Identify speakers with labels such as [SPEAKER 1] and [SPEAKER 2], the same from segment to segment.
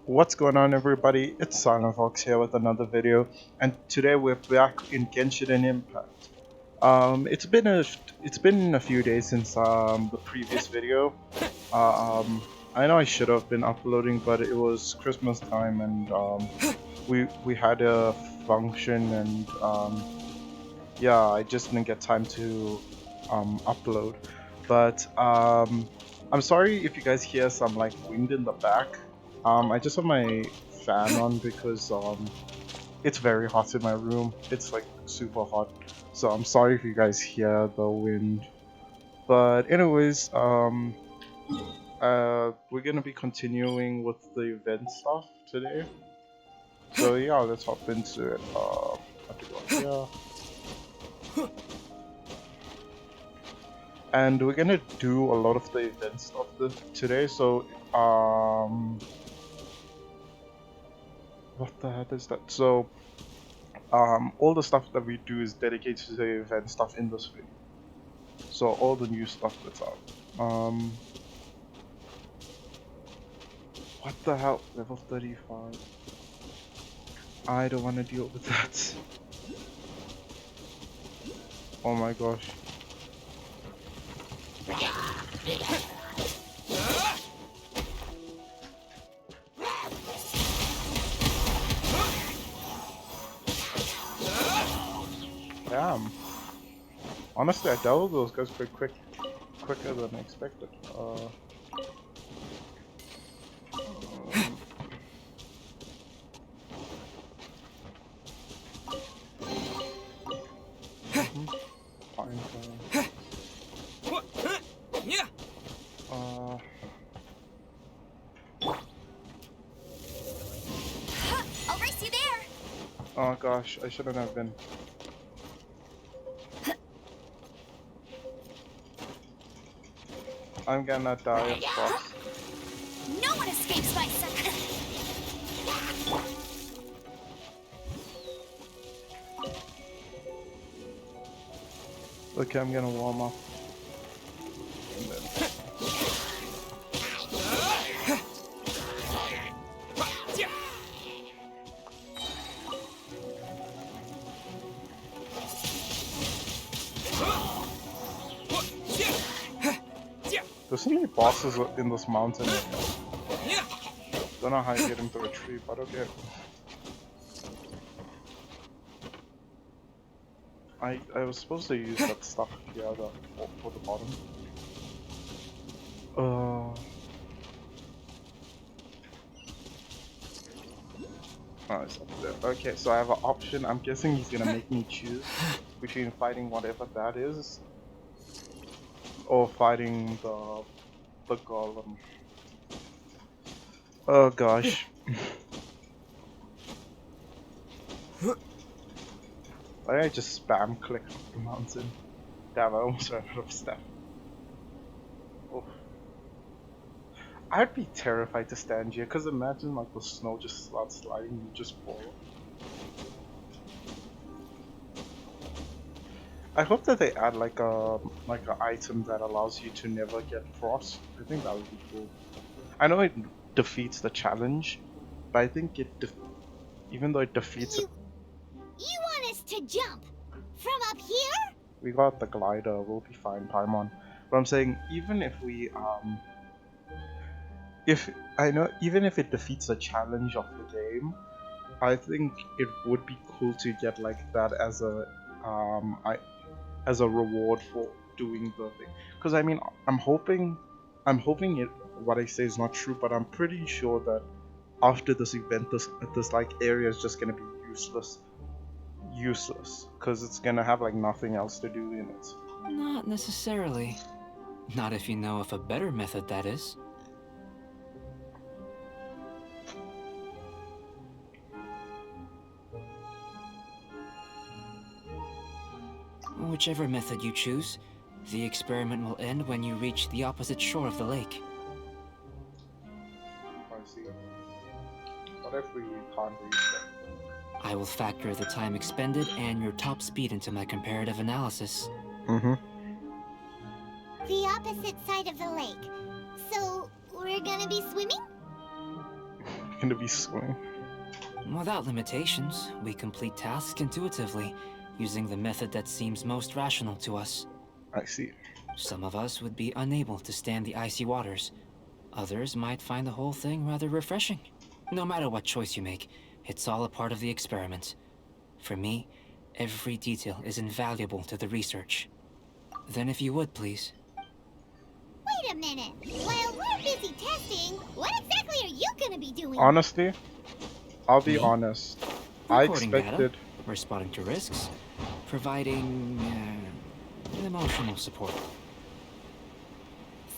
[SPEAKER 1] What's going on, everybody? It's Silent Fox here with another video, and today we're back in Genshin Impact. It's been a few days since the previous video. I know I should have been uploading, but it was Christmas time, and we had a function, and yeah, I just didn't get time to upload. But I'm sorry if you guys hear some like wind in the back. I just have my fan on because it's very hot in my room. It's like super hot. So I'm sorry if you guys hear the wind. But anyways, we're gonna be continuing with the event stuff today. So yeah, let's hop into it. Have to go here. And we're gonna do a lot of the event stuff today. So what the heck is that? So all the stuff that we do is dedicated to the event stuff in this video. So all the new stuff that's out. What the hell? Level 35. I don't want to deal with that. Oh my gosh. Damn. Honestly, I dealt with those guys quicker than expected. Fine, fine. Uh,
[SPEAKER 2] I'll race you there.
[SPEAKER 1] oh gosh, I shouldn't have been. I'm gonna die of frost.
[SPEAKER 2] No one escapes my sight.
[SPEAKER 1] Okay, I'm gonna warm up. And then... There's so many bosses in this mountain. Don't know how you get into a tree, but okay. I was supposed to use that stuff here for the bottom. Oh, it's up there. Okay, so I have an option. I'm guessing he's gonna make me choose between fighting whatever that is or fighting the golem. Oh gosh. I just spam click the mountain. Damn, I almost ran out of stuff. Oh. I'd be terrified to stand here, cause imagine like the snow just starts sliding and you just fall. I hope that they add like an item that allows you to never get frost. I think that would be cool. I know it defeats the challenge, but I think even though it defeats it,
[SPEAKER 2] You want us to jump from up here?
[SPEAKER 1] we got the glider. We'll be fine, Paimon. But I'm saying even if it defeats the challenge of the game, I think it would be cool to get like that as a reward for doing the thing. Because I mean, I'm hoping what I say is not true, but I'm pretty sure that after this event, this like area is just gonna be useless, because it's gonna have like nothing else to do in it.
[SPEAKER 3] Not necessarily. Not if you know of a better method, that is. Whichever method you choose, the experiment will end when you reach the opposite shore of the lake.
[SPEAKER 1] I see. What if we can't reach that?
[SPEAKER 3] I will factor the time expended and your top speed into my comparative analysis.
[SPEAKER 1] Mm-hmm.
[SPEAKER 2] The opposite side of the lake. So, we're gonna be swimming?
[SPEAKER 1] gonna be swimming.
[SPEAKER 3] Without limitations, we complete tasks intuitively, using the method that seems most rational to us.
[SPEAKER 1] I see.
[SPEAKER 3] Some of us would be unable to stand the icy waters. Others might find the whole thing rather refreshing. No matter what choice you make, it's all a part of the experiment. For me, every detail is invaluable to the research. Then if you would, please.
[SPEAKER 2] Wait a minute. While we're busy testing, what exactly are you gonna be doing?
[SPEAKER 1] Honestly, I'll be
[SPEAKER 3] Me?
[SPEAKER 1] honest. I
[SPEAKER 3] Recording data,
[SPEAKER 1] expected.
[SPEAKER 3] responding to risks, providing emotional support.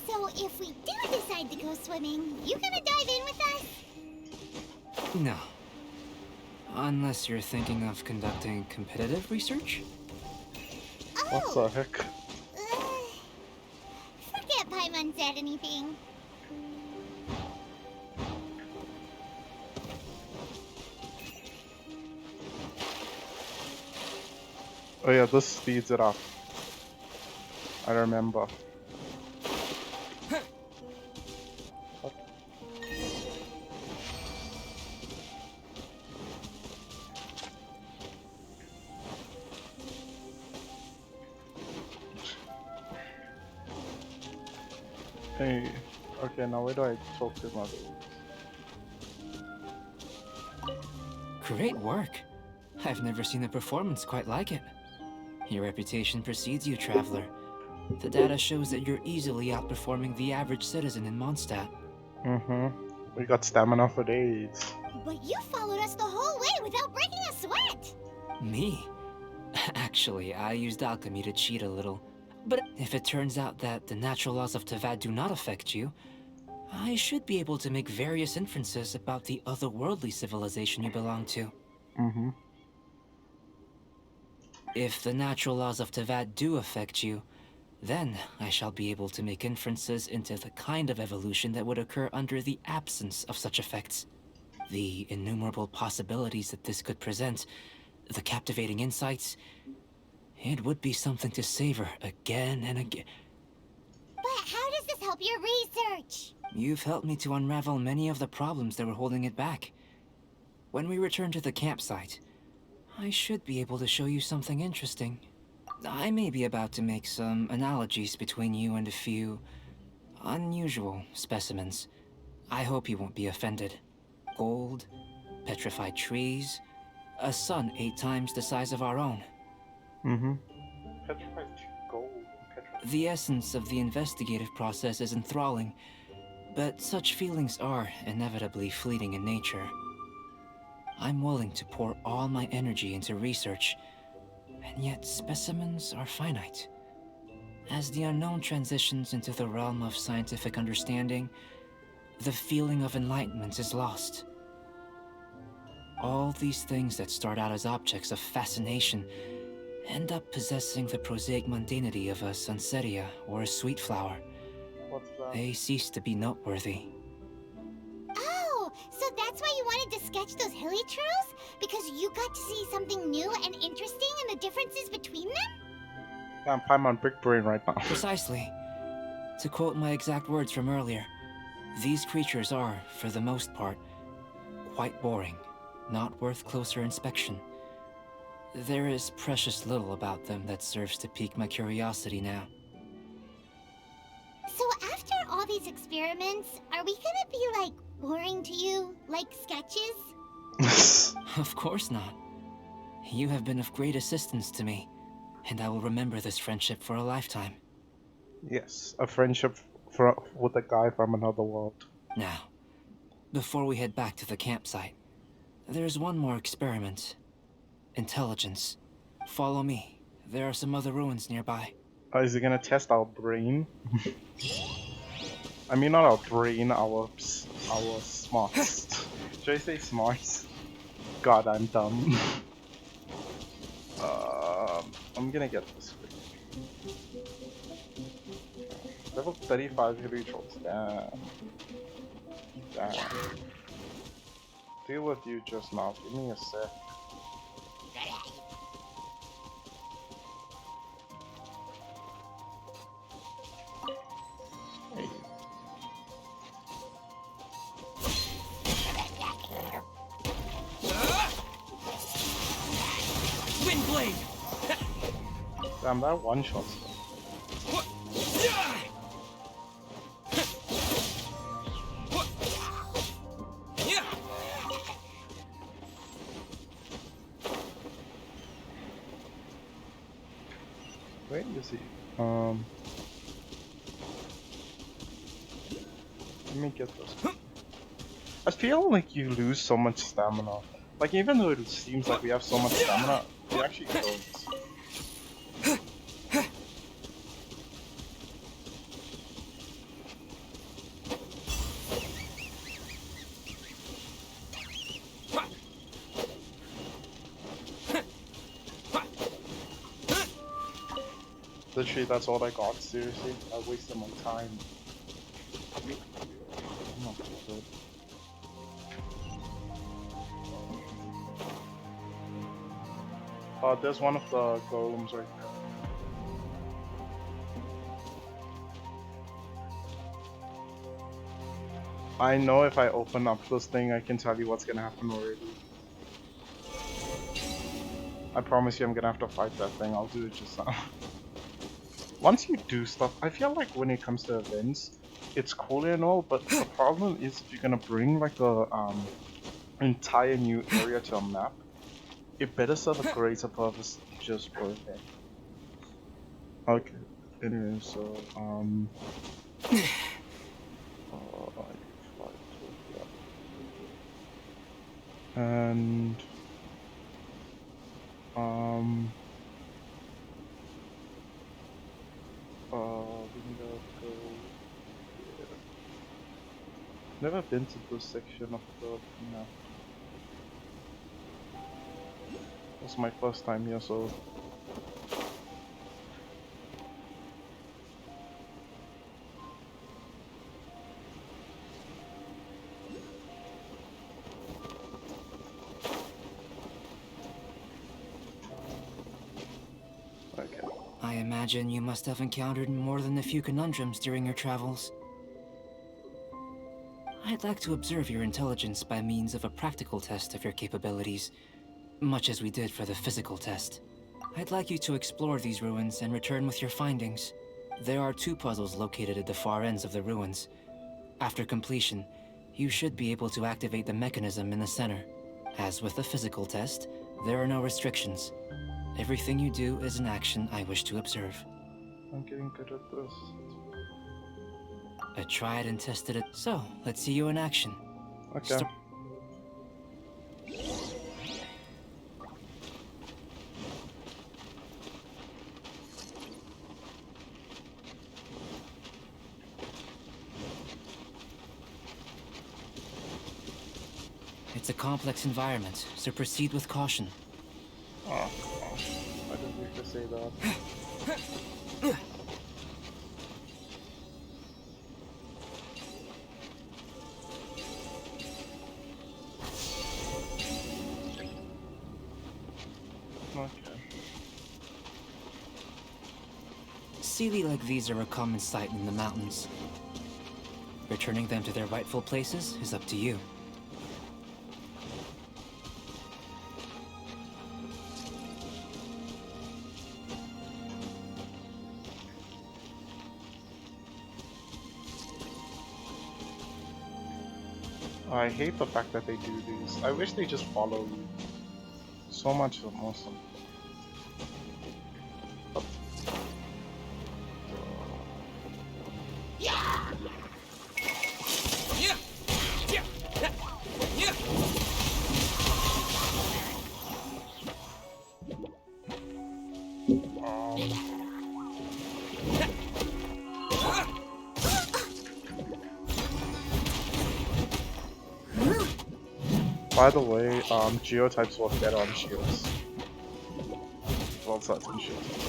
[SPEAKER 2] So if we do decide to go swimming, you gonna dive in with us?
[SPEAKER 3] No. Unless you're thinking of conducting competitive research?
[SPEAKER 1] What the heck?
[SPEAKER 2] Forget Paimon said anything.
[SPEAKER 1] Oh yeah, this speeds it up. I remember. Hey, okay, now where do I talk to mother?
[SPEAKER 3] Great work. I've never seen a performance quite like it. Your reputation precedes you, Traveler. The data shows that you're easily outperforming the average citizen in Mondstadt.
[SPEAKER 1] Mm-hmm. We got stamina for days.
[SPEAKER 2] But you followed us the whole way without breaking a sweat.
[SPEAKER 3] Me? Actually, I used alchemy to cheat a little. But if it turns out that the natural laws of Tavad do not affect you, I should be able to make various inferences about the otherworldly civilization you belong to.
[SPEAKER 1] Mm-hmm.
[SPEAKER 3] If the natural laws of Tavad do affect you, then I shall be able to make inferences into the kind of evolution that would occur under the absence of such effects. The innumerable possibilities that this could present, the captivating insights, it would be something to savor again and again.
[SPEAKER 2] But how does this help your research?
[SPEAKER 3] You've helped me to unravel many of the problems that were holding it back. When we return to the campsite, I should be able to show you something interesting. I may be about to make some analogies between you and a few unusual specimens. I hope you won't be offended. Gold, petrified trees, a sun 8 times the size of our own.
[SPEAKER 1] Mm-hmm. Petrified gold. Petrified.
[SPEAKER 3] The essence of the investigative process is enthralling, but such feelings are inevitably fleeting in nature. I'm willing to pour all my energy into research, and yet specimens are finite. As the unknown transitions into the realm of scientific understanding, the feeling of enlightenment is lost. All these things that start out as objects of fascination end up possessing the prosaic mundanity of a Sunsetia or a sweet flower.
[SPEAKER 1] What's that?
[SPEAKER 3] They cease to be noteworthy.
[SPEAKER 2] Oh, so that's why you wanted to sketch those hilichurls? Because you got to see something new and interesting and the differences between them?
[SPEAKER 1] I'm Paimon Big Brain right now.
[SPEAKER 3] Precisely. To quote my exact words from earlier, these creatures are, for the most part, quite boring, not worth closer inspection. There is precious little about them that serves to pique my curiosity now.
[SPEAKER 2] So after all these experiments, are we gonna be, like, boring to you? Like sketches?
[SPEAKER 3] Of course not. You have been of great assistance to me, and I will remember this friendship for a lifetime.
[SPEAKER 1] Yes, a friendship with a guy from another world.
[SPEAKER 3] Now, before we head back to the campsite, there's one more experiment. Intelligence. Follow me. There are some other ruins nearby.
[SPEAKER 1] Is he gonna test our brain? I mean, not our brain, our smarts. Should I say smarts? God, I'm dumb. I'm gonna get this quick. Level 35 hilichurls. Damn. Damn. Deal with you just now. Give me a sec. Hey. Damn, that one shot. Wait, you see. Let me get this. I feel like you lose so much stamina. Like, even though it seems like we have so much stamina, we actually don't. Literally, that's all I got, seriously. I wasted my time. I'm not good. There's one of the golems right there. I know if I open up this thing, I can tell you what's gonna happen already. I promise you I'm gonna have to fight that thing. I'll do it just now. Once you do stuff, I feel like when it comes to events, it's cool and all, but the problem is if you're gonna bring like a entire new area to a map, it better serve a greater purpose than just worth it. Okay. Anyway, so and we need to go here. Never been to this section of the map. It's my first time here, so okay.
[SPEAKER 3] I imagine you must have encountered more than a few conundrums during your travels. I'd like to observe your intelligence by means of a practical test of your capabilities, much as we did for the physical test. I'd like you to explore these ruins and return with your findings. There are 2 puzzles located at the far ends of the ruins. After completion, you should be able to activate the mechanism in the center. As with the physical test, there are no restrictions. Everything you do is an action I wish to observe.
[SPEAKER 1] I'm getting good at this.
[SPEAKER 3] I tried and tested it, so let's see you in action.
[SPEAKER 1] Okay.
[SPEAKER 3] It's a complex environment, so proceed with caution.
[SPEAKER 1] Oh, I didn't need to say that. Okay.
[SPEAKER 3] Sealy like these are a common sight in the mountains. Returning them to their rightful places is up to you.
[SPEAKER 1] I hate the fact that they do these. I wish they just follow you. So much more simple. By the way, geotypes work better on shields. Well, certain shields.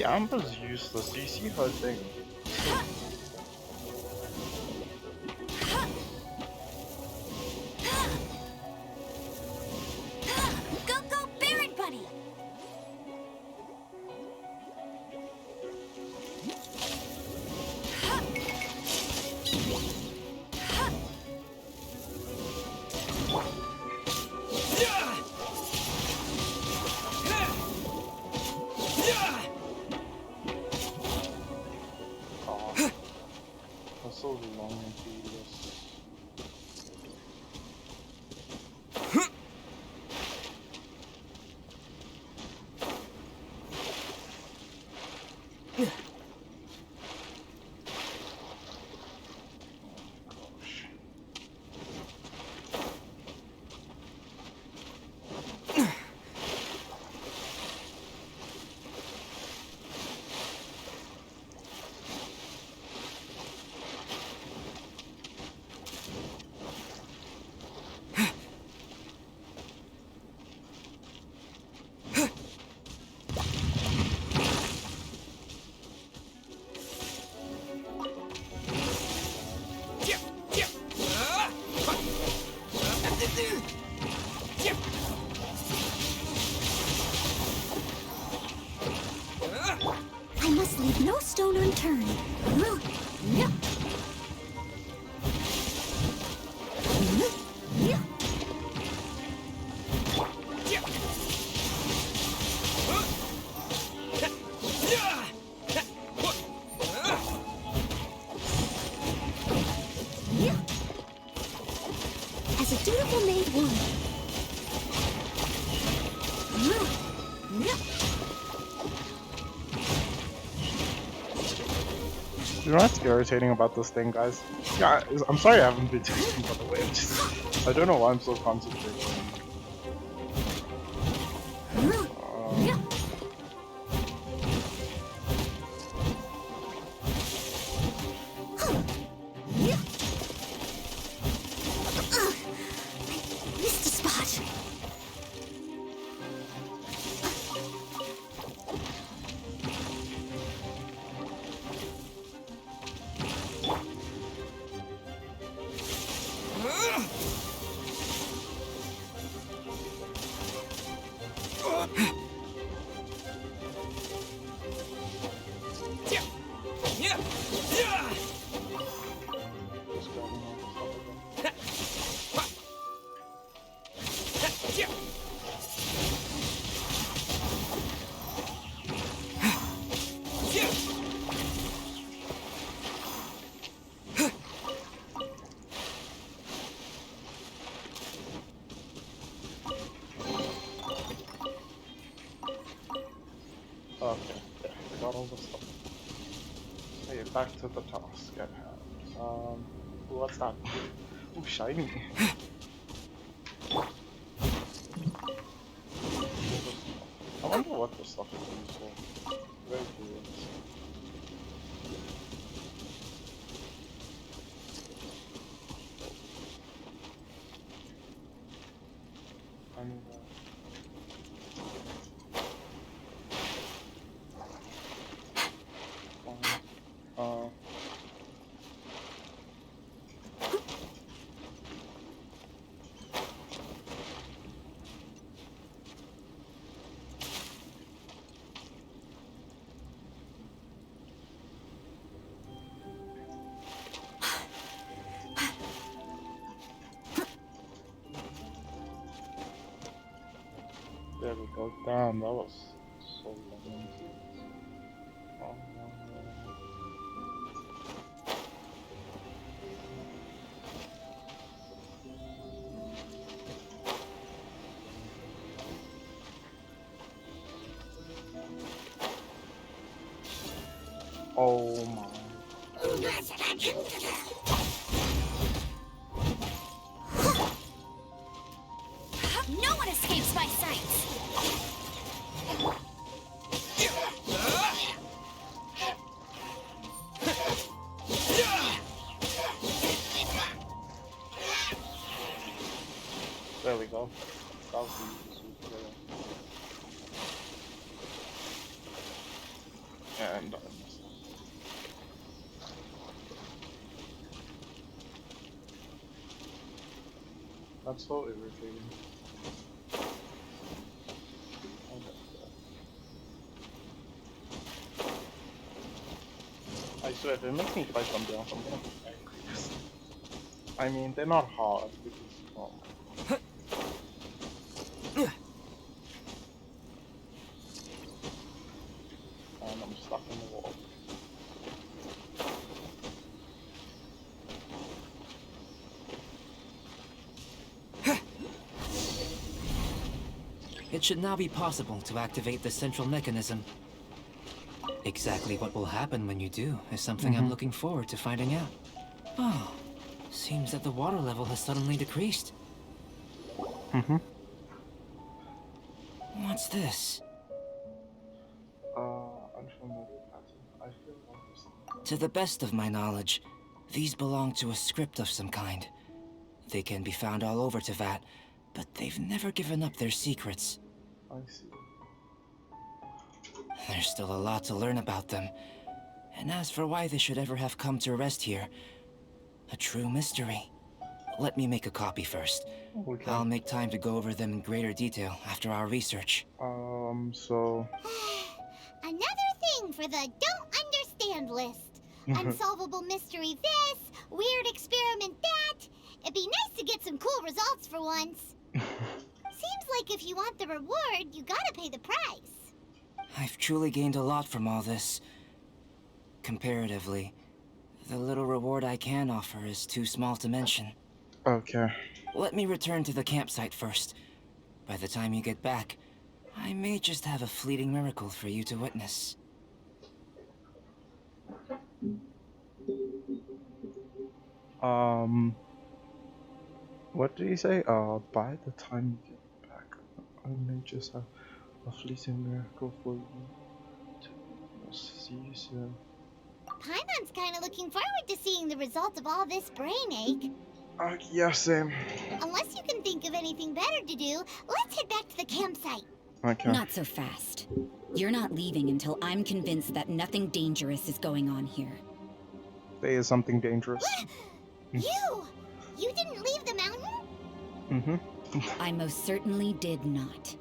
[SPEAKER 1] The Amber's useless. Do you see her thing?
[SPEAKER 2] Go, go, Baron Bunny!
[SPEAKER 1] Oh, that's so long and tedious. Gosh.
[SPEAKER 2] I must leave no stone unturned. As a dutiful maid would.
[SPEAKER 1] You know what's irritating about this thing, guys? Yeah, I'm sorry I haven't been texting, by the way. I don't know why I'm so concentrated.
[SPEAKER 2] Missed a spot.
[SPEAKER 1] Just grabbing all the stuff again. Okay, I got all the stuff. Okay, back to the task at hand. What's that? Ooh, shiny. I wonder what the stuff is used for. Very curious. And, there we go. Damn, that was so long. Oh my.
[SPEAKER 2] No one escapes my sight.
[SPEAKER 1] There we go. That was the sweet together. That's so irritating. Oh my God. I swear, if it makes me fight something else, I'm gonna be angry. I mean, they're not hard because, oh my God, and I'm stuck in the wall.
[SPEAKER 3] It should now be possible to activate the central mechanism. Exactly what will happen when you do is something I'm looking forward to finding out. Oh, seems that the water level has suddenly decreased. What's this?
[SPEAKER 1] Unfamiliar pattern. I feel lost.
[SPEAKER 3] To the best of my knowledge, these belong to a script of some kind. They can be found all over Teyvat, but they've never given up their secrets.
[SPEAKER 1] I see.
[SPEAKER 3] There's still a lot to learn about them. And as for why they should ever have come to rest here, a true mystery. Let me make a copy first.
[SPEAKER 1] Okay.
[SPEAKER 3] I'll make time to go over them in greater detail after our research.
[SPEAKER 1] So...
[SPEAKER 2] Another thing for the don't understand list. Unsolvable mystery this, weird experiment that. It'd be nice to get some cool results for once. Seems like if you want the reward, you gotta pay the price.
[SPEAKER 3] I've truly gained a lot from all this. Comparatively, the little reward I can offer is too small to mention.
[SPEAKER 1] Okay.
[SPEAKER 3] Let me return to the campsite first. By the time you get back, I may just have a fleeting miracle for you to witness.
[SPEAKER 1] What did he say? By the time you get back, I may just have a fleeting miracle for you to see you soon.
[SPEAKER 2] Paimon's kinda looking forward to seeing the result of all this brain ache.
[SPEAKER 1] Yeah, same.
[SPEAKER 2] Unless you can think of anything better to do, let's head back to the campsite.
[SPEAKER 1] Okay.
[SPEAKER 4] Not so fast. You're not leaving until I'm convinced that nothing dangerous is going on here.
[SPEAKER 1] There is something dangerous.
[SPEAKER 2] You! You didn't leave the mountain?
[SPEAKER 4] I most certainly did not.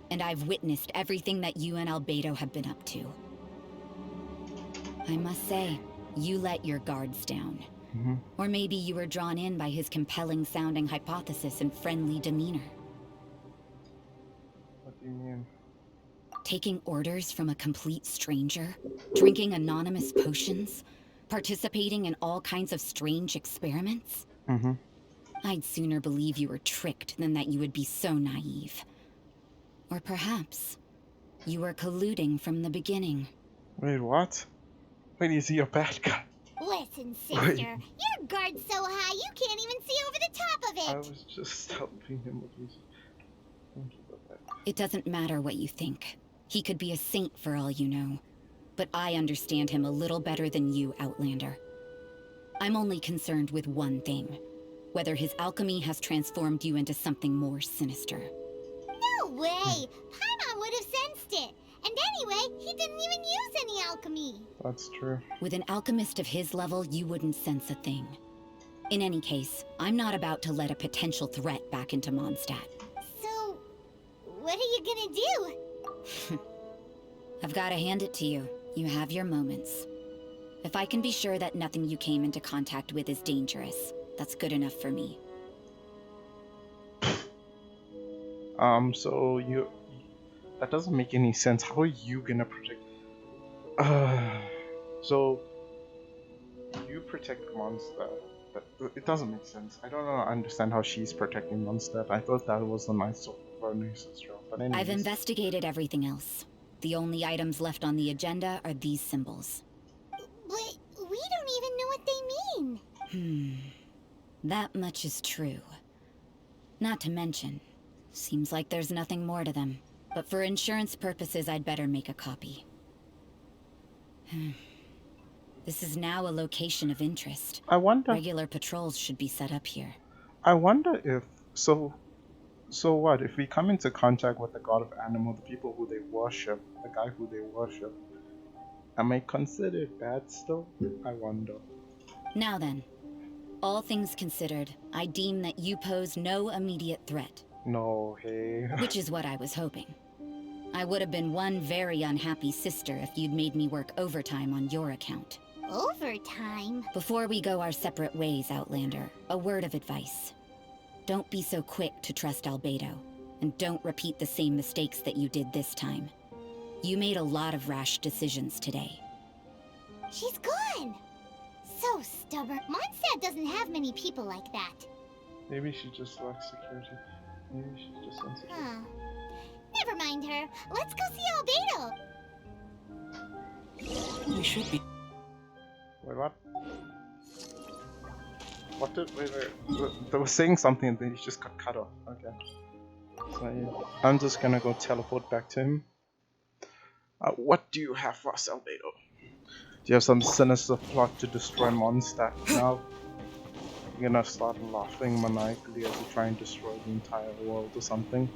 [SPEAKER 4] And I've witnessed everything that you and Albedo have been up to. I must say, you let your guards down. Or maybe you were drawn in by his compelling-sounding hypothesis and friendly demeanor.
[SPEAKER 1] What do you mean?
[SPEAKER 4] Taking orders from a complete stranger, drinking anonymous potions, participating in all kinds of strange experiments? I'd sooner believe you were tricked than that you would be so naive. Or perhaps, you were colluding from the beginning.
[SPEAKER 1] Wait, what? Wait, is he a bad guy?
[SPEAKER 2] Listen, sister,
[SPEAKER 1] Wait.
[SPEAKER 2] your guard's so high you can't even see over the top of it.
[SPEAKER 1] I was just helping him with his... Thank you for that.
[SPEAKER 4] It doesn't matter what you think. He could be a saint for all you know. But I understand him a little better than you, Outlander. I'm only concerned with one thing. Whether his alchemy has transformed you into something more sinister.
[SPEAKER 2] No way! Paimon would have sensed it. And anyway, he didn't even use any alchemy.
[SPEAKER 1] That's true.
[SPEAKER 4] With an alchemist of his level, you wouldn't sense a thing. In any case, I'm not about to let a potential threat back into Mondstadt.
[SPEAKER 2] So, what are you gonna do?
[SPEAKER 4] I've got to hand it to you. You have your moments. If I can be sure that nothing you came into contact with is dangerous, that's good enough for me.
[SPEAKER 1] So you... That doesn't make any sense. How are you gonna protect... So... You protect Mondstadt. It doesn't make sense. I don't understand how she's protecting Mondstadt. I thought that was a nice Varnese's job. But anyways.
[SPEAKER 4] I've investigated everything else. The only items left on the agenda are these symbols.
[SPEAKER 2] But we don't even know what they mean.
[SPEAKER 4] That much is true. Not to mention, seems like there's nothing more to them. But for insurance purposes, I'd better make a copy. This is now a location of interest.
[SPEAKER 1] I wonder...
[SPEAKER 4] Regular patrols should be set up here.
[SPEAKER 1] I wonder if... So what? If we come into contact with the god of animal, the people who they worship, the guy who they worship, am I considered bad still? I wonder.
[SPEAKER 4] Now then, All things considered, I deem that you pose no immediate threat.
[SPEAKER 1] No, hey.
[SPEAKER 4] Which is what I was hoping. I would have been one very unhappy sister if you'd made me work overtime on your account.
[SPEAKER 2] Overtime?
[SPEAKER 4] Before we go our separate ways, Outlander, a word of advice. Don't be so quick to trust Albedo, and don't repeat the same mistakes that you did this time. You made a lot of rash decisions today.
[SPEAKER 2] She's gone! So stubborn. Mondstadt doesn't have many people like that.
[SPEAKER 1] Maybe she just lacks security. Maybe she's just insecure.
[SPEAKER 2] Huh. Never mind her. Let's go see Albedo.
[SPEAKER 3] We should be.
[SPEAKER 1] Wait, what? What did. Wait. They were saying something and then he just got cut off. Okay. So yeah. I'm just gonna go teleport back to him. What do you have for us, Albedo? Do you have some sinister plot to destroy Mondstadt now? You're gonna start laughing maniacally as you try and destroy the entire world or something?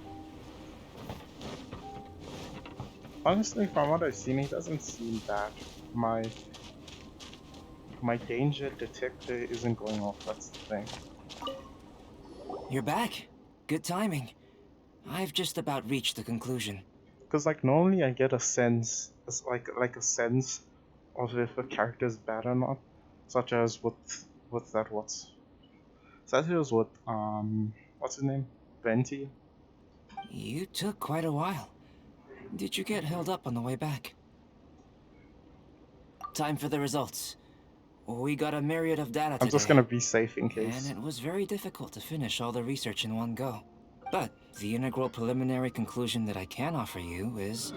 [SPEAKER 1] Honestly, from what I've seen, he doesn't seem bad. My danger detector isn't going off, that's the thing.
[SPEAKER 3] You're back. Good timing. I've just about reached the conclusion.
[SPEAKER 1] Because like normally I get a sense, it's like a sense of if a character is bad or not, such as such as with what's his name, Venti.
[SPEAKER 3] You took quite a while. Did you get held up on the way back? Time for the results. We got a myriad of data today.
[SPEAKER 1] I'm just gonna be safe in case.
[SPEAKER 3] And it was very difficult to finish all the research in one go. But the integral preliminary conclusion that I can offer you is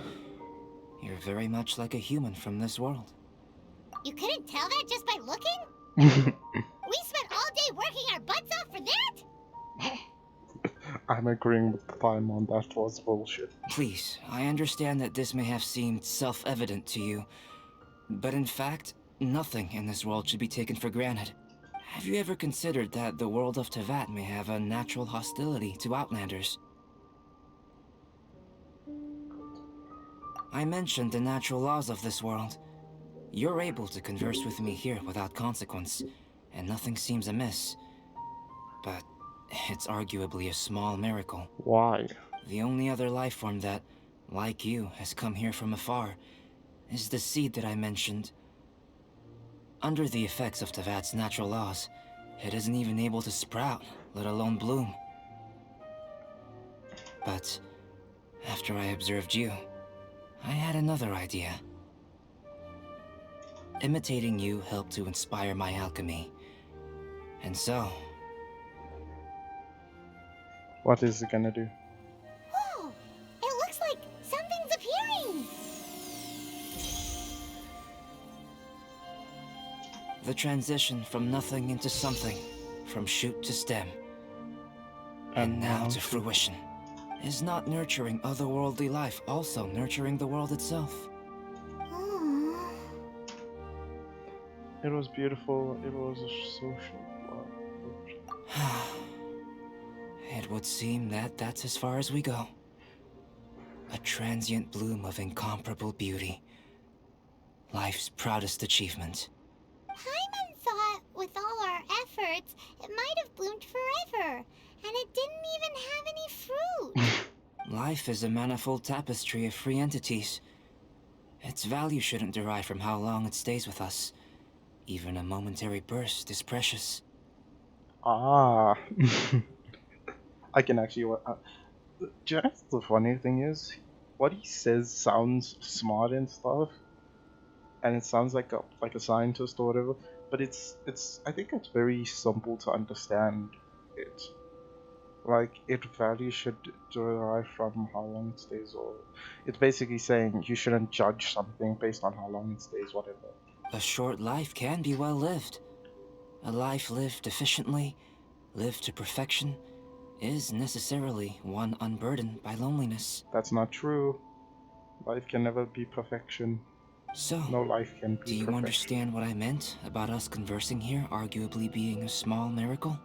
[SPEAKER 3] you're very much like a human from this world.
[SPEAKER 2] You couldn't tell that just by looking? We spent all day working our butts off for that?
[SPEAKER 1] I'm agreeing with Paimon, that was bullshit.
[SPEAKER 3] Please, I understand that this may have seemed self-evident to you, but in fact, nothing in this world should be taken for granted. Have you ever considered that the world of Teyvat may have a natural hostility to Outlanders? I mentioned the natural laws of this world. You're able to converse with me here without consequence, and nothing seems amiss. But it's arguably a small miracle.
[SPEAKER 1] Why?
[SPEAKER 3] The only other life form that, like you, has come here from afar is the seed that I mentioned. Under the effects of Teyvat's natural laws, it isn't even able to sprout, let alone bloom. But after I observed you, I had another idea. Imitating you helped to inspire my alchemy. And so...
[SPEAKER 1] What is it gonna do?
[SPEAKER 2] Whoa! It looks like something's appearing!
[SPEAKER 3] the transition from nothing into something, from shoot to stem, and now to fruition. Is not nurturing otherworldly life also nurturing the world itself?
[SPEAKER 1] It was beautiful. It was so short.
[SPEAKER 3] It would seem that that's as far as we go. A transient bloom of incomparable beauty. Life's proudest achievement.
[SPEAKER 2] Paimon thought with all our efforts, it might have bloomed forever, and it didn't even have any fruit.
[SPEAKER 3] Life is a manifold tapestry of free entities. Its value shouldn't derive from how long it stays with us. Even a momentary burst is precious.
[SPEAKER 1] Ah. I can actually... do you know the funny thing is? What he says sounds smart and stuff. And it sounds like a scientist or whatever. But I think it's very simple to understand it. Like, its value should derive from how long it stays, or... It's basically saying you shouldn't judge something based on how long it stays, whatever.
[SPEAKER 3] A short life can be well lived. A life lived efficiently, lived to perfection, is necessarily one unburdened by loneliness.
[SPEAKER 1] That's not true. Life can never be perfection.
[SPEAKER 3] So,
[SPEAKER 1] no life can be
[SPEAKER 3] do you
[SPEAKER 1] perfection.
[SPEAKER 3] understand what I meant about us conversing here arguably being a small miracle?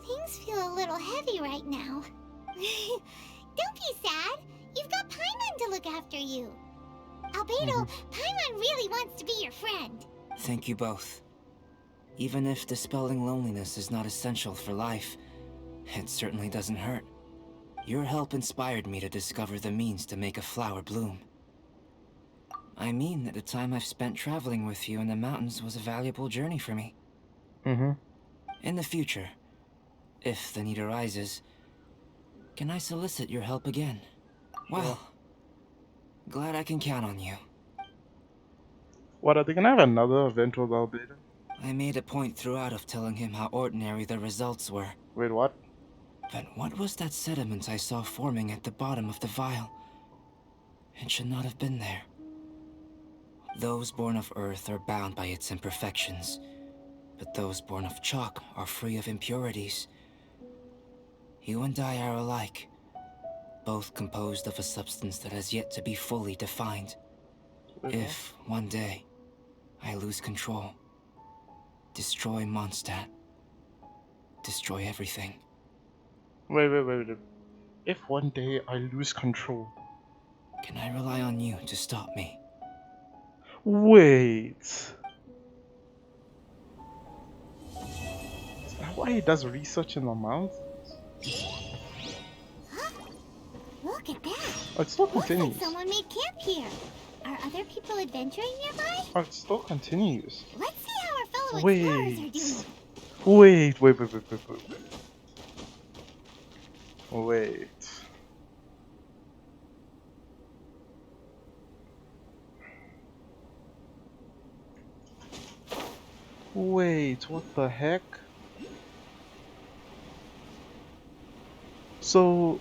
[SPEAKER 2] Things feel a little heavy right now. Don't be sad. You've got Paimon to look after you. Albedo, Paimon really wants to be your friend.
[SPEAKER 3] Thank you both. Even if dispelling loneliness is not essential for life, it certainly doesn't hurt. Your help inspired me to discover the means to make a flower bloom. I mean that the time I've spent traveling with you in the mountains was a valuable journey for me. In the future, if the need arises, can I solicit your help again? Well, glad I can count on you.
[SPEAKER 1] What, are they gonna have another event with Albedo?
[SPEAKER 3] I made a point throughout of telling him how ordinary the results were.
[SPEAKER 1] Wait, what?
[SPEAKER 3] But what was that sediment I saw forming at the bottom of the vial? It should not have been there. Those born of Earth are bound by its imperfections, but those born of chalk are free of impurities. You and I are alike, both composed of a substance that has yet to be fully defined. If, one day, I lose control, destroy Mondstadt, destroy everything.
[SPEAKER 1] Wait. If one day I lose control...
[SPEAKER 3] Can I rely on you to stop me?
[SPEAKER 1] Wait... Is that why he does research in the mountains?
[SPEAKER 2] Huh? Look at that.
[SPEAKER 1] Oh, it still
[SPEAKER 2] Looks like
[SPEAKER 1] continues.
[SPEAKER 2] someone made camp here. Are other people adventuring nearby?
[SPEAKER 1] Oh, it still continues.
[SPEAKER 2] Let's see how our fellow
[SPEAKER 1] Wait.
[SPEAKER 2] explorers are doing.
[SPEAKER 1] Wait. Wait, what the heck? So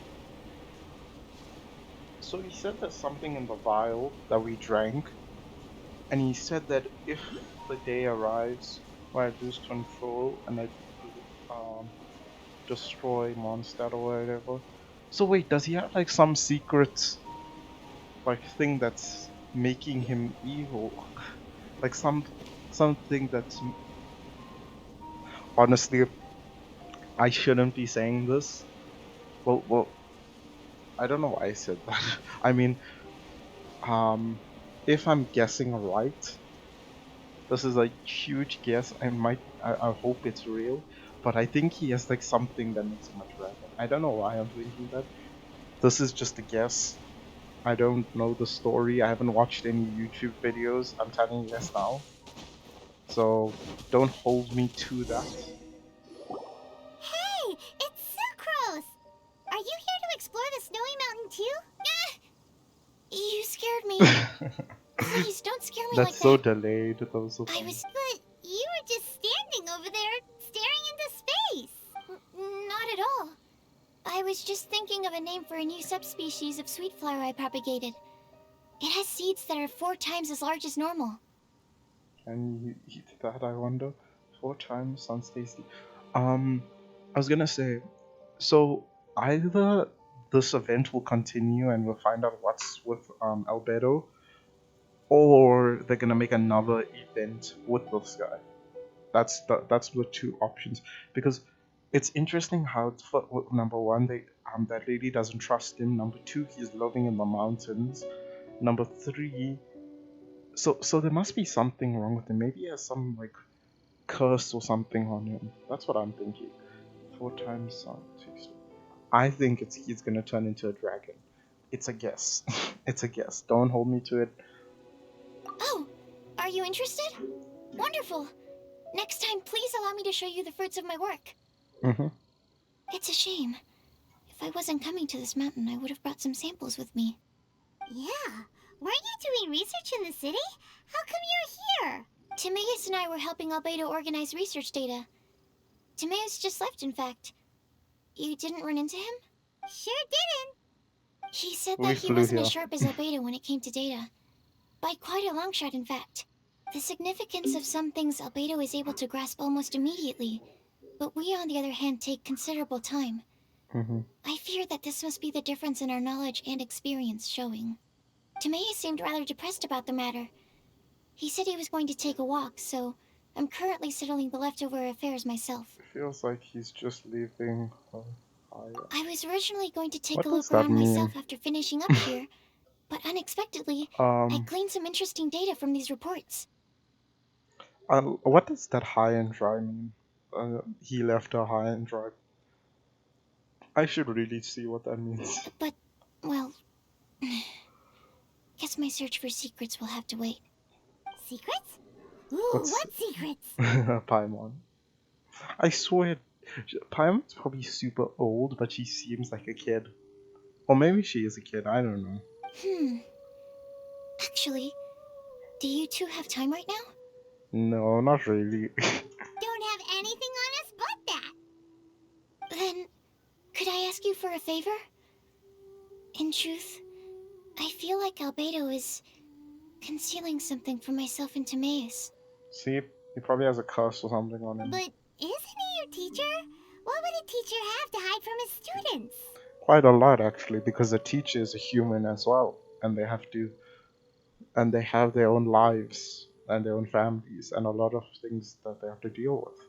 [SPEAKER 1] he said there's something in the vial that we drank, and he said that if the day arrives where I lose control and I destroy Mondstadt or whatever. So wait, does he have like some secret like thing that's making him evil? Like something that's... Honestly, I shouldn't be saying this. Well, I don't know why I said that. I mean, if I'm guessing right, this is a huge guess. I hope it's real, but I think he has like something that makes him a dragon. I don't know why I'm thinking that. This is just a guess. I don't know the story. I haven't watched any YouTube videos. I'm telling you this now. So don't hold me to that.
[SPEAKER 2] Hey, it's Sucrose! Are you here to explore the snowy mountain too? You scared me. Please don't scare me
[SPEAKER 1] That's
[SPEAKER 2] like
[SPEAKER 1] so
[SPEAKER 2] that.
[SPEAKER 1] delayed. That was so
[SPEAKER 2] But
[SPEAKER 1] funny.
[SPEAKER 2] you were just standing over there, staring into space. Not at all. I was just thinking of a name for a new subspecies of sweet flower I propagated. It has seeds that are 4 times as large as normal.
[SPEAKER 1] Can you eat that, I wonder? 4 times sounds tasty. I was gonna say, so either this event will continue and we'll find out what's with Albedo, or they're gonna make another event with this guy. That's the 2 options, because it's interesting how number 1, that lady doesn't trust him. Number 2, he's living in the mountains. Number 3, so there must be something wrong with him. Maybe he has some like curse or something on him. That's what I'm thinking. 4 times sound tasty. I think he's gonna turn into a dragon. It's a guess. It's a guess. Don't hold me to it.
[SPEAKER 2] Oh, are you interested? Wonderful. Next time, please allow me to show you the fruits of my work. It's a shame. If I wasn't coming to this mountain, I would have brought some samples with me. Yeah. Weren't you doing research in the city? How come you're here? Timaeus and I were helping Albedo organize research data. Timaeus just left, in fact. You didn't run into him? Sure didn't. He said
[SPEAKER 1] We
[SPEAKER 2] that he
[SPEAKER 1] flew
[SPEAKER 2] wasn't
[SPEAKER 1] here.
[SPEAKER 2] as sharp as Albedo when it came to data. By quite a long shot, in fact. The significance of some things Albedo is able to grasp almost immediately, but we, on the other hand, take considerable time. I fear that this must be the difference in our knowledge and experience showing. Timaeus seemed rather depressed about the matter. He said he was going to take a walk, so I'm currently settling the leftover affairs myself.
[SPEAKER 1] It feels like he's just leaving her higher.
[SPEAKER 2] I was originally going to take
[SPEAKER 1] What
[SPEAKER 2] a
[SPEAKER 1] does
[SPEAKER 2] look
[SPEAKER 1] that
[SPEAKER 2] around
[SPEAKER 1] mean?
[SPEAKER 2] myself after finishing up here, but unexpectedly, I gleaned some interesting data from these reports.
[SPEAKER 1] What does that high and dry mean? He left her high and dry. I should really see what that means.
[SPEAKER 2] But, well, guess my search for secrets will have to wait. Secrets? Ooh, what secrets?
[SPEAKER 1] Paimon. I swear, Paimon's probably super old, but she seems like a kid. Or maybe she is a kid, I don't know.
[SPEAKER 2] Actually, do you two have time right now?
[SPEAKER 1] No, not really.
[SPEAKER 2] Don't have anything on us but that. Then, could I ask you for a favor? In truth, I feel like Albedo is concealing something from myself and Timaeus.
[SPEAKER 1] See, he probably has a curse or something on him.
[SPEAKER 2] But isn't he your teacher? What would a teacher have to hide from his students?
[SPEAKER 1] Quite a lot, actually, because the teacher is a human as well, and they have their own lives and their own families and a lot of things that they have to deal with.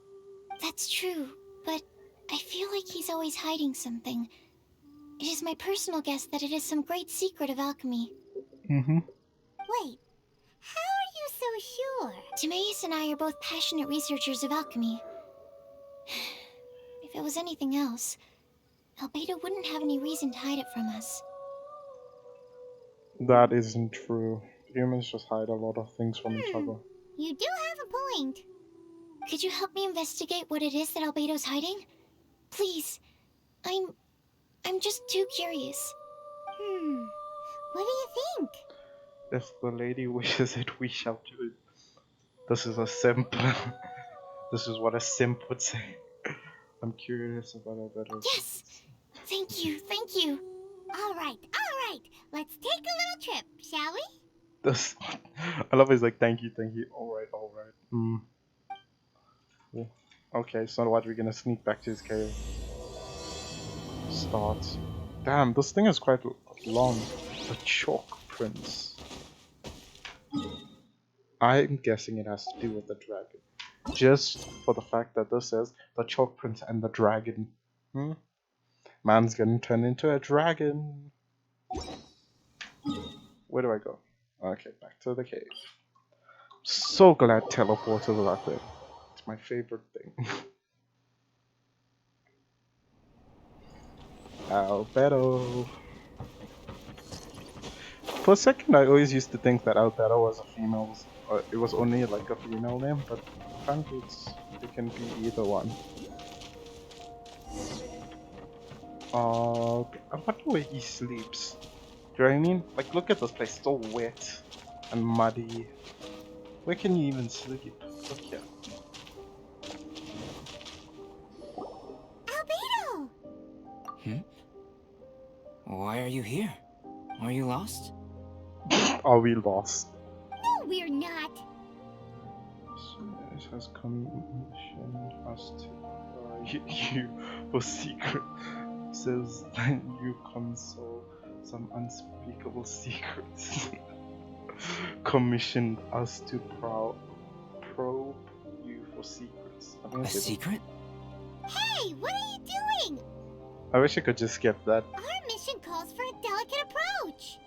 [SPEAKER 2] That's true, but I feel like he's always hiding something. It is my personal guess that it is some great secret of alchemy. Wait, how are you so sure? Timaeus and I are both passionate researchers of alchemy. If it was anything else, Albedo wouldn't have any reason to hide it from us.
[SPEAKER 1] That isn't true. Humans just hide a lot of things from each other.
[SPEAKER 2] You do have a point. Could you help me investigate what it is that Albedo's hiding? Please. I'm just too curious. What do you think?
[SPEAKER 1] If the lady wishes it, we shall do it. This is a simp. This is what a simp would say. I'm curious about Albedo's.
[SPEAKER 2] Yes! Thank you. Alright. Let's take a little trip, shall we?
[SPEAKER 1] This, I love his like, thank you. Alright. Yeah. Okay, so what, we're gonna sneak back to his cave. Start. Damn, this thing is quite long. The Chalk Prince. I'm guessing it has to do with the dragon. Just for the fact that this says the Chalk Prince and the dragon. Man's gonna turn into a dragon. Where do I go? Okay, back to the cave. So glad teleporters are out there. It's my favorite thing. Albedo. For a second, I always used to think that Albedo was a female. It was only like a female name, but apparently it can be either one. I wonder where he sleeps. Do you know what I mean? Like, look at this place, it's all wet and muddy. Where can you even sleep? Look here.
[SPEAKER 2] Albedo!
[SPEAKER 3] Why are you here? Are you lost?
[SPEAKER 1] Are we lost?
[SPEAKER 2] No, we're not.
[SPEAKER 1] So it has commissioned us to you for secret. Says that you console some unspeakable secrets. Commissioned us to probe you for secrets.
[SPEAKER 3] A secret?
[SPEAKER 2] Hey, what are you doing?
[SPEAKER 1] I wish I could just skip that.
[SPEAKER 2] Our mission calls for a delicate approach.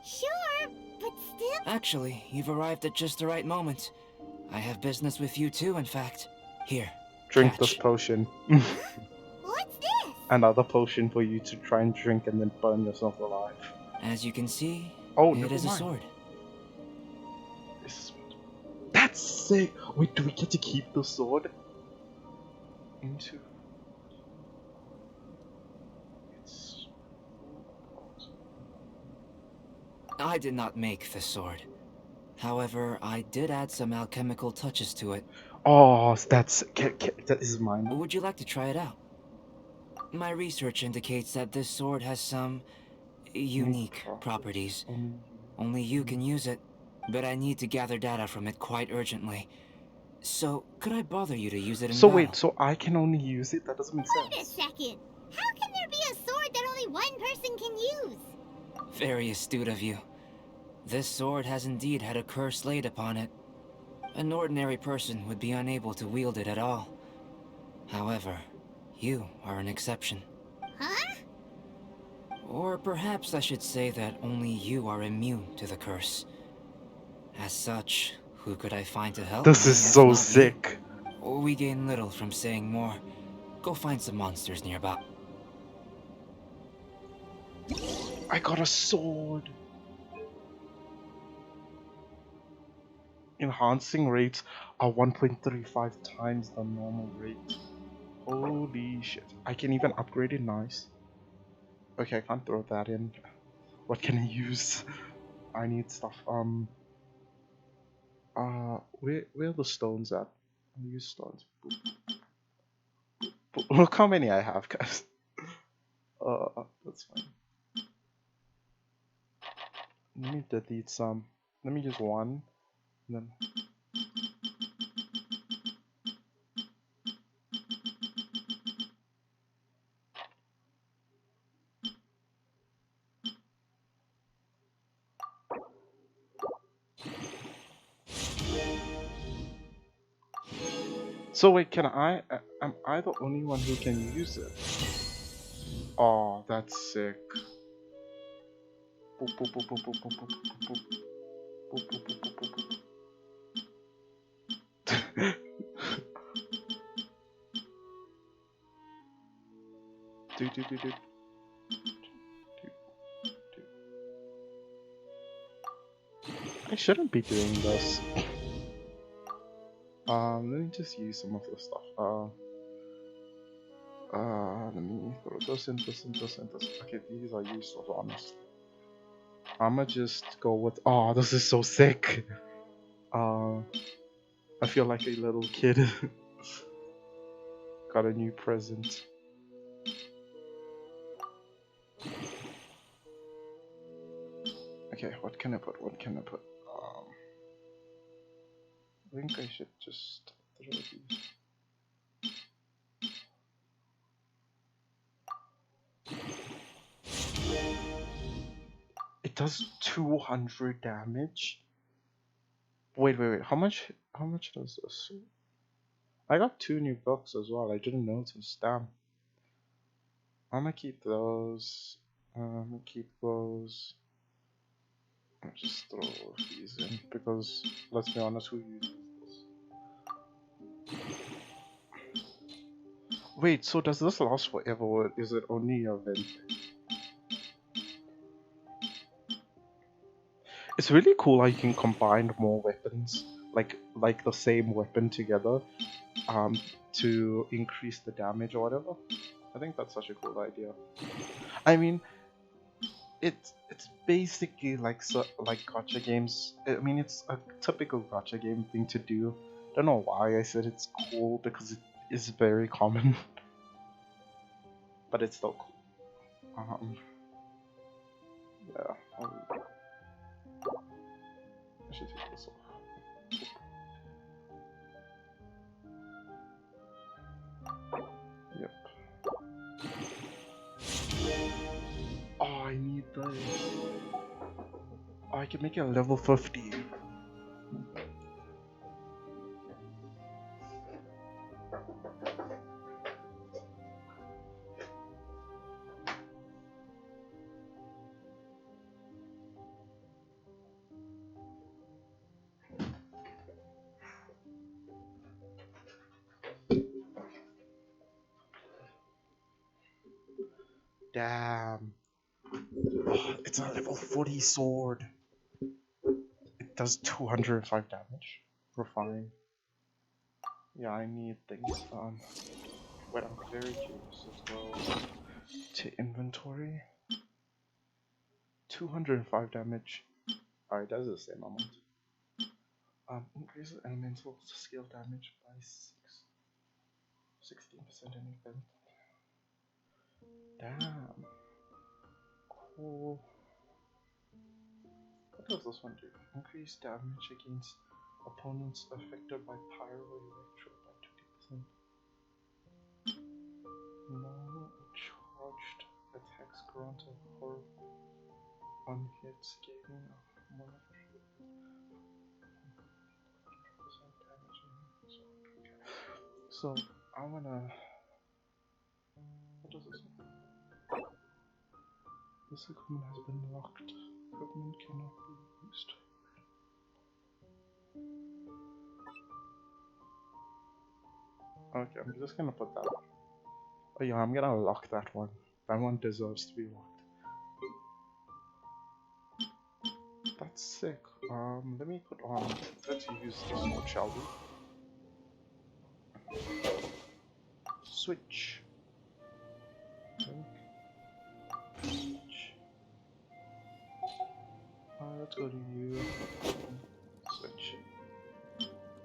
[SPEAKER 2] Sure, but still...
[SPEAKER 3] Actually, you've arrived at just the right moment. I have business with you too, in fact. Here,
[SPEAKER 1] Drink
[SPEAKER 3] catch.
[SPEAKER 1] this potion.
[SPEAKER 2] What's this?
[SPEAKER 1] Another potion for you to try and drink and then burn yourself alive.
[SPEAKER 3] As you can see,
[SPEAKER 1] Oh,
[SPEAKER 3] it
[SPEAKER 1] never
[SPEAKER 3] is a
[SPEAKER 1] mind.
[SPEAKER 3] sword.
[SPEAKER 1] That's sick! Wait, do we get to keep the sword?
[SPEAKER 3] I did not make the sword. However, I did add some alchemical touches to it.
[SPEAKER 1] Oh, that is mine.
[SPEAKER 3] Would you like to try it out? My research indicates that this sword has some unique properties. Only you can use it, but I need to gather data from it quite urgently. So, could I bother you to use it in battle?
[SPEAKER 1] Wait, so I can only use it? That doesn't make sense.
[SPEAKER 2] Wait a second. How can there be a sword that only one person can use?
[SPEAKER 3] Very astute of you. This sword has indeed had a curse laid upon it. An ordinary person would be unable to wield it at all. However, you are an exception.
[SPEAKER 2] Huh?
[SPEAKER 3] Or perhaps I should say that only you are immune to the curse. As such, who could I find to help
[SPEAKER 1] This
[SPEAKER 3] me
[SPEAKER 1] is
[SPEAKER 3] if
[SPEAKER 1] so
[SPEAKER 3] not you?
[SPEAKER 1] sick.
[SPEAKER 3] We gain little from saying more. Go find some monsters nearby.
[SPEAKER 1] I got a sword. Enhancing rates are 1.35 times the normal rate. Holy shit. I can even upgrade it. Nice. Okay, I can't throw that in. What can I use? I need stuff. Where are the stones at? I'll use stones. Look how many I have, guys. That's fine. Let me delete some. Let me use one. And then. So wait, can I? Am I the only one who can use it? Oh, that's sick. Boop, boop, boop, boop, boop, boop, boop, boop, boop. Boop, boop, boop, boop, boop, boop. Do, do, do, do. I shouldn't be doing this. Let me just use some of the stuff. Let me throw this in, this in, this in, this. Okay, these are useless, honestly. I'ma just go with. Oh, this is so sick. I feel like a little kid. Got a new present. Okay, what can I put? What can I put? I think I should just throw these. It does 200 damage. Wait. How much does this? I got 2 new books as well. I didn't notice. Damn. I'm gonna keep those. I'm gonna keep those. I'll just throw these in because let's be honest, who uses this? Wait, so does this last forever or is it only a event? It's really cool how you can combine more weapons, like the same weapon together, to increase the damage or whatever. I think that's such a cool idea. I mean, it's basically like gacha games. I mean, it's a typical gacha game thing to do. Don't know why I said it's cool because it is very common, but it's still cool. Yeah. I should take this off. Yep. Oh, I need those. Oh, I can make it a level 50. Damn. Oh, it's a level 40 sword. It does 205 damage. We're fine. Yeah, I need things. But I'm very curious as well. To inventory. 205 damage. Alright, that's the same amount. Increases elemental skill damage by 16% in event. Damn. Cool. What does this one do? Increase damage against opponents affected by pyroelectric by 20%. No charged attacks grant a horror on hits gaining a more 100% damage. So I'm gonna. What does this mean? This equipment has been locked. Equipment cannot be used. Okay, I'm just gonna put that on. Oh yeah, I'm gonna lock that one. That one deserves to be locked. That's sick. Let me put on. Let's use the sword, shall we? Switch. Okay. Switch. Let's go to you. Switch.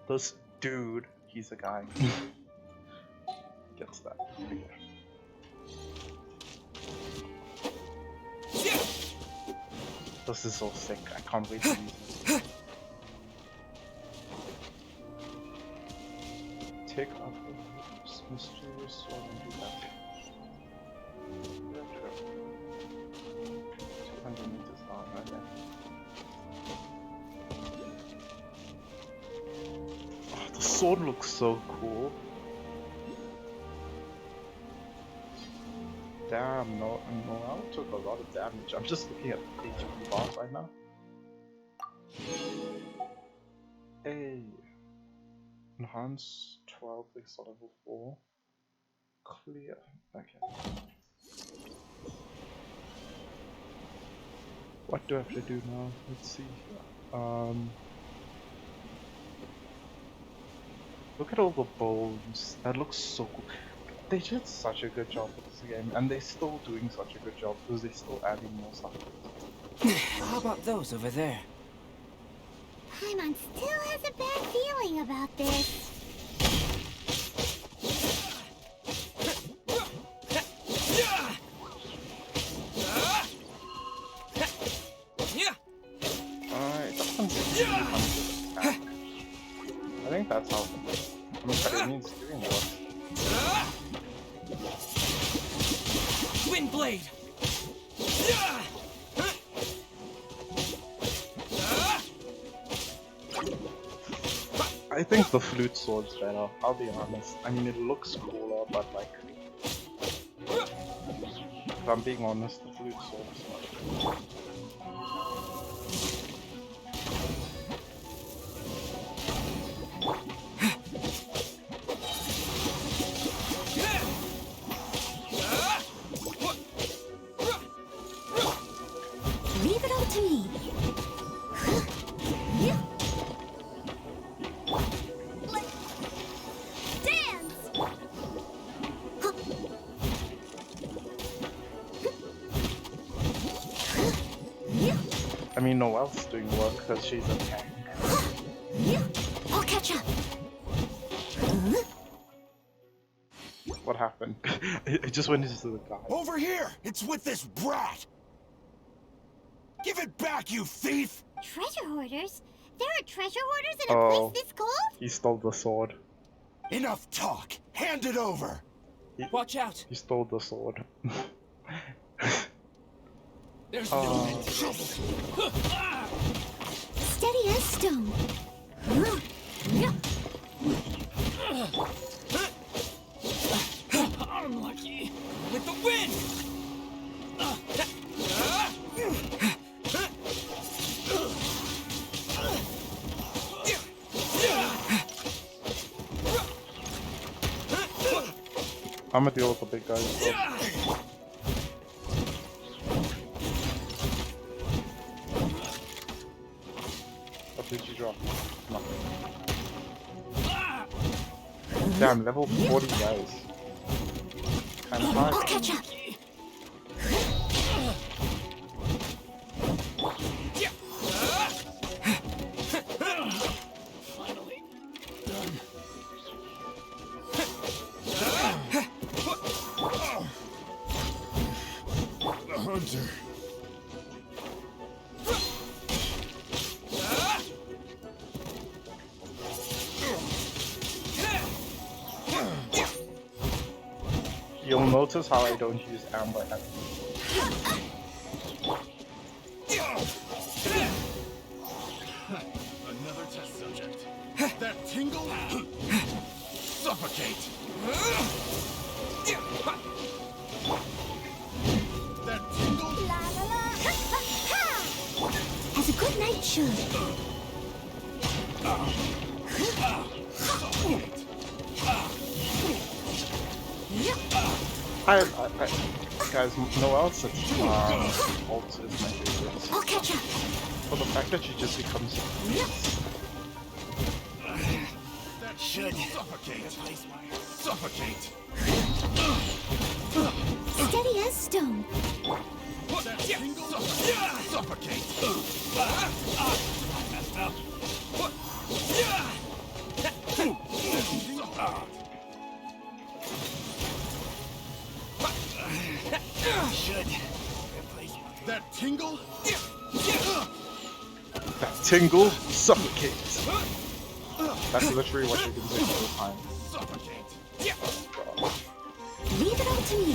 [SPEAKER 1] This dude, he's a guy. Gets that. Okay. This is so sick. I can't wait to use it. Take up this mysterious sword and do that. 200 meters long, okay. Oh, the sword looks so cool. Damn, no, I took a lot of damage. I'm just looking at the HP bar right now. Hey. Enhance 12 extra level 4. Clear. Okay. What do I have to do now? Let's see. Look at all the bones. That looks so cool. They did such a good job with this game, and they're still doing such a good job because they're still adding more stuff.
[SPEAKER 3] How about those over there?
[SPEAKER 2] Paimon still has a bad feeling about this.
[SPEAKER 1] Alright, that one's 200 attack. I think that's how it means doing what.
[SPEAKER 3] Wind blade.
[SPEAKER 1] I think the flute sword's better, I'll be honest. I mean, it looks cooler, but like... If I'm being honest, the flute sword is much better.
[SPEAKER 2] Leave it all to me.
[SPEAKER 1] I mean, Noelle's doing work because she's a tank.
[SPEAKER 2] I'll catch up.
[SPEAKER 1] What happened? I just went into the guy.
[SPEAKER 5] Over here! It's with this brat! Give it back, you thief!
[SPEAKER 2] Treasure hoarders? There are treasure hoarders in a
[SPEAKER 1] Oh.
[SPEAKER 2] place this cold?
[SPEAKER 1] He stole the sword.
[SPEAKER 5] Enough talk! Hand it over!
[SPEAKER 3] Watch out!
[SPEAKER 1] He stole the sword.
[SPEAKER 3] There's
[SPEAKER 1] Oh.
[SPEAKER 2] Steady as stone.
[SPEAKER 3] Unlucky. With the wind!
[SPEAKER 1] I'm gonna deal with the big guys. So. What did you drop? Nothing. Damn, level 40 guys. Kinda hard.
[SPEAKER 2] I'll catch up.
[SPEAKER 3] Finally done.
[SPEAKER 5] The hunter.
[SPEAKER 1] You'll notice how I don't use amber heavy.
[SPEAKER 5] Another test subject. That tingle? Suffocate! That tingle?
[SPEAKER 2] Good night, Shun.
[SPEAKER 1] Guys, no else. Ult is my favorite.
[SPEAKER 2] I'll catch up.
[SPEAKER 1] For the fact that she just becomes.
[SPEAKER 5] That should suffocate. Suffocate.
[SPEAKER 2] Steady as stone.
[SPEAKER 5] That tingle. Suffocate. Messed up. Should replace that tingle.
[SPEAKER 1] That tingle suffocates. That's literally what you can say all the time.
[SPEAKER 5] Suffocate.
[SPEAKER 2] Leave it all to me.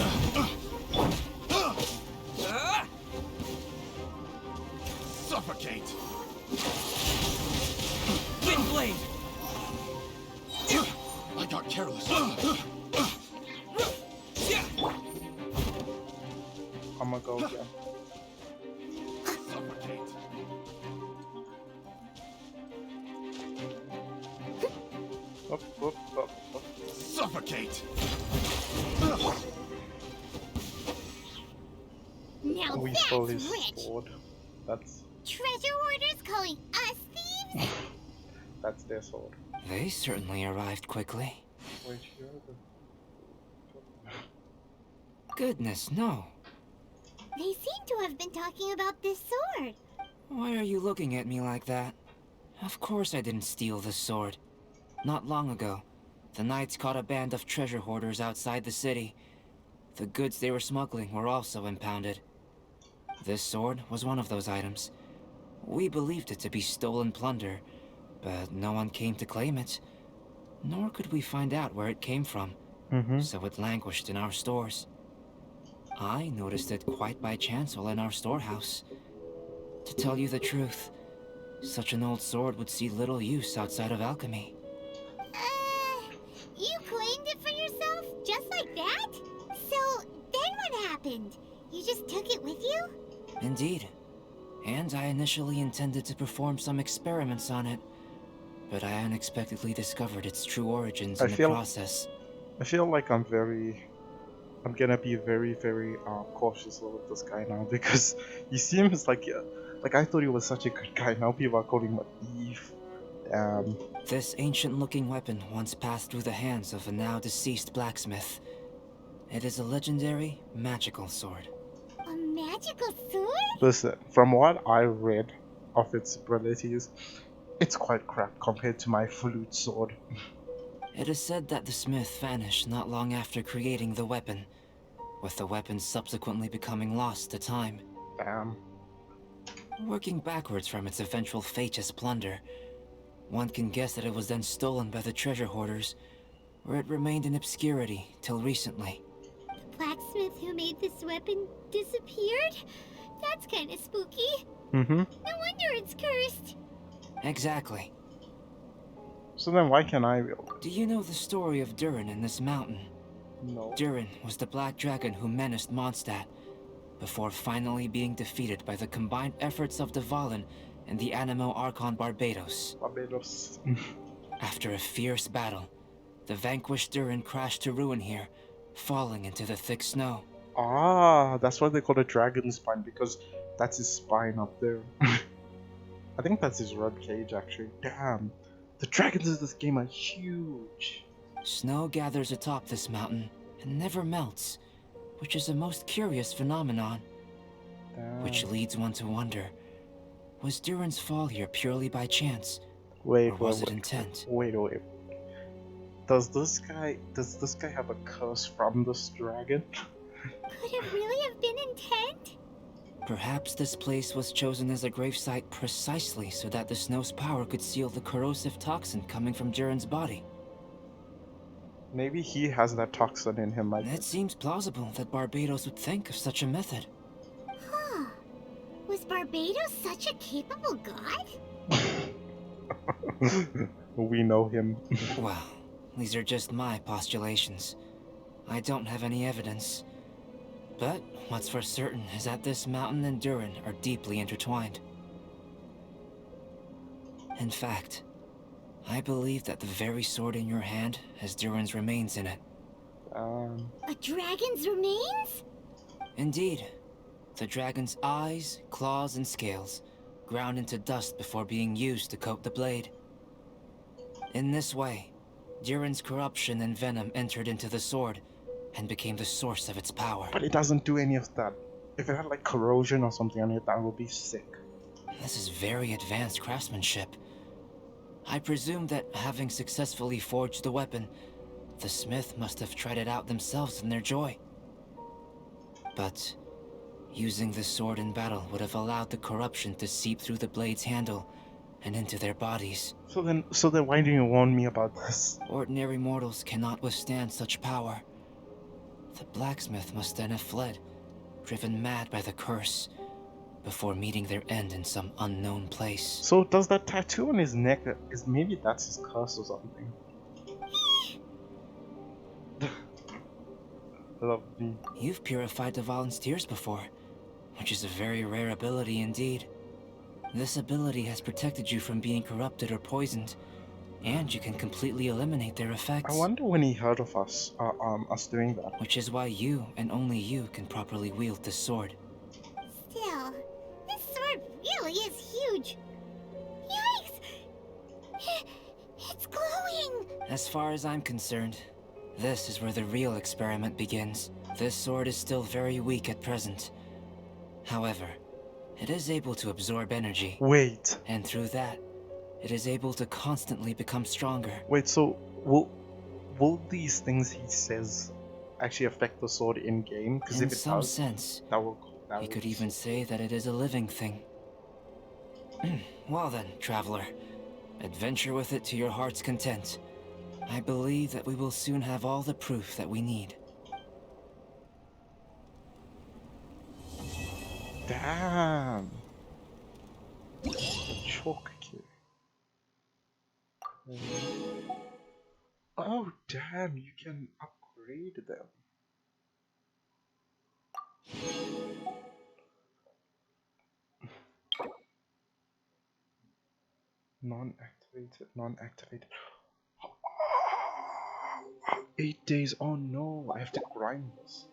[SPEAKER 5] Suffocate.
[SPEAKER 3] Wind blade!
[SPEAKER 5] I got careless.
[SPEAKER 1] I'm gonna go again.
[SPEAKER 5] Suffocate.
[SPEAKER 1] Up, up, up, up.
[SPEAKER 5] Suffocate.
[SPEAKER 2] Now
[SPEAKER 1] We
[SPEAKER 2] that's
[SPEAKER 1] stole his
[SPEAKER 2] rich.
[SPEAKER 1] sword. That's
[SPEAKER 2] Treasure hoarders calling us thieves?
[SPEAKER 1] that's their sword.
[SPEAKER 3] They certainly arrived quickly.
[SPEAKER 1] Wait, here the...
[SPEAKER 3] Goodness, no.
[SPEAKER 2] They seem to have been talking about this sword.
[SPEAKER 3] Why are you looking at me like that? Of course I didn't steal this sword. Not long ago, the Knights caught a band of treasure hoarders outside the city. The goods they were smuggling were also impounded. This sword was one of those items. We believed it to be stolen plunder, but no one came to claim it. Nor could we find out where it came from, so it languished in our stores. I noticed it quite by chance while in our storehouse. To tell you the truth, such an old sword would see little use outside of alchemy.
[SPEAKER 2] You claimed it for yourself? Just like that? So, then what happened? You just took it with you?
[SPEAKER 3] Indeed. And I initially intended to perform some experiments on it, but I unexpectedly discovered its true origins in the process.
[SPEAKER 1] I feel like I'm gonna be very, very cautious with this guy now because he seems like I thought he was such a good guy. Now people are calling him a thief.
[SPEAKER 3] This ancient-looking weapon once passed through the hands of a now-deceased blacksmith. It is a legendary, magical sword.
[SPEAKER 2] A magical sword?
[SPEAKER 1] Listen, from what I read of its abilities, it's quite crap compared to my flute sword.
[SPEAKER 3] It is said that the smith vanished not long after creating the weapon, with the weapon subsequently becoming lost to time.
[SPEAKER 1] Damn.
[SPEAKER 3] Working backwards from its eventual fate as plunder, one can guess that it was then stolen by the treasure hoarders, where it remained in obscurity till recently.
[SPEAKER 2] The blacksmith who made this weapon disappeared? That's kinda spooky. No wonder it's cursed.
[SPEAKER 3] Exactly.
[SPEAKER 1] So then why can't I wield it?
[SPEAKER 3] Do you know the story of Durin in this mountain?
[SPEAKER 1] No.
[SPEAKER 3] Durin was the black dragon who menaced Mondstadt, before finally being defeated by the combined efforts of Dvalin and the Anemo Archon Barbatos.
[SPEAKER 1] Barbados.
[SPEAKER 3] After a fierce battle, the vanquished Durin crashed to ruin here, falling into the thick snow.
[SPEAKER 1] Ah, that's why they call it Dragon Spine, because that's his spine up there. I think that's his rib cage actually. Damn. The dragons in this game are huge.
[SPEAKER 3] Snow gathers atop this mountain and never melts, which is a most curious phenomenon.
[SPEAKER 1] Damn.
[SPEAKER 3] Which leads one to wonder, was Durin's fall here purely by chance,
[SPEAKER 1] Wait,
[SPEAKER 3] or was it intent?
[SPEAKER 1] Wait. Does this guy have a curse from this dragon?
[SPEAKER 2] Could it really have been intent?
[SPEAKER 3] Perhaps this place was chosen as a gravesite precisely so that the snow's power could seal the corrosive toxin coming from Durin's body.
[SPEAKER 1] Maybe he has that toxin in him.
[SPEAKER 3] It seems plausible that Barbatos would think of such a method.
[SPEAKER 2] Huh. Was Barbatos such a capable god?
[SPEAKER 1] We know him.
[SPEAKER 3] Well, these are just my postulations. I don't have any evidence. But what's for certain is that this mountain and Durin are deeply intertwined. In fact, I believe that the very sword in your hand has Durin's remains in it.
[SPEAKER 2] A dragon's remains?
[SPEAKER 3] Indeed. The dragon's eyes, claws, and scales ground into dust before being used to coat the blade. In this way, Durin's corruption and venom entered into the sword and became the source of its power.
[SPEAKER 1] But it doesn't do any of that. If it had like corrosion or something on it, that would be sick.
[SPEAKER 3] This is very advanced craftsmanship. I presume that having successfully forged the weapon, the smith must have tried it out themselves in their joy. But using the sword in battle would have allowed the corruption to seep through the blade's handle and into their bodies.
[SPEAKER 1] So then why didn't you warn me about this?
[SPEAKER 3] Ordinary mortals cannot withstand such power. The blacksmith must then have fled, driven mad by the curse, before meeting their end in some unknown place.
[SPEAKER 1] So does that tattoo on his neck, maybe that's his curse or something? Lovely.
[SPEAKER 3] You've purified the volunteers before, which is a very rare ability indeed. This ability has protected you from being corrupted or poisoned, and you can completely eliminate their effects.
[SPEAKER 1] I wonder when he heard of us doing that.
[SPEAKER 3] Which is why you, and only you, can properly wield this sword.
[SPEAKER 2] Still, this sword really is huge. Yikes! It's glowing!
[SPEAKER 3] As far as I'm concerned, this is where the real experiment begins. This sword is still very weak at present. However, it is able to absorb energy.
[SPEAKER 1] Wait.
[SPEAKER 3] And through that, it is able to constantly become stronger.
[SPEAKER 1] Wait, so will these things he says actually affect the sword in game? Because
[SPEAKER 3] In
[SPEAKER 1] if it
[SPEAKER 3] some
[SPEAKER 1] does,
[SPEAKER 3] sense,
[SPEAKER 1] that
[SPEAKER 3] you could even say that it is a living thing. Well then, traveler, adventure with it to your heart's content. I believe that we will soon have all the proof that we need.
[SPEAKER 1] Damn. The chalk key. Oh damn, you can upgrade them. Non-activated. 8 days, oh no, I have to grind this.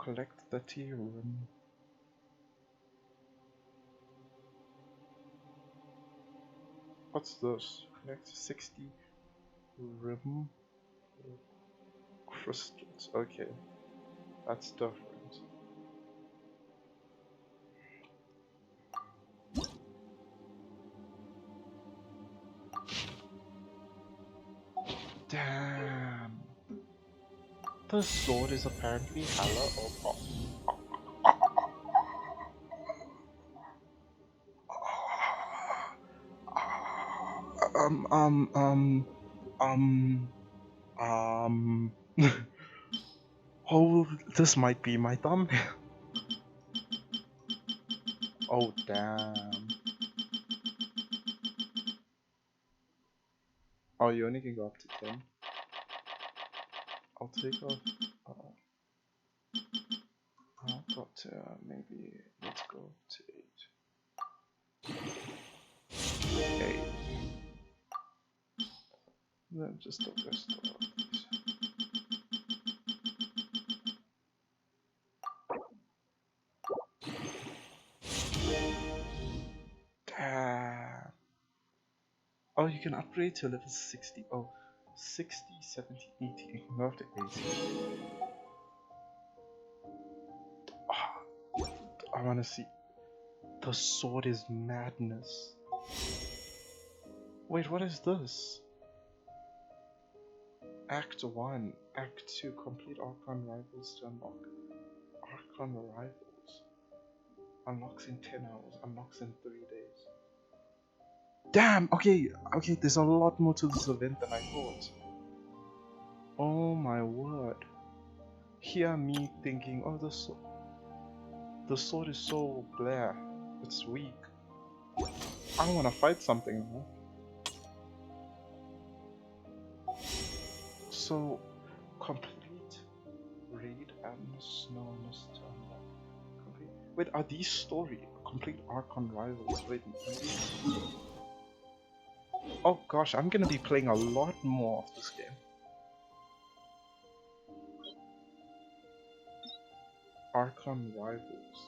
[SPEAKER 1] Collect the tea room. What's this? Collect 60 rim crystals. Okay, that's different. Damn. The sword is apparently hella OP. Oh, this might be my thumbnail. Oh, damn. Oh, you only can go up to 10. I'll take off. I'll go to maybe let's go to 8. 8. Then just the rest of these. Damn. Oh, you can upgrade to level 60. Oh, 60, 70, 80. You can go up to 80. I wanna see. The sword is madness. Wait, what is this? Act 1, Act 2, complete Archon Rivals to unlock. Archon Rivals. Unlocks in 10 hours, unlocks in 3 days. Damn, okay, there's a lot more to this event than I thought. Oh my word. Hear me thinking, oh, the sword is so blah, it's weak. I wanna fight something now. So, complete raid and snow mist to unlock. Wait, are these story? Complete Archon Rivals. Wait, maybe. Oh gosh, I'm gonna be playing a lot more of this game. Archon Rivals.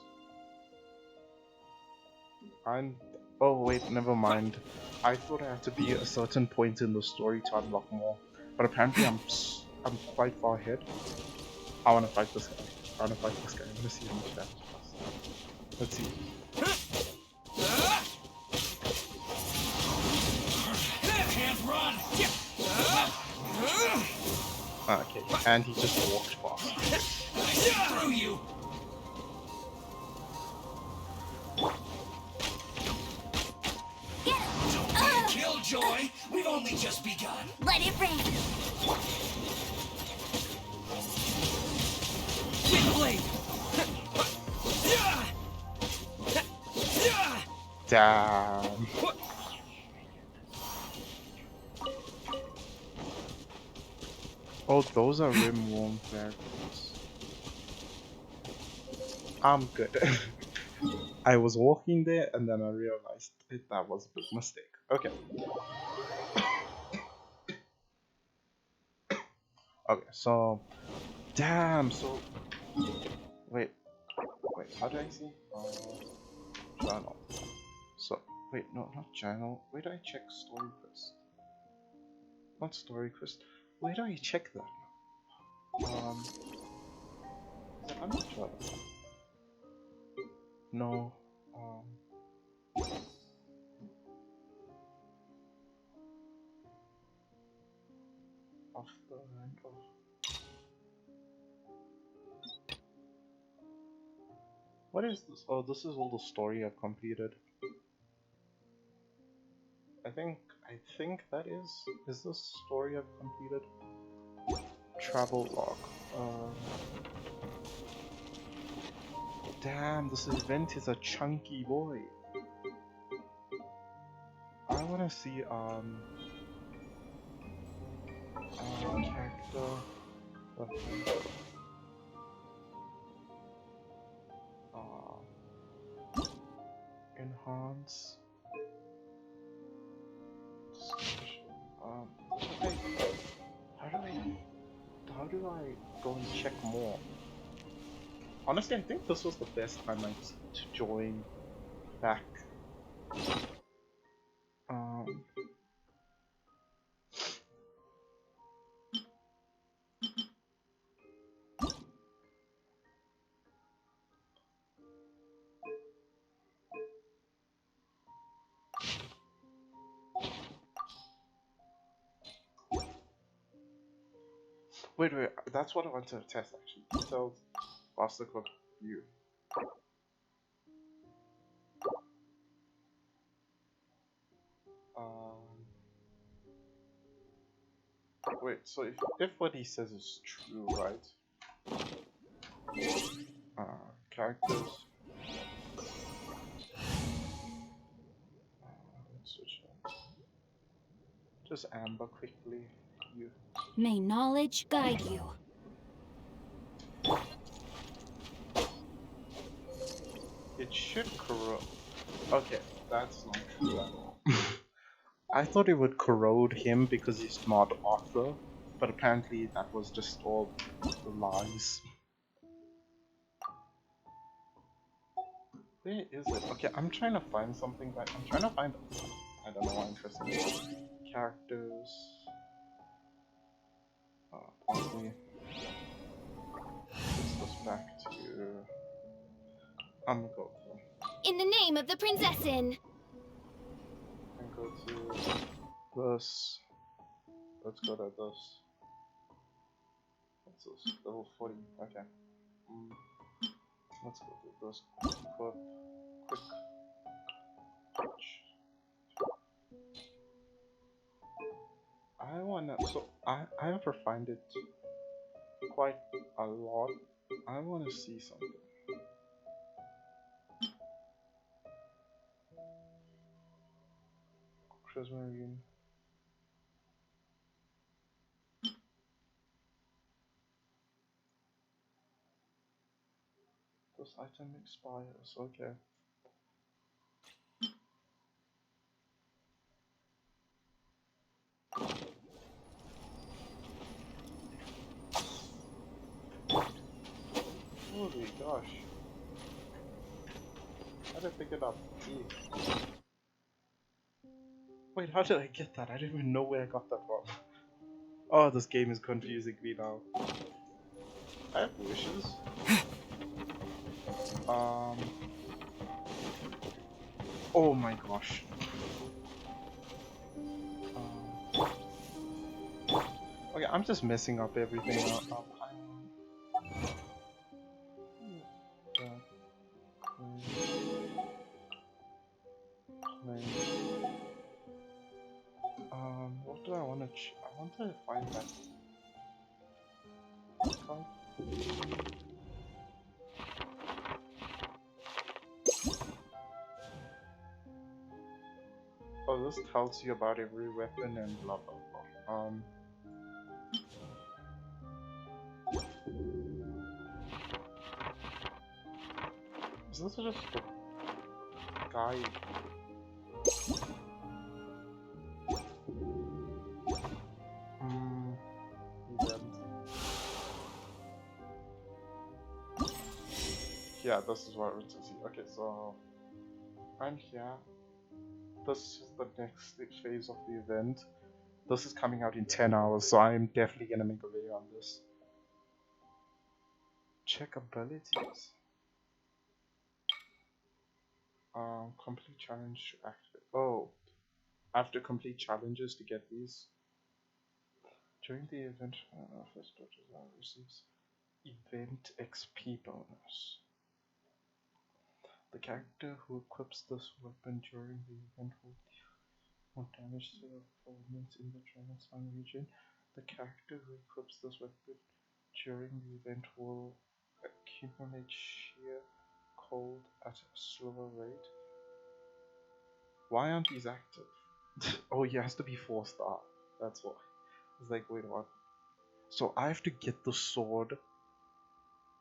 [SPEAKER 1] Oh wait, never mind. I thought I had to be at a certain point in the story to unlock more, but apparently I'm quite far ahead. I wanna fight this guy. I wanna fight this guy. Let's see how much damage he does. Let's see.
[SPEAKER 5] Can't run!
[SPEAKER 1] Okay, and he just walked past.
[SPEAKER 5] I see through you! Don't be a killjoy! We've only just begun!
[SPEAKER 2] Let it rain.
[SPEAKER 3] Windblade!
[SPEAKER 1] Damn. Oh, those are rimworm variables. I'm good. I was walking there and then I realized that was a big mistake. Okay. Okay, so damn, so wait, how do I see? Journal. So wait, no, not journal. Where do I check story quest? Not story quest. Where do I check that? Is it under journal? No. Off the rank of. What is this? Oh, this is all the story I've completed. I think that is this story I've completed. Travel log. Damn, this event is a chunky boy. I wanna see character. Enhance. How do I go and check more? Honestly, I think this was the best time I to join back. Wait, that's what I want to test actually. Details, faster code view. Wait, so if what he says is true, right? Characters. Let's switch on. Just Amber quickly. You.
[SPEAKER 4] May knowledge guide you.
[SPEAKER 1] It should corrode. Okay, that's not true at all. I thought it would corrode him because he's not Arthur, but apparently that was just all lies. Where is it? Okay, I'm trying to find something, but I'm trying to find. I don't know why I'm pressing characters. Probably. Let's go back to. I'm gonna go to.
[SPEAKER 2] In the name of the Princessin.
[SPEAKER 1] And go to this. Let's go to this. What's this? Level 40. Okay. Let's go to this. Quick. I wanna. So I have refined it quite a lot. I wanna see something. Prismarine. This item expires. Okay. gosh. How did I pick it up? E. Wait, how did I get that? I don't even know where I got that from. Oh, this game is confusing me now. I have wishes. Oh my gosh. Okay, I'm just messing up everything now. What do I want to I want to find that card. Oh, this tells you about every weapon and blah blah blah. Is this just a guide? Event. Yeah, this is what I want to see. Okay, so I'm here. This is the next phase of the event. This is coming out in 10 hours, so I'm definitely gonna make a video on this. Check abilities. Complete challenge to activate. Oh, I have to complete challenges to get these. During the event, first design receives event XP bonus. The character who equips this weapon during the event will deal more damage to the opponents in the Dragon's region. The character who equips this weapon during the event will accumulate sheer cold at a slower rate. Why aren't these active? Oh, he has to be 4-star. That's why. It's like, wait, what? So I have to get the sword.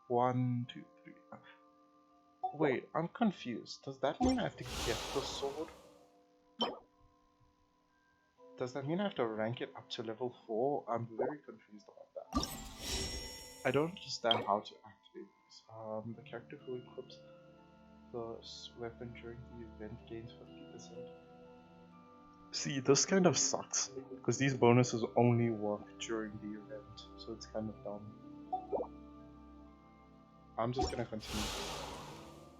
[SPEAKER 1] 1, 2, 3. Wait, I'm confused. Does that mean I have to get the sword? Does that mean I have to rank it up to level 4? I'm very confused about that. I don't understand how to activate these. The character who equips the weapon during the event gains 50%. See, this kind of sucks, because these bonuses only work during the event, so it's kind of dumb. I'm just gonna continue.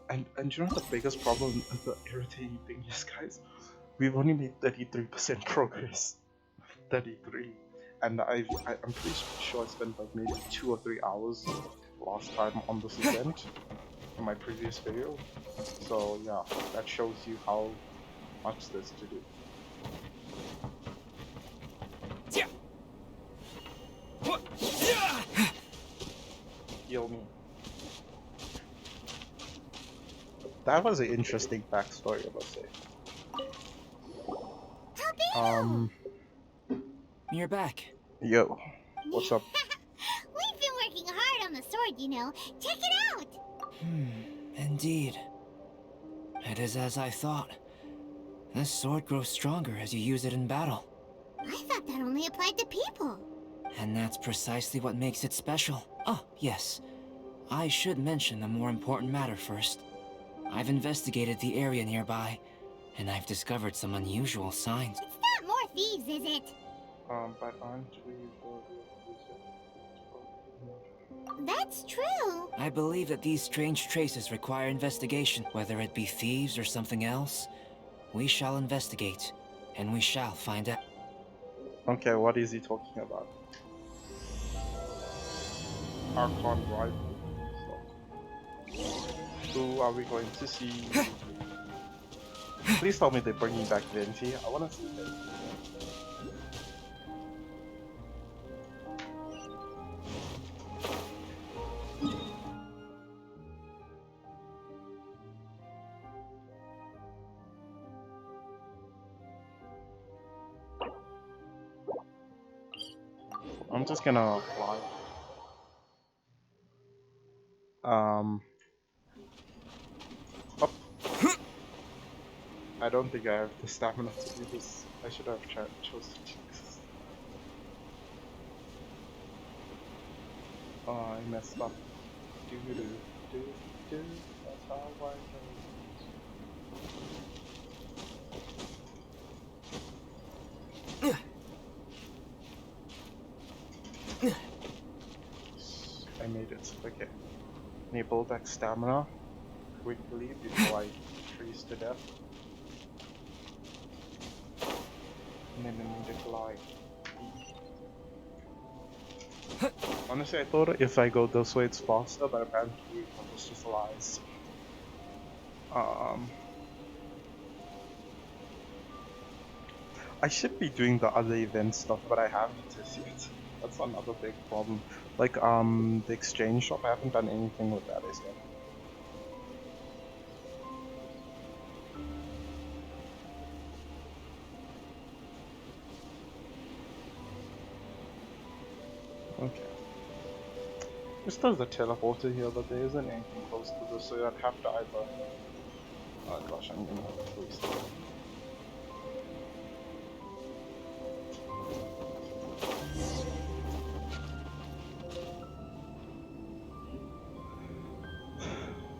[SPEAKER 1] And you know the biggest problem, the irritating thing is, guys, we've only made 33% progress. 33. And I'm pretty sure I spent like maybe 2 or 3 hours last time on this event in my previous video. So yeah, that shows you how much there's to do. Heal me. That was an interesting backstory, I must say.
[SPEAKER 3] You're back.
[SPEAKER 1] Yo, what's up?
[SPEAKER 2] We've been working hard on the sword, you know. Check it out!
[SPEAKER 3] Indeed. It is as I thought. This sword grows stronger as you use it in battle.
[SPEAKER 2] I thought that only applied to people.
[SPEAKER 3] And that's precisely what makes it special. Oh, yes. I should mention a more important matter first. I've investigated the area nearby, and I've discovered some unusual signs.
[SPEAKER 2] It's not more thieves, is it?
[SPEAKER 1] But aren't we
[SPEAKER 2] That's true.
[SPEAKER 3] I believe that these strange traces require investigation. Whether it be thieves or something else, we shall investigate, and we shall find out.
[SPEAKER 1] Okay, what is he talking about? Archon rival. Who are we going to see? Please tell me they're bringing back Venti. I want to see Venti. I'm just gonna fly. Up. I don't think I have the stamina to do this. I should have chosen Jesus. Oh, I messed up. Doo-doo. That's how I do. I made it. Okay. Enable that stamina quickly before I freeze to death. And then I need to glide. Honestly, I thought if I go this way it's faster, but apparently that was just lies. I should be doing the other event stuff, but I haven't as yet. That's another big problem. Like, the exchange shop, I haven't done anything with that as yet. Okay. This does the teleporter here, but there isn't anything close to this, so I'd have to either... Oh gosh, I'm gonna have to waste it.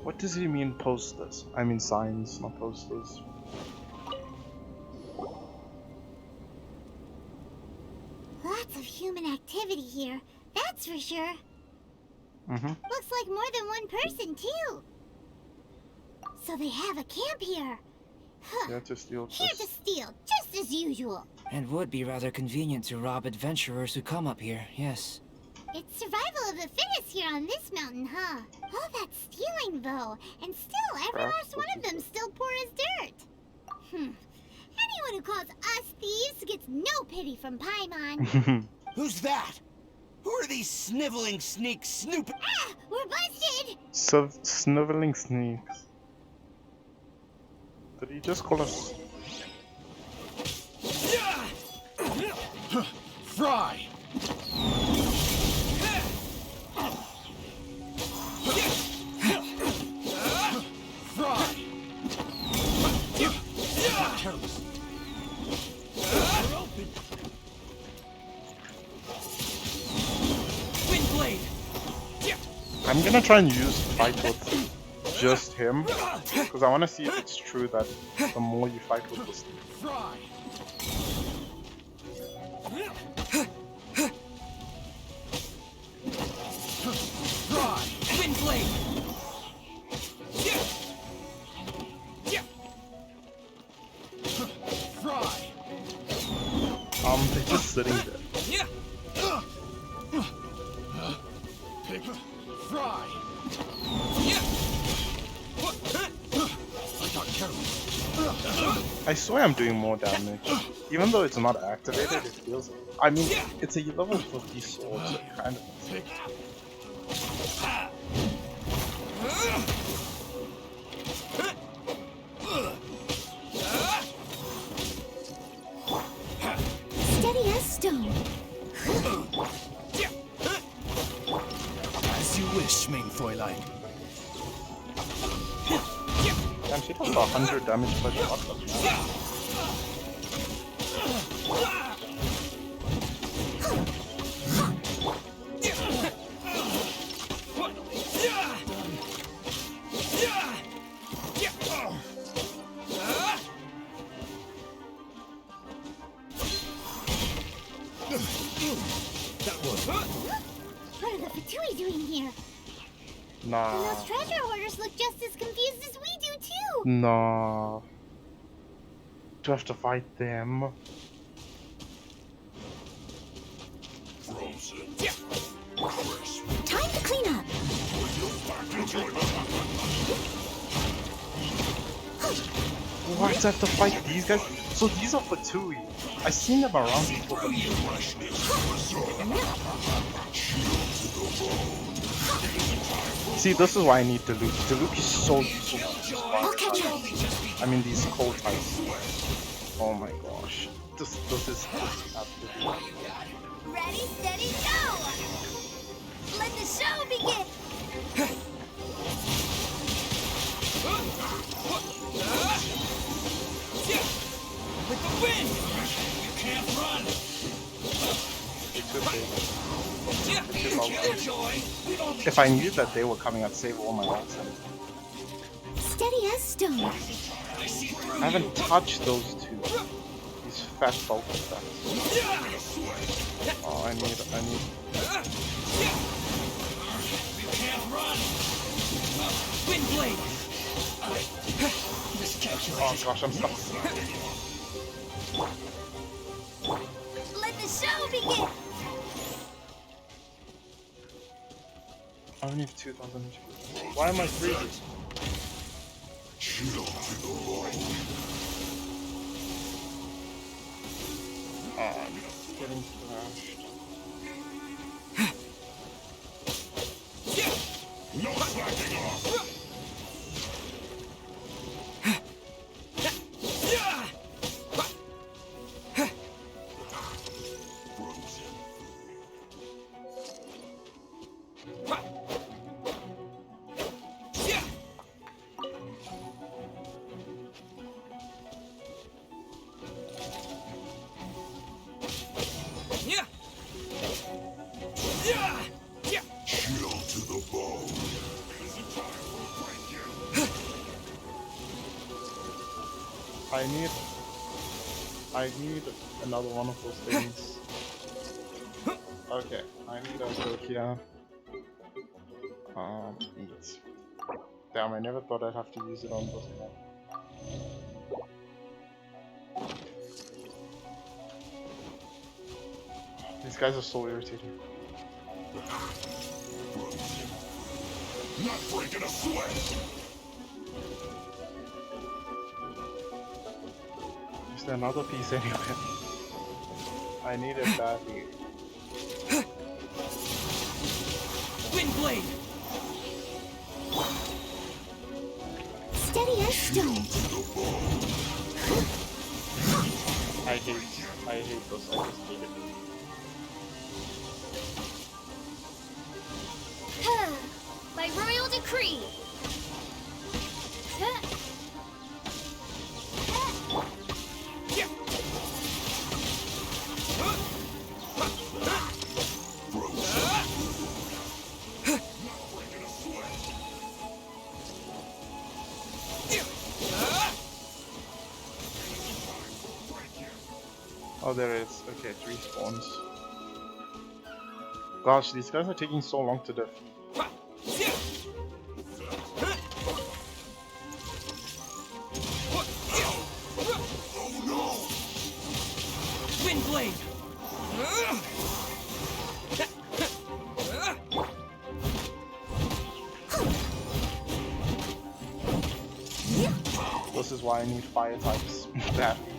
[SPEAKER 1] What does he mean posters? I mean signs, not posters.
[SPEAKER 2] Lots of human activity here, that's for sure. Looks like more than one person, too. So they have a camp here. Huh.
[SPEAKER 1] Yeah, to steal.
[SPEAKER 2] Here to steal, just as usual.
[SPEAKER 3] And would be rather convenient to rob adventurers who come up here, yes.
[SPEAKER 2] It's survival of the fittest here on this mountain, huh? All that stealing, though, and still every last one of them still poor as dirt. Anyone who calls us thieves gets no pity from Paimon.
[SPEAKER 5] Who's that? Who are these sniveling sneaks snooping?
[SPEAKER 2] Ah! We're busted!
[SPEAKER 1] Sniveling sneaks. Did he just call us?
[SPEAKER 5] Fry!
[SPEAKER 1] I'm gonna try and fight with just him, because I want to see if it's true that the more you fight with this thing. They're just sitting there. I swear I'm doing more damage. Even though it's not activated, it feels... I mean, it's a level 50 sword, so it kind of...
[SPEAKER 2] Steady as stone.
[SPEAKER 5] As you wish, mein Fräulein.
[SPEAKER 1] Damn, she does 100 damage per shot.
[SPEAKER 2] What are the Fatui doing here?
[SPEAKER 1] Nah.
[SPEAKER 2] And those treasure hoarders look just as confused as we do, too.
[SPEAKER 1] Nah. Do I have to fight them?
[SPEAKER 2] Time to clean up.
[SPEAKER 1] Why do I have to fight these guys? So these are Fatui. I've seen them around before. See, this is why I need Diluc. Diluc is so useful.
[SPEAKER 2] I'll catch up.
[SPEAKER 1] I mean, these cold types. Oh my gosh. This is absolutely...
[SPEAKER 2] Ready, steady, go! Let the show begin!
[SPEAKER 5] With the wind! You can't run!
[SPEAKER 1] It could be. It could probably. If I knew that they were coming, I'd save all my lives.
[SPEAKER 2] Steady as stone.
[SPEAKER 1] I haven't touched those two. These fat bulk attacks. Oh, I need.
[SPEAKER 3] Wind blade.
[SPEAKER 1] Oh gosh, I'm stuck.
[SPEAKER 2] Let the show begin.
[SPEAKER 1] I only have 2,000. Why am I freezing? Oh, I'm getting thrashed.
[SPEAKER 5] No slacking off. Chill to the bone.
[SPEAKER 1] I need another one of those things. Okay, I need a Nokia. Eat. Damn, I never thought I'd have to use it on this one. These guys are so irritating.
[SPEAKER 5] Not breaking a sweat.
[SPEAKER 1] Is there another piece anywhere? I need it badly.
[SPEAKER 3] Wind blade.
[SPEAKER 2] Steady as stone.
[SPEAKER 1] I hate those. I just hate it.
[SPEAKER 2] By royal decree.
[SPEAKER 1] Oh, there it is. Okay, 3 spawns. Gosh, these guys are taking so long to defeat.
[SPEAKER 3] Wind blade.
[SPEAKER 1] This is why I need fire types badly.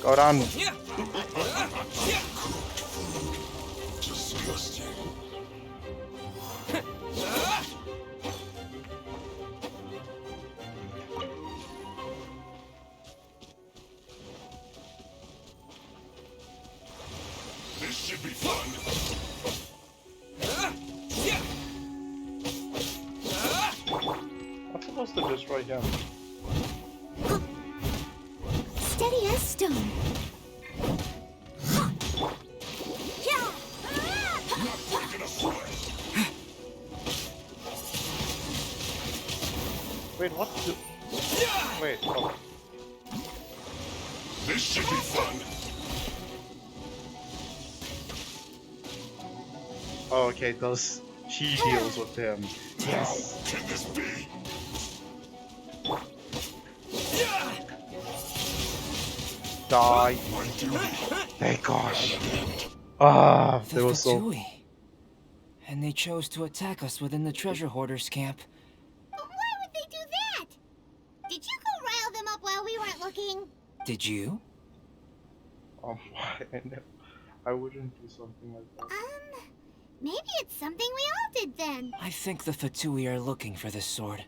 [SPEAKER 1] Go down.
[SPEAKER 5] Disgusting. This should be fun.
[SPEAKER 1] I'm supposed to destroy him.
[SPEAKER 2] Steady as stone.
[SPEAKER 5] Not breaking a sweat.
[SPEAKER 1] Wait, what? Wait. Oh.
[SPEAKER 5] This should be fun.
[SPEAKER 1] Oh, okay, those he heals with him. Yes.
[SPEAKER 5] How can this be?
[SPEAKER 1] Die. Thank gosh. Ah,
[SPEAKER 3] The
[SPEAKER 1] they were so.
[SPEAKER 3] Fatui. And they chose to attack us within the treasure hoarders camp.
[SPEAKER 2] But why would they do that? Did you go rile them up while we weren't looking?
[SPEAKER 3] Did you?
[SPEAKER 1] Why? I wouldn't do something like that.
[SPEAKER 2] Maybe it's something we all did then.
[SPEAKER 3] I think the Fatui are looking for this sword.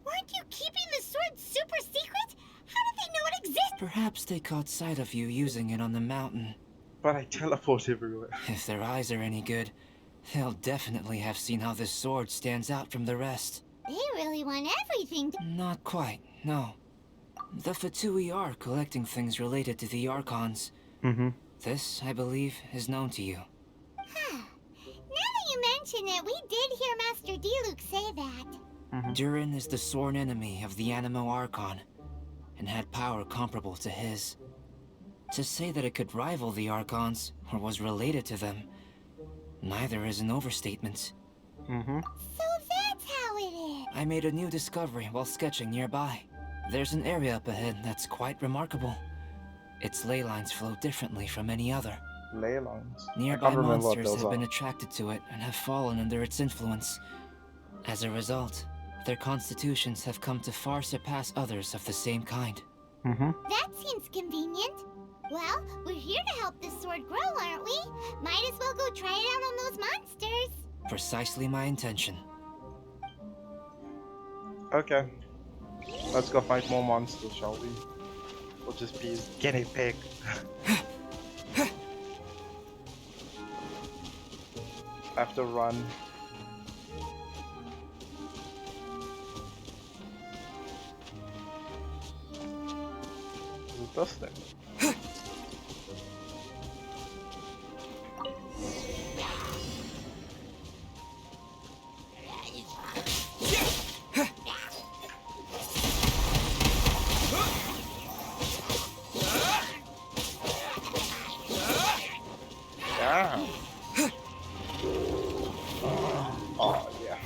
[SPEAKER 2] Weren't you keeping the sword super secret? How did they know it exists?
[SPEAKER 3] Perhaps they caught sight of you using it on the mountain.
[SPEAKER 1] But I teleport everywhere.
[SPEAKER 3] If their eyes are any good, They'll definitely have seen how this sword stands out from the rest.
[SPEAKER 2] They really want everything to...
[SPEAKER 3] Not quite, no. The Fatui are collecting things related to the Archons.
[SPEAKER 1] Mm-hmm.
[SPEAKER 3] This, I believe, is known to you.
[SPEAKER 2] Huh. Now that you mention it, we did hear Master Diluc say that.
[SPEAKER 3] Durin is the sworn enemy of the Animo Archon, and had power comparable to his. To say that it could rival the Archons, or was related to them, neither is an overstatement.
[SPEAKER 1] Mm-hmm.
[SPEAKER 2] So that's how it is.
[SPEAKER 3] I made a new discovery while sketching nearby. There's an area up ahead that's quite remarkable. Its ley lines flow differently from any other.
[SPEAKER 1] Ley lines. I
[SPEAKER 3] Nearby
[SPEAKER 1] can't remember what
[SPEAKER 3] monsters
[SPEAKER 1] those
[SPEAKER 3] have been
[SPEAKER 1] are.
[SPEAKER 3] attracted to it and have fallen under its influence. As a result, their constitutions have come to far surpass others of the same kind.
[SPEAKER 1] Mm-hmm.
[SPEAKER 2] That seems convenient. Well, we're here to help this sword grow, aren't we? Might as well go try it out on those monsters.
[SPEAKER 3] Precisely my intention.
[SPEAKER 1] Okay. Let's go fight more monsters, shall we? We'll just be his guinea pig. I have to run. Who's this thing? Yeah. Oh yeah.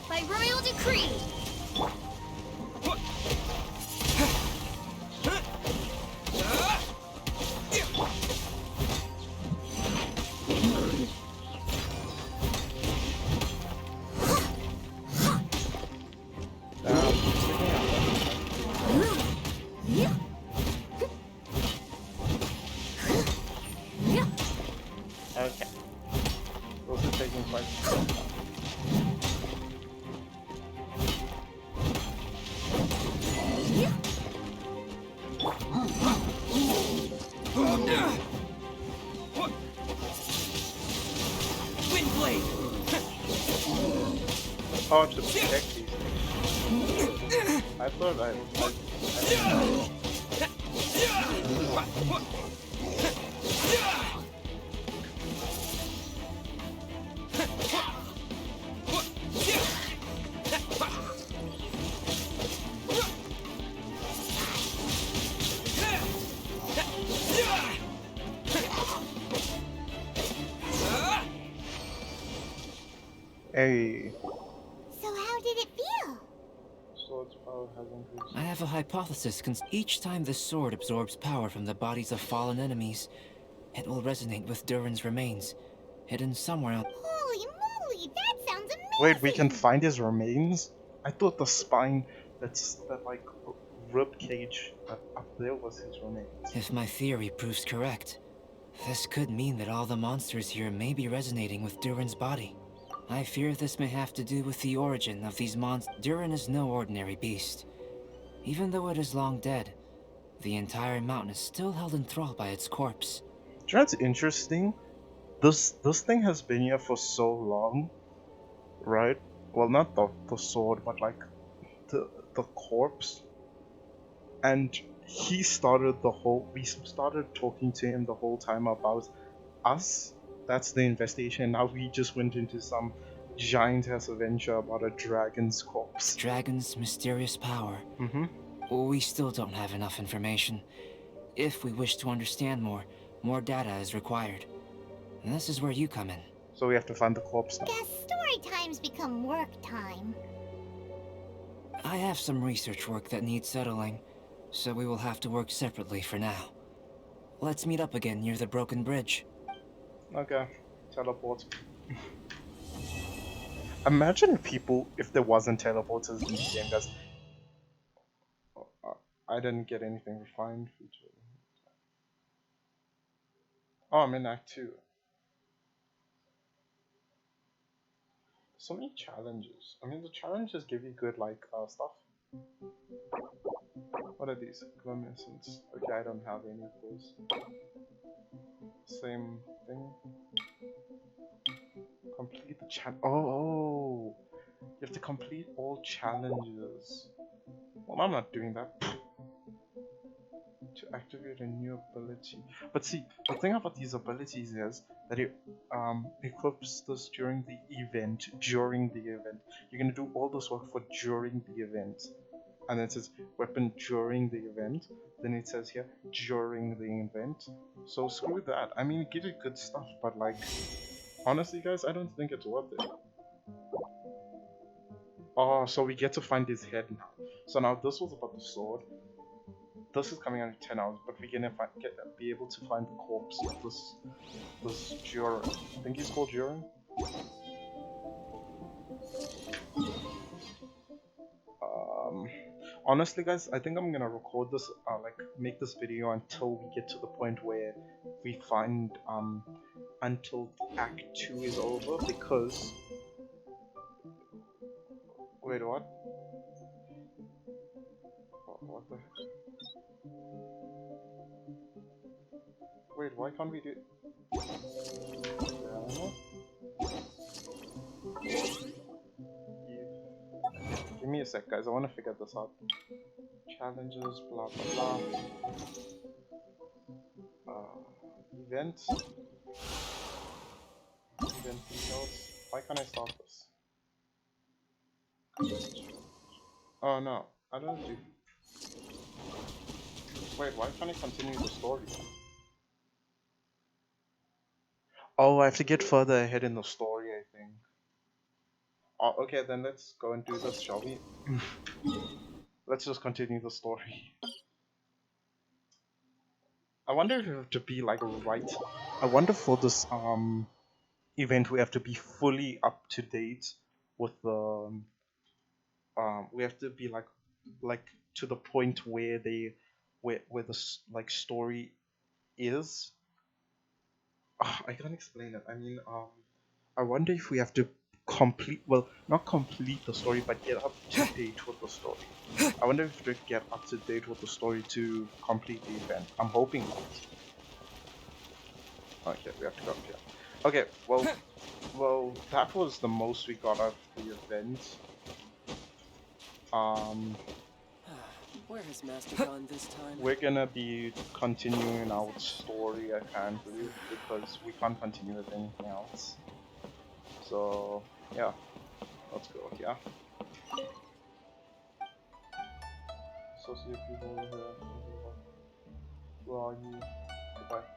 [SPEAKER 2] By royal decree.
[SPEAKER 1] Okay. Those are taking quite some time.
[SPEAKER 3] Windblade!
[SPEAKER 1] Oh, I have to protect these things. I thought Hey.
[SPEAKER 2] So how did it feel?
[SPEAKER 1] Sword's power has increased.
[SPEAKER 3] I have a hypothesis. Each time this sword absorbs power from the bodies of fallen enemies, it will resonate with Durin's remains, hidden somewhere out.
[SPEAKER 2] Holy moly, that sounds amazing!
[SPEAKER 1] Wait, we can find his remains? I thought the spine, that like rib cage up there was his remains.
[SPEAKER 3] If my theory proves correct, this could mean that all the monsters here may be resonating with Durin's body. I fear this may have to do with the origin of these monsters. Durin is no ordinary beast. Even though it is long dead, the entire mountain is still held in thrall by its corpse.
[SPEAKER 1] Do you know what's interesting? This thing has been here for so long, right? Well, not the sword, but like the corpse. And he started we started talking to him the whole time about us. That's the investigation. Now we just went into some giant ass adventure about a dragon's corpse.
[SPEAKER 3] Dragon's mysterious power.
[SPEAKER 1] Mm-hmm.
[SPEAKER 3] We still don't have enough information. If we wish to understand more data is required. And this is where you come in.
[SPEAKER 1] So we have to find the corpse now.
[SPEAKER 2] Guess story times become work time.
[SPEAKER 3] I have some research work that needs settling, so we will have to work separately for now. Let's meet up again near the broken bridge.
[SPEAKER 1] Okay, teleport. Imagine if there wasn't teleporters in the game, guys. I didn't get anything refined feature. Oh, I'm in Act 2. So many challenges. I mean, the challenges give you good like stuff. What are these? Glimmersense. Okay, I don't have any of those. Same thing. Complete the oh, you have to complete all challenges. Well, I'm not doing that. To activate a new ability. But see, the thing about these abilities is that it equips this during the event. You're gonna do all this work for during the event. And then it says weapon during the event. Then it says here during the event. So screw that. I mean, it gives you good stuff, but like, honestly, guys, I don't think it's worth it. Oh, so we get to find his head now. So now this was about the sword. This is coming out in 10 hours, but we're gonna be able to find the corpse of this Durin. I think he's called Durin. Honestly, guys, I think I'm gonna record this, like make this video until we get to the point where we find until Act 2 is over, because wait, what? What the heck? Wait, why can't we do it? Give me a sec, guys. I want to figure this out. Challenges, blah blah blah. Event. Event details. Why can't I start this? Oh no, I don't do. Wait, why can't I continue the story? Oh, I have to get further ahead in the story, I think. Oh, okay, then let's go and do this, shall we? Let's just continue the story. I wonder if we have to be like right. I wonder for this event we have to be fully up to date with the we have to be like to the point where where the like story is. I can't explain it. I mean, I wonder if we have to not complete the story, but get up to date with the story. I wonder if we have to get up to date with the story to complete the event. I'm hoping not. Okay, we have to go up here. Okay, well, that was the most we got out of the event.
[SPEAKER 6] Where has Master gone this time?
[SPEAKER 1] We're gonna be continuing our story apparently, because we can't continue with anything else. So yeah, let's go here. Associate people over here. Where are you? Goodbye.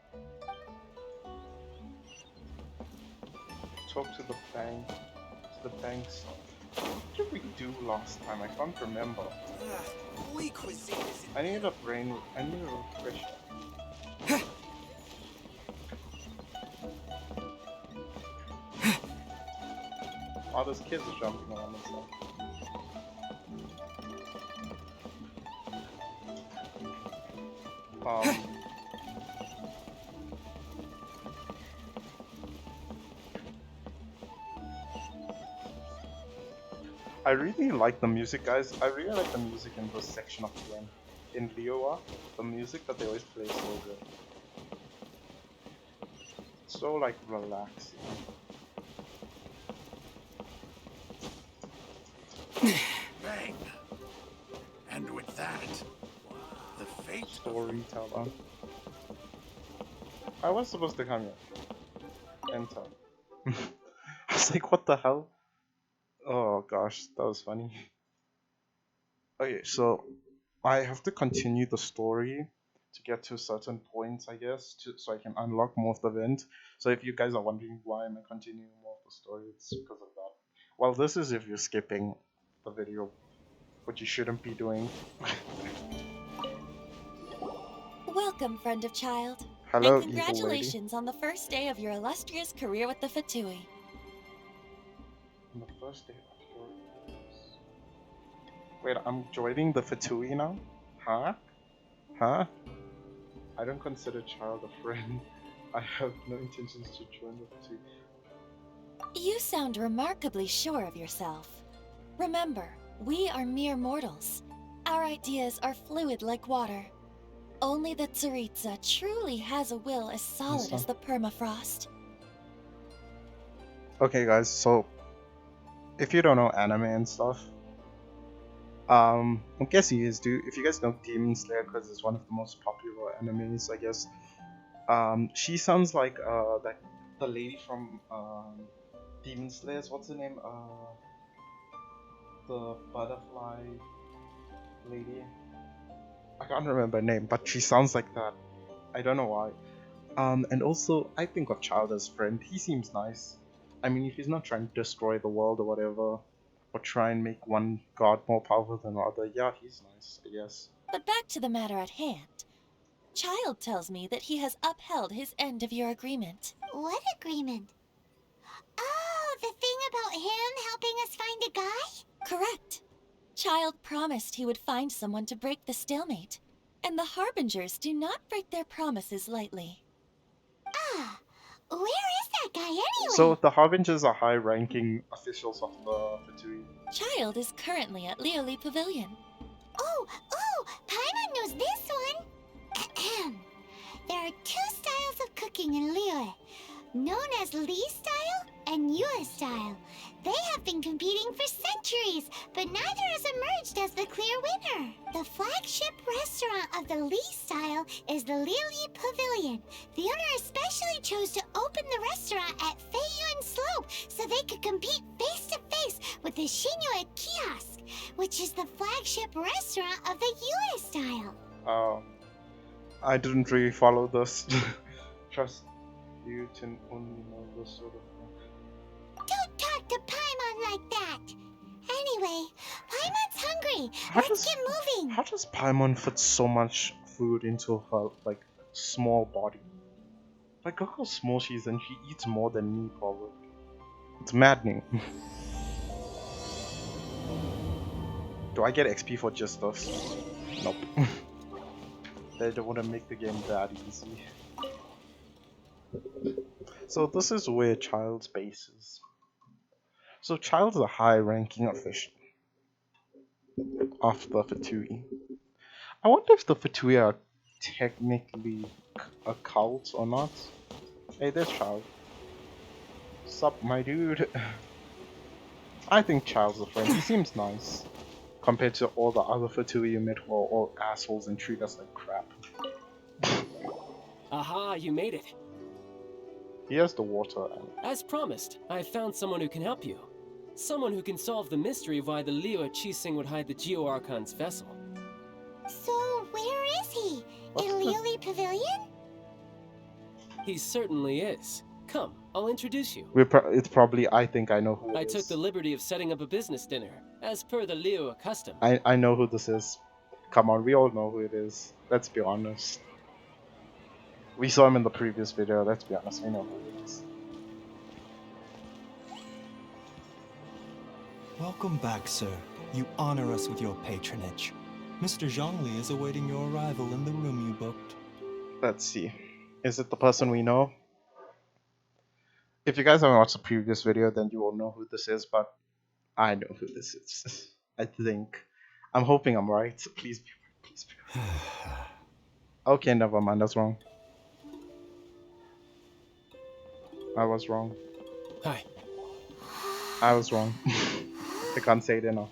[SPEAKER 1] Talk to the bank. To the banks. What did we do last time? I can't remember. I need a brain. I need a refresher. Oh, those kids are jumping around and stuff. I really like the music, guys. I really like the music in this section of the game. In Liyue, the music that they always play is so good. It's so like relaxing.
[SPEAKER 5] Bang! And with that, the fate
[SPEAKER 1] Storyteller. I was supposed to come here. Enter. I was like, what the hell? Oh gosh, that was funny. Okay, so I have to continue the story to get to certain points, I guess, so I can unlock more of the event. So if you guys are wondering why am I continuing more of the story, it's because of that. Well, this is if you're skipping the video, which you shouldn't be doing.
[SPEAKER 7] Welcome, friend of child.
[SPEAKER 1] Hello,
[SPEAKER 7] and congratulations on the first day of your illustrious career with the Fatui.
[SPEAKER 1] On the first day of your... Wait, I'm joining the Fatui now? Huh? Huh? I don't consider child a friend. I have no intentions to join the Fatui.
[SPEAKER 7] You sound remarkably sure of yourself. Remember, we are mere mortals. Our ideas are fluid like water. Only the Tsaritsa truly has a will as solid as the permafrost.
[SPEAKER 1] Okay, guys, so if you don't know anime and stuff, I'm guessing you guys do. If you guys know Demon Slayer, because it's one of the most popular animes, I guess. She sounds like the lady from Demon Slayers. What's her name? The butterfly lady. I can't remember her name, but she sounds like that. I don't know why. And also, I think of Child as friend. He seems nice. I mean, if he's not trying to destroy the world or whatever, or try and make one god more powerful than the other, yeah, he's nice, I guess.
[SPEAKER 7] But back to the matter at hand. Child tells me that he has upheld his end of your agreement.
[SPEAKER 2] What agreement? Oh, the thing about him helping us find a guy?
[SPEAKER 7] Correct. Child promised he would find someone to break the stalemate. And the Harbingers do not break their promises lightly.
[SPEAKER 2] Ah, where is that guy anyway?
[SPEAKER 1] So the Harbingers are high-ranking officials of the Fatui.
[SPEAKER 7] Child is currently at Lioli Pavilion.
[SPEAKER 2] Oh, Paimon knows this one. There are two styles of cooking in Liyue, known as Li style and Yue style. They have been competing for centuries, but neither has emerged as the clear winner. The flagship restaurant of the Li style is the Lioli Pavilion. The owner especially chose to open the restaurant at Feiyuan Slope so they could compete face to face with the Shinyue Kiosk, which is the flagship restaurant of the Yue style.
[SPEAKER 1] I didn't really follow this. Trust you to only know this sort of thing.
[SPEAKER 2] Don't talk to Paimon like that! Anyway, Paimon's hungry.
[SPEAKER 1] How
[SPEAKER 2] Let's
[SPEAKER 1] does-
[SPEAKER 2] get moving.
[SPEAKER 1] How does Paimon fit so much food into her, like, small body? Like, look how small she is and she eats more than me, probably. It's maddening. Do I get XP for just this? Nope. They don't want to make the game that easy. So this is where Child's base is. So Child's a high-ranking official of the Fatui. I wonder if the Fatui are technically a cult or not. Hey, there's Child. Sup, my dude? I think Child's a friend. He seems nice. Compared to all the other Fatui you met who are all assholes and treat us like crap.
[SPEAKER 6] Aha, you made it.
[SPEAKER 1] Here's the water and...
[SPEAKER 6] As promised, I found someone who can help you. Someone who can solve the mystery of why the Liyue Qixing would hide the Geo Archon's vessel.
[SPEAKER 2] So, where is he?
[SPEAKER 1] What's
[SPEAKER 2] In
[SPEAKER 1] the-
[SPEAKER 2] Lioli Pavilion?
[SPEAKER 6] He certainly is. Come, I'll introduce you.
[SPEAKER 1] It's probably, I think I know who it
[SPEAKER 6] I
[SPEAKER 1] is.
[SPEAKER 6] took the liberty of setting up a business dinner, as per the Liyue custom.
[SPEAKER 1] I know who this is. Come on, we all know who it is. Let's be honest. We saw him in the previous video, let's be honest, we know who it is.
[SPEAKER 8] Welcome back, sir. You honor us with your patronage. Mr. Zhongli is awaiting your arrival in the room you booked.
[SPEAKER 1] Let's see. Is it the person we know? If you guys haven't watched the previous video, then you will know who this is, but I know who this is. I think. I'm hoping I'm right. Please be right. Please be right. Okay, never mind. That's wrong. I was wrong.
[SPEAKER 6] Hi.
[SPEAKER 1] I was wrong. I can't say it enough.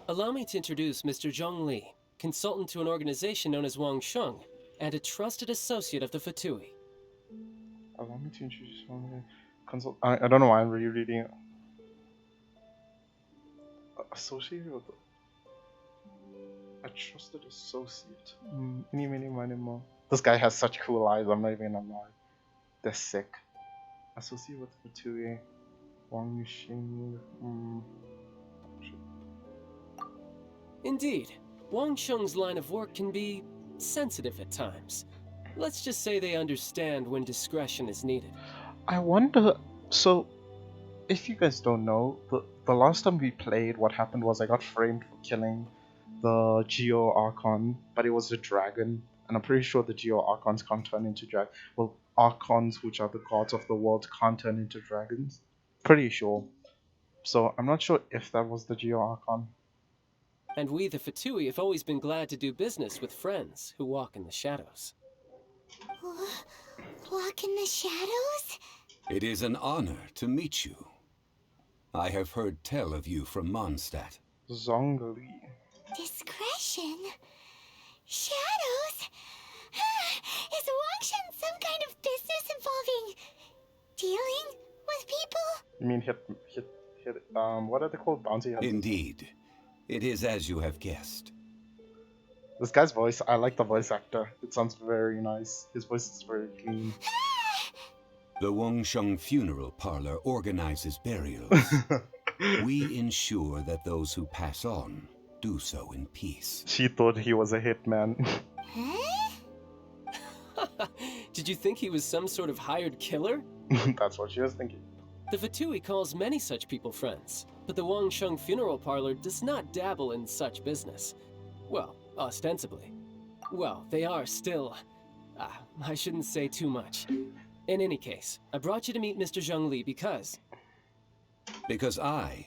[SPEAKER 6] Allow me to introduce Mr. Zhong Li, consultant to an organization known as Wang Sheng, and a trusted associate of the Fatui.
[SPEAKER 1] Allow me to introduce one. Consult. I don't know why I'm rereading it. Associate with a trusted associate. Many, many, many more. This guy has such cool eyes. I'm not even gonna lie. They're sick. Associate with Fatui. Wang Xing.
[SPEAKER 6] Indeed, Wang Sheng's line of work can be sensitive at times. Let's just say they understand when discretion is needed.
[SPEAKER 1] I wonder. So, if you guys don't know, the last time we played, what happened was I got framed for killing the Geo Archon, but it was a dragon, and I'm pretty sure the Geo Archons can't turn into well, Archons, which are the gods of the world, can't turn into dragons. Pretty sure. So I'm not sure if that was the Geo Archon.
[SPEAKER 6] And we, the Fatui, have always been glad to do business with friends who walk in the shadows.
[SPEAKER 2] Walk in the shadows?
[SPEAKER 9] It is an honor to meet you. I have heard tell of you from Mondstadt.
[SPEAKER 1] Zhongli.
[SPEAKER 2] Discretion? Shadows? Is Wangshan some kind of business involving dealing with people?
[SPEAKER 1] You mean what are they called? Bounty hunters?
[SPEAKER 9] Indeed. It is as you have guessed.
[SPEAKER 1] This guy's voice, I like the voice actor. It sounds very nice. His voice is very clean.
[SPEAKER 9] The Wangsheng Funeral Parlor organizes burials. We ensure that those who pass on do so in peace.
[SPEAKER 1] She thought he was a hitman.
[SPEAKER 2] Huh?
[SPEAKER 6] Did you think he was some sort of hired killer?
[SPEAKER 1] That's what she was thinking.
[SPEAKER 6] The Fatui calls many such people friends, but the Wangsheng Funeral Parlor does not dabble in such business. Well, ostensibly. Well, they are still... I shouldn't say too much. In any case, I brought you to meet Mr. Zhongli because...
[SPEAKER 9] Because I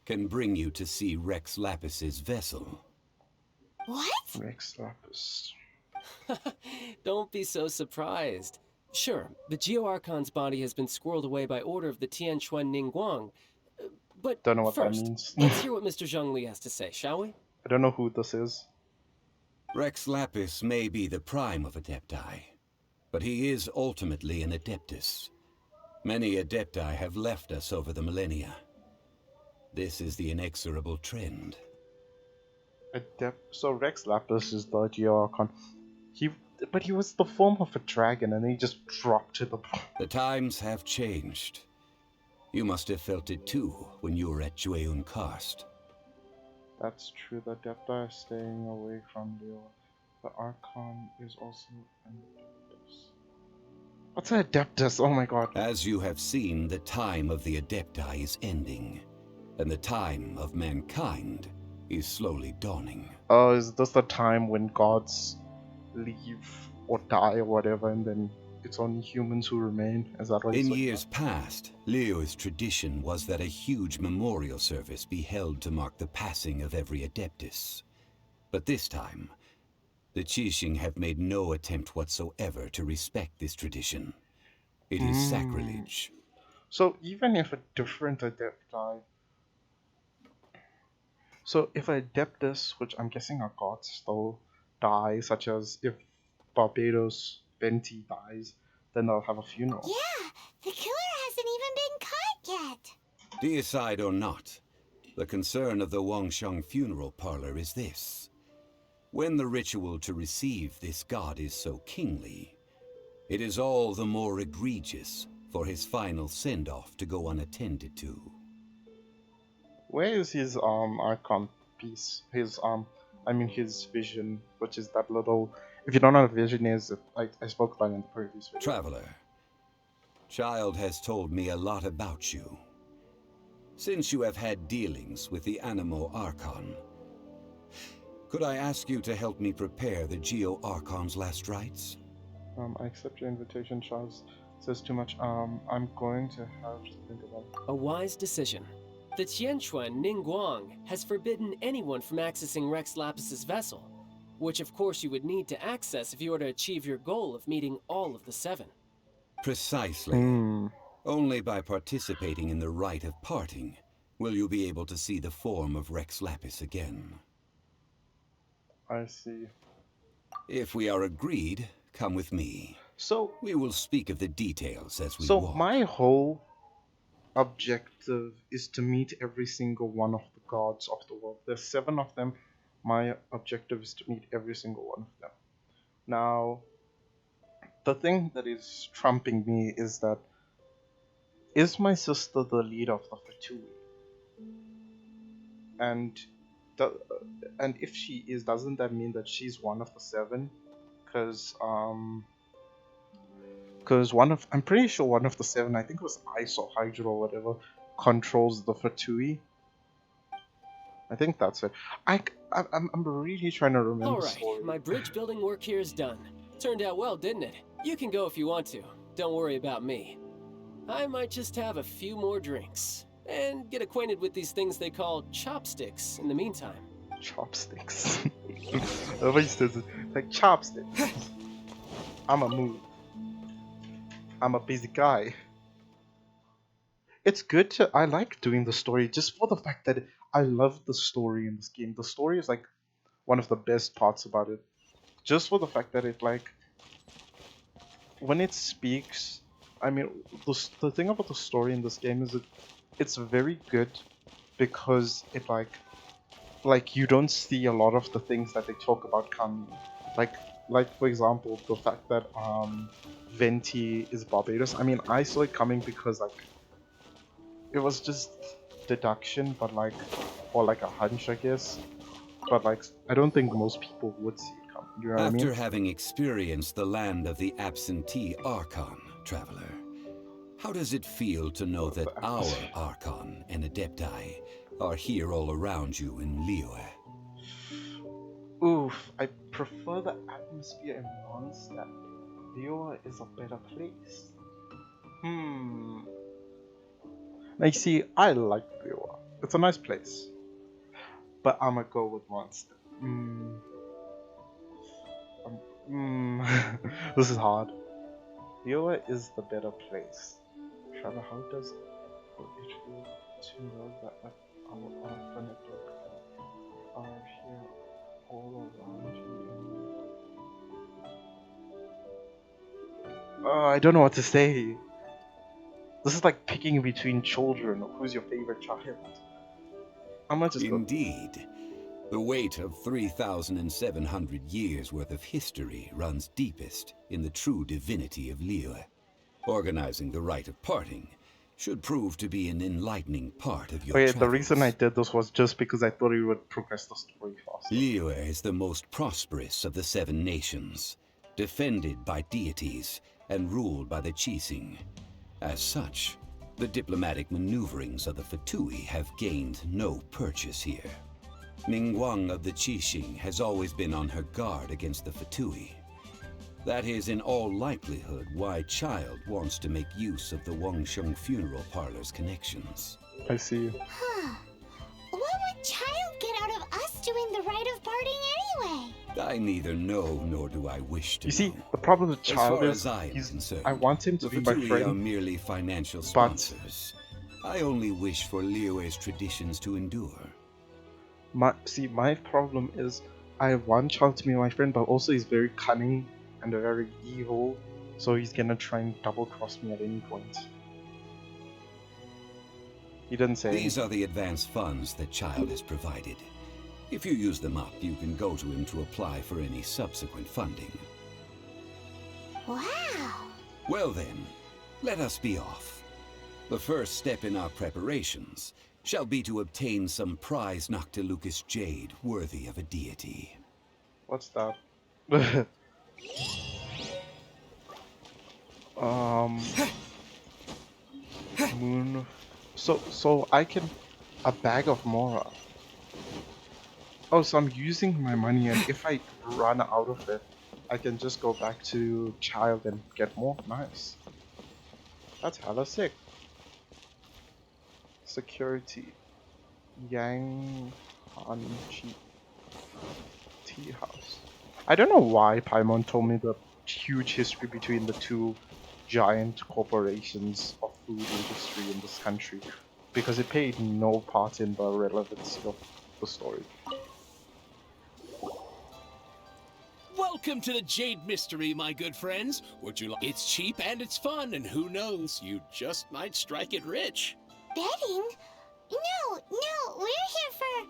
[SPEAKER 9] can bring you to see Rex Lapis's vessel.
[SPEAKER 2] What?
[SPEAKER 1] Rex Lapis.
[SPEAKER 6] Don't be so surprised. Sure, the Geo Archon's body has been squirreled away by order of the Tianquan Ningguang. But
[SPEAKER 1] Don't know what
[SPEAKER 6] first,
[SPEAKER 1] that means.
[SPEAKER 6] let's hear what Mr. Zhongli has to say, shall we?
[SPEAKER 1] I don't know who this is.
[SPEAKER 9] Rex Lapis may be the prime of Adepti, but he is ultimately an Adeptus. Many Adepti have left us over the millennia. This is the inexorable trend.
[SPEAKER 1] So Rex Lapis is the Geo Archon. But he was the form of a dragon, and he just dropped to the.
[SPEAKER 9] The times have changed. You must have felt it too when you were at Jueyun Karst.
[SPEAKER 1] That's true. The Adepti are staying away from the Archon is also an Adeptus. What's an Adeptus? Oh my god.
[SPEAKER 9] As you have seen, the time of the Adepti is ending, and the time of mankind is slowly dawning.
[SPEAKER 1] Oh, is this the time when gods leave or die or whatever, and then it's only humans who remain? Is that what it's
[SPEAKER 9] In
[SPEAKER 1] like?
[SPEAKER 9] years past, Leo's tradition was that a huge memorial service be held to mark the passing of every Adeptus. But this time, the Qixing have made no attempt whatsoever to respect this tradition. It is sacrilege.
[SPEAKER 1] So even if a different Adepti... So if a Adeptus, which I'm guessing are gods, still die, such as if Barbados Venti dies, then they'll have a funeral.
[SPEAKER 2] Yeah, the killer hasn't even been caught yet.
[SPEAKER 9] Deicide or not, the concern of the Wangsheng Funeral Parlor is this. When the ritual to receive this god is so kingly, it is all the more egregious for his final send-off to go unattended to.
[SPEAKER 1] Where is his Archon piece? His his vision, which is that little... If you don't know what vision is, I spoke about it in the previous video.
[SPEAKER 9] Traveler, Child has told me a lot about you. Since you have had dealings with the Animo Archon, could I ask you to help me prepare the Geo Archon's last rites?
[SPEAKER 1] I accept your invitation, Charles. Says too much. I'm going to have to think about it.
[SPEAKER 6] A wise decision. The Tianquan Ningguang has forbidden anyone from accessing Rex Lapis's vessel, which of course you would need to access if you were to achieve your goal of meeting all of the seven.
[SPEAKER 9] Precisely. Only by participating in the rite of parting will you be able to see the form of Rex Lapis again.
[SPEAKER 1] I see.
[SPEAKER 9] If we are agreed, come with me.
[SPEAKER 1] So
[SPEAKER 9] We will speak of the details as we
[SPEAKER 1] So
[SPEAKER 9] walk.
[SPEAKER 1] my whole objective is to meet every single one of the gods of the world. There's 7 of them. My objective is to meet every single one of them. Now, the thing that is trumping me is that, is my sister the leader of the Fatui? And if she is, doesn't that mean that she's one of the 7? Because I'm pretty sure one of the 7, I think it was Ice or Hydra or whatever, controls the Fatui. I think that's it. I'm really trying to remember the
[SPEAKER 6] Alright,
[SPEAKER 1] story.
[SPEAKER 6] my bridge building work here is done. Turned out well, didn't it? You can go if you want to. Don't worry about me. I might just have a few more drinks. And get acquainted with these things they call chopsticks in the meantime.
[SPEAKER 1] Chopsticks. Nobody says it. Like chopsticks. I'm a move. I'm a busy guy. It's good to. I like doing the story just for the fact that I love the story in this game. The story is like one of the best parts about it. Just for the fact that it like when it speaks. I mean, the thing about the story in this game is it's very good because it like you don't see a lot of the things that they talk about coming. Like for example, the fact that Venti is Barbados. I mean, I saw it coming because like it was just deduction, but like or like a hunch, I guess. But like I don't think most people would see it coming. You know what I mean?
[SPEAKER 9] After having experienced the land of the absentee Archon, traveler, how does it feel to know that our Archon and Adepti are here all around you in Liyue?
[SPEAKER 1] Oof, I prefer the atmosphere in Mondstadt. Liyue is a better place. Now see, I like Liyue. It's a nice place. But I'ma go with Mondstadt. This is hard. Liyue is the better place. Trevor, how does it feel to know that our Archon network are here all around you? I don't know what to say. This is like picking between children. Who's your favorite child? I'm gonna just
[SPEAKER 9] Indeed. The weight of 3,700 years worth of history runs deepest in the true divinity of Liyue. Organizing the rite of parting should prove to be an enlightening part of your travels.
[SPEAKER 1] The reason I did this was just because I thought it would progress the story faster.
[SPEAKER 9] Liyue is the most prosperous of the 7 nations, defended by deities and ruled by the Qixing. As such, the diplomatic maneuverings of the Fatui have gained no purchase here. Ningguang of the Qixing has always been on her guard against the Fatui. That is in all likelihood why Child wants to make use of the Wangsheng Funeral Parlor's connections.
[SPEAKER 1] I see.
[SPEAKER 2] What would Child get out of us doing the rite of parting anyway?
[SPEAKER 9] I neither know nor do I wish to
[SPEAKER 1] You see,
[SPEAKER 9] know.
[SPEAKER 1] the problem with Child
[SPEAKER 9] as
[SPEAKER 1] is
[SPEAKER 9] far as I am concerned,
[SPEAKER 1] I want him to
[SPEAKER 9] the
[SPEAKER 1] be my
[SPEAKER 9] Fatui
[SPEAKER 1] friend.
[SPEAKER 9] are merely financial sponsors. I only wish for Liyue's traditions to endure.
[SPEAKER 1] My problem is I want Child to be my friend, but also he's very cunning and very evil, so he's gonna try and double cross me at any point. He didn't say
[SPEAKER 9] These are the advance funds that Child has provided. If you use them up, you can go to him to apply for any subsequent funding.
[SPEAKER 2] Wow.
[SPEAKER 9] Well then, let us be off. The first step in our preparations shall be to obtain some prize Noctilucous jade worthy of a deity.
[SPEAKER 1] What's that? Moon. So I can a bag of Mora. Oh, so I'm using my money, and if I run out of it, I can just go back to Child and get more. Nice. That's hella sick. Security. Yang Han Chi Tea House. I don't know why Paimon told me the huge history between the two giant corporations of food industry in this country, because it played no part in the relevancy of the story.
[SPEAKER 10] Welcome to the Jade Mystery, my good friends. Would you like? It's cheap and it's fun, and who knows, you just might strike it rich.
[SPEAKER 2] Betting? No, we're here for...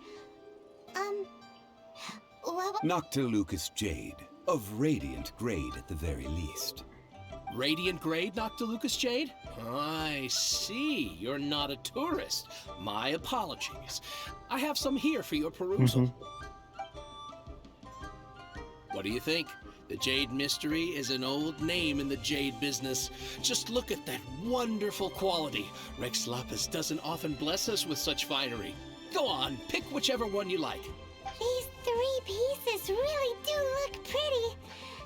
[SPEAKER 9] Noctilucous jade, of radiant grade at the very least.
[SPEAKER 10] Radiant grade, Noctilucous jade? I see. You're not a tourist. My apologies. I have some here for your perusal. What do you think? The Jade Mystery is an old name in the jade business. Just look at that wonderful quality. Rex Lapis doesn't often bless us with such finery. Go on, pick whichever one you like.
[SPEAKER 2] These 3 pieces really do look pretty.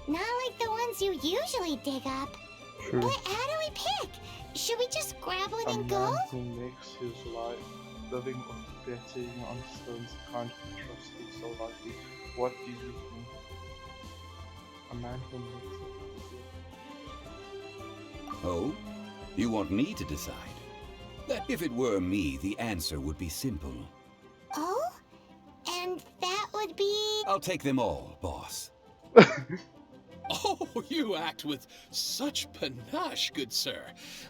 [SPEAKER 2] Not like the ones you usually dig up.
[SPEAKER 1] True.
[SPEAKER 2] But how do we pick? Should we just grab one
[SPEAKER 1] A
[SPEAKER 2] and go?
[SPEAKER 1] man who makes his life living or betting on stones can't be trusted so lightly. What do you think? A man who makes it.
[SPEAKER 9] Oh? You want me to decide? If it were me, the answer would be simple.
[SPEAKER 2] Oh? And that would be...
[SPEAKER 9] I'll take them all, boss.
[SPEAKER 10] Oh, you act with such panache, good sir.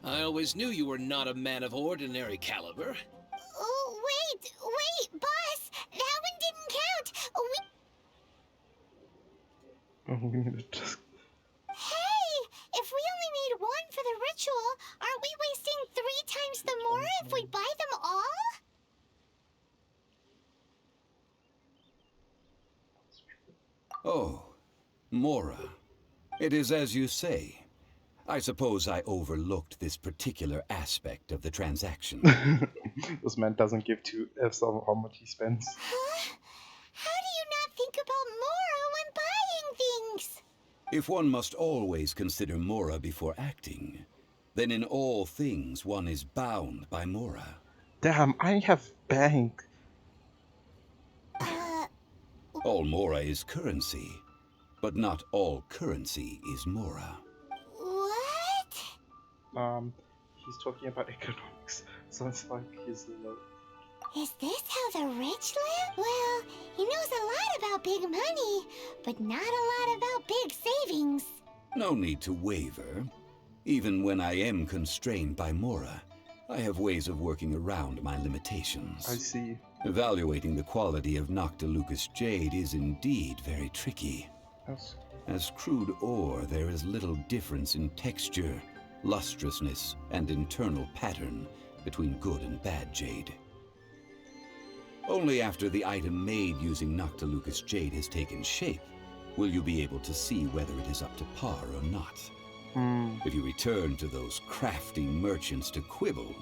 [SPEAKER 10] I always knew you were not a man of ordinary caliber.
[SPEAKER 2] Oh, wait, boss! That one didn't count!
[SPEAKER 1] We need to just...
[SPEAKER 2] Hey! If we only need 1 for the ritual, aren't we wasting 3 times the more if we buy them all?
[SPEAKER 9] Oh, Mora. It is as you say. I suppose I overlooked this particular aspect of the transaction.
[SPEAKER 1] This man doesn't give 2 F's on how much he spends.
[SPEAKER 2] Huh? How do you not think about Mora when buying things?
[SPEAKER 9] If one must always consider Mora before acting, then in all things one is bound by Mora.
[SPEAKER 1] Damn, I have bank.
[SPEAKER 9] All Mora is currency, but not all currency is Mora.
[SPEAKER 2] What?
[SPEAKER 1] He's talking about economics, so it's like he's low.
[SPEAKER 2] Is this how the rich live? Well, he knows a lot about big money, but not a lot about big savings.
[SPEAKER 9] No need to waver. Even when I am constrained by Mora, I have ways of working around my limitations.
[SPEAKER 1] I see.
[SPEAKER 9] Evaluating the quality of Noctilucous jade is indeed very tricky.
[SPEAKER 1] Yes.
[SPEAKER 9] As crude ore, there is little difference in texture, lustrousness, and internal pattern between good and bad jade. Only after the item made using Noctilucous jade has taken shape will you be able to see whether it is up to par or not. If you return to those crafting merchants to quibble,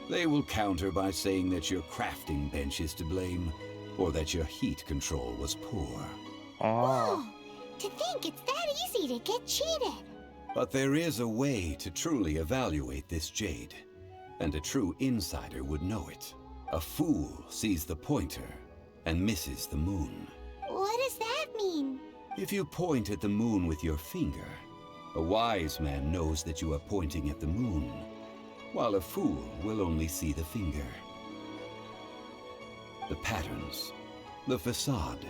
[SPEAKER 9] they will counter by saying that your crafting bench is to blame, or that your heat control was poor.
[SPEAKER 2] Whoa! To think it's that easy to get cheated.
[SPEAKER 9] But there is a way to truly evaluate this jade, and a true insider would know it. A fool sees the pointer and misses the moon.
[SPEAKER 2] What does that mean?
[SPEAKER 9] If you point at the moon with your finger, a wise man knows that you are pointing at the moon, while a fool will only see the finger. The patterns, the facade,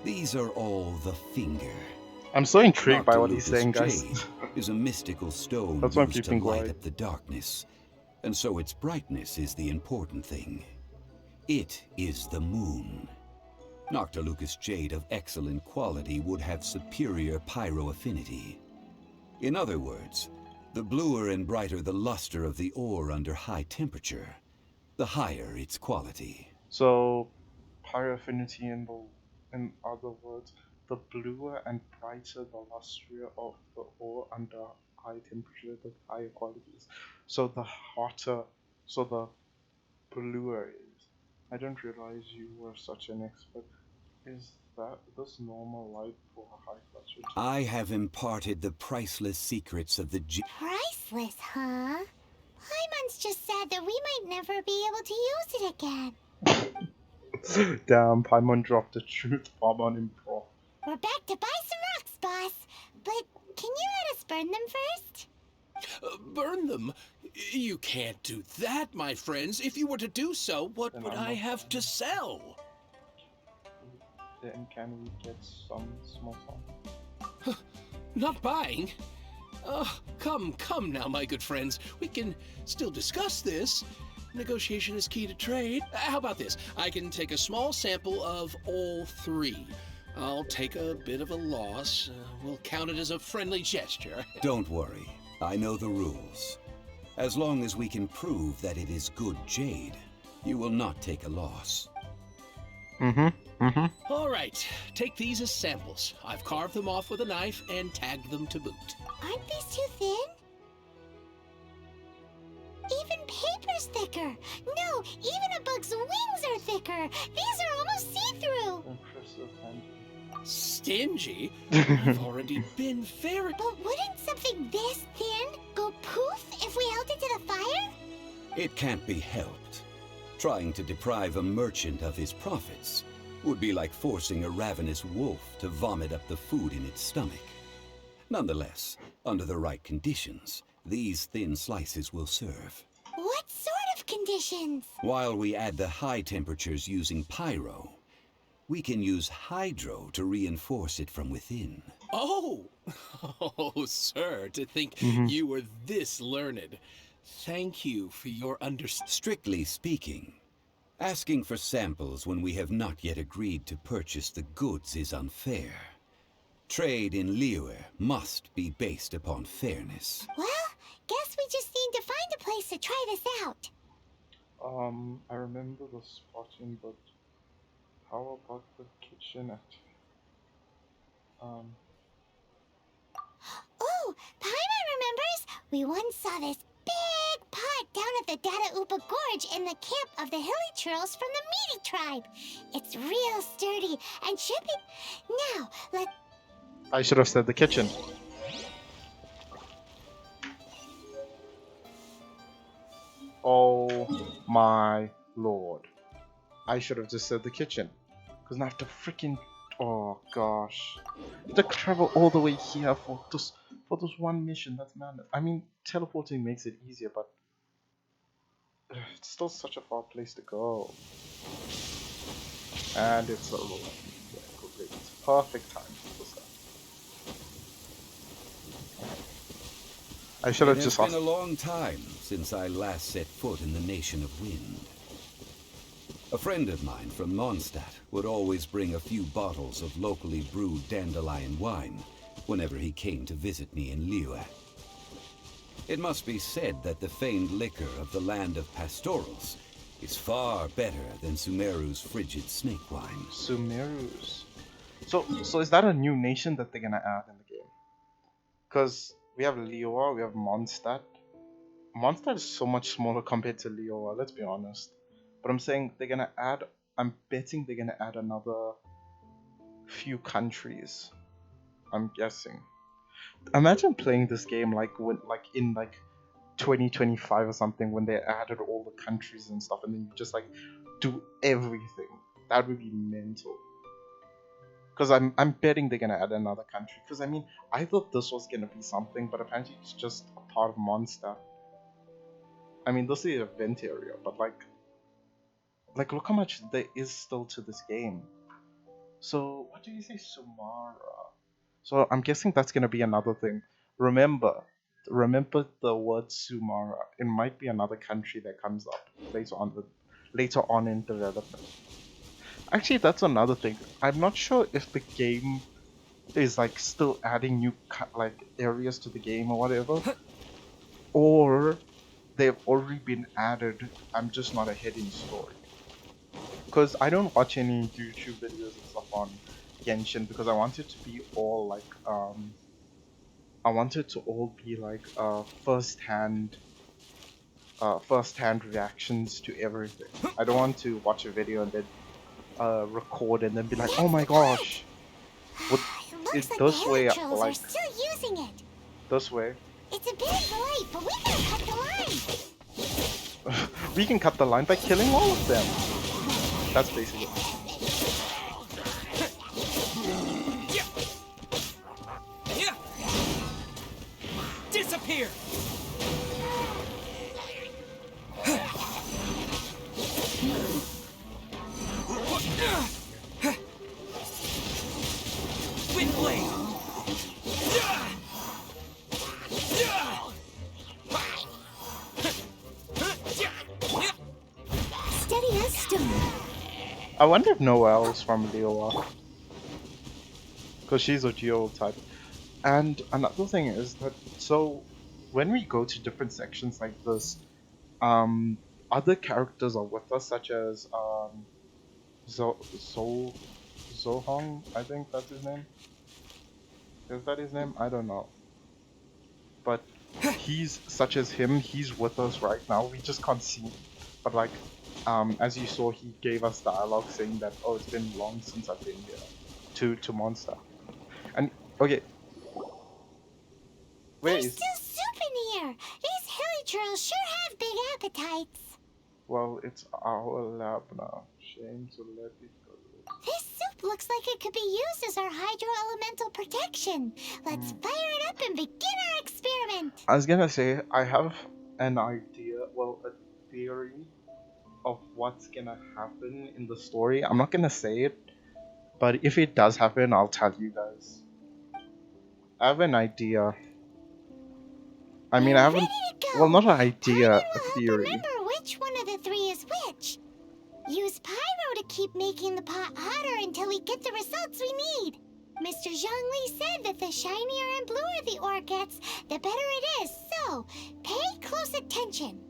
[SPEAKER 9] these are all the finger.
[SPEAKER 1] I'm so intrigued by what he's saying, guys.
[SPEAKER 9] Jade is a mystical stone
[SPEAKER 1] That's why I'm
[SPEAKER 9] used to
[SPEAKER 1] keeping
[SPEAKER 9] light
[SPEAKER 1] quiet.
[SPEAKER 9] up the darkness, and so its brightness is the important thing. It is the moon. Noctilucous jade of excellent quality would have superior pyro affinity. In other words, the bluer and brighter the luster of the ore under high temperature, the higher its quality.
[SPEAKER 1] So, pyro affinity in other words, the bluer and brighter the luster of the ore under high temperature, the higher quality is. So the hotter, so the bluer is. I didn't realize you were such an expert. Is that this normal light for high fluctuation?
[SPEAKER 9] I have imparted the priceless secrets of the
[SPEAKER 2] Priceless, huh? Paimon's just said that we might never be able to use it again.
[SPEAKER 1] Damn, Paimon dropped the truth bomb on Improv.
[SPEAKER 2] We're back to buy some rocks, boss. But can you let us burn them first?
[SPEAKER 10] Burn them? You can't do that, my friends. If you were to do so, what
[SPEAKER 1] Then
[SPEAKER 10] would
[SPEAKER 1] I'm
[SPEAKER 10] I
[SPEAKER 1] not-
[SPEAKER 10] have to sell?
[SPEAKER 1] Then can we get some small song?
[SPEAKER 10] Not buying? Come now, my good friends. We can still discuss this. Negotiation is key to trade. How about this? I can take a small sample of all 3. I'll take a bit of a loss. We'll count it as a friendly gesture.
[SPEAKER 9] Don't worry, I know the rules. As long as we can prove that it is good jade, you will not take a loss.
[SPEAKER 10] All right, take these as samples. I've carved them off with a knife and tagged them to boot.
[SPEAKER 2] Aren't these too thin? Even paper's thicker. No, even a bug's wings are liquor. These are almost see-through.
[SPEAKER 1] Impressive and
[SPEAKER 10] Stingy? I've already been very...
[SPEAKER 2] But wouldn't something this thin go poof if we held it to the fire?
[SPEAKER 9] It can't be helped. Trying to deprive a merchant of his profits would be like forcing a ravenous wolf to vomit up the food in its stomach. Nonetheless, under the right conditions, these thin slices will serve.
[SPEAKER 2] What sort of conditions?
[SPEAKER 9] While we add the high temperatures using pyro, we can use hydro to reinforce it from within.
[SPEAKER 10] Oh! Oh, sir, to think you were this learned. Thank you for your understanding.
[SPEAKER 9] Strictly speaking, asking for samples when we have not yet agreed to purchase the goods is unfair. Trade in Liyue must be based upon fairness.
[SPEAKER 2] Well, guess we just need to find a place to try this out.
[SPEAKER 1] I remember the spotting, but how about the kitchen actually?
[SPEAKER 2] Oh, Paimon remembers! We once saw this big pot down at the Dada Upa Gorge in the camp of the Hilly Churls from the Meaty tribe. It's real sturdy and should be... Now, let...
[SPEAKER 1] I should have said the kitchen. Oh my lord. I should have just said the kitchen. Because now I have to freaking... Oh gosh. I have to travel all the way here for this one mission. That's madness. I mean, teleporting makes it easier, but... It's still such a far place to go. And it's a little... Yeah, great. It's perfect time for this stuff. I should have just asked.
[SPEAKER 9] It's been a long time since I last set foot in the Nation of Wind. A friend of mine from Mondstadt would always bring a few bottles of locally brewed dandelion wine whenever he came to visit me in Liyue. It must be said that the famed liquor of the land of pastorals is far better than Sumeru's frigid snake wine.
[SPEAKER 1] Sumeru's. So is that a new nation that they're gonna add in the game? Because we have Liyue, we have Mondstadt. Mondstadt is so much smaller compared to Liyue, let's be honest. But I'm saying they're gonna add, I'm betting they're gonna add another few countries. I'm guessing. Imagine playing this game in 2025 or something, when they added all the countries and stuff, and then you just like do everything. That would be mental. Because I'm betting they're gonna add another country. Because I mean, I thought this was gonna be something, but apparently it's just a part of Mondstadt. I mean, this is the event area, but like look how much there is still to this game. So what do you say, Sumara? So I'm guessing that's gonna be another thing. Remember the word Sumara. It might be another country that comes up later on in development. Actually, that's another thing. I'm not sure if the game is like still adding new areas to the game or whatever, or they've already been added. I'm just not ahead in story. Because I don't watch any YouTube videos and stuff on Genshin, because I want it to be all like first-hand reactions to everything. I don't want to watch a video and then record and then be like, oh my gosh, what is this way?
[SPEAKER 2] Are still using it.
[SPEAKER 1] This way.
[SPEAKER 2] It's a bit late, but we can cut the line.
[SPEAKER 1] We can cut the line by killing all of them. That's basically it.
[SPEAKER 3] Disappear! Windblade!
[SPEAKER 2] Steady as stone.
[SPEAKER 1] I wonder if Noelle's from Liyue, because she's a Geo type. And another thing is that, so when we go to different sections like this, other characters are with us, such as Zohong, I think that's his name. Is that his name? I don't know. But he's with us right now. We just can't see him. But like, as you saw, he gave us dialogue saying that, oh, it's been long since I've been here to Monster. And okay, where
[SPEAKER 2] There's
[SPEAKER 1] is?
[SPEAKER 2] still soup in here. These hilichurls sure have big appetites.
[SPEAKER 1] Well, it's our lab now. Shame to let it go.
[SPEAKER 2] This soup looks like it could be used as our hydro-elemental protection. Let's fire it up and begin our experiment.
[SPEAKER 1] I was gonna say, I have an idea, well, a theory of what's gonna happen in the story. I'm not gonna say it, but if it does happen, I'll tell you guys. I have an idea. I mean, I haven't.
[SPEAKER 2] Ready to go.
[SPEAKER 1] Well, not an idea,
[SPEAKER 2] Paimon
[SPEAKER 1] a
[SPEAKER 2] will help
[SPEAKER 1] theory.
[SPEAKER 2] remember which one of the three is which. Use Pyro to keep making the pot hotter until we get the results we need. Mr. Zhongli said that the shinier and bluer the ore gets, the better it is. So, pay close attention.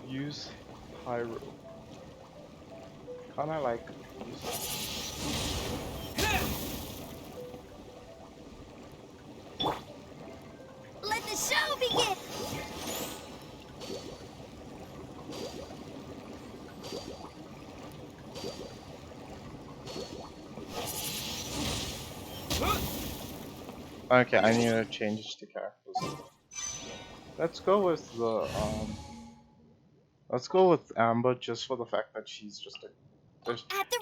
[SPEAKER 1] Use Pyro. Kinda like
[SPEAKER 2] Let the show begin.
[SPEAKER 1] Okay, I need to change the characters. Let's go with the let's go with Amber just for the fact that she's just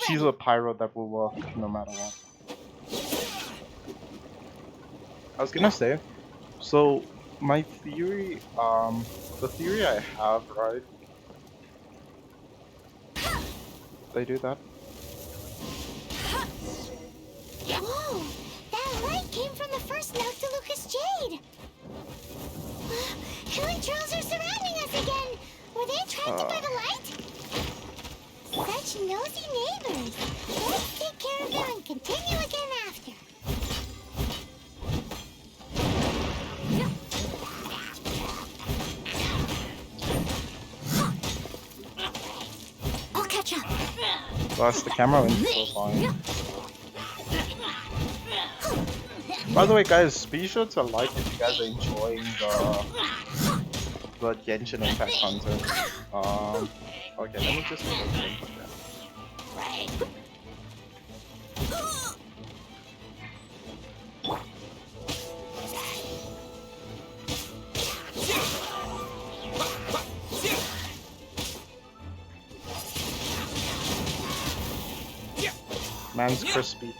[SPEAKER 1] she's a pyro that will work no matter what. I was gonna say, so my theory, the theory I have, right? They do that.
[SPEAKER 2] Whoa! That light came from the first Noctilucous Jade! Hilichurls are surrounding us again! Were they attracted by the light? Such nosy neighbors! Let's take care of them and continue again after. I'll catch up!
[SPEAKER 1] Plus the camera went so fine. By the way, guys, be sure to like if you guys are enjoying the Genshin Impact content. Okay, let me just Man's crispy.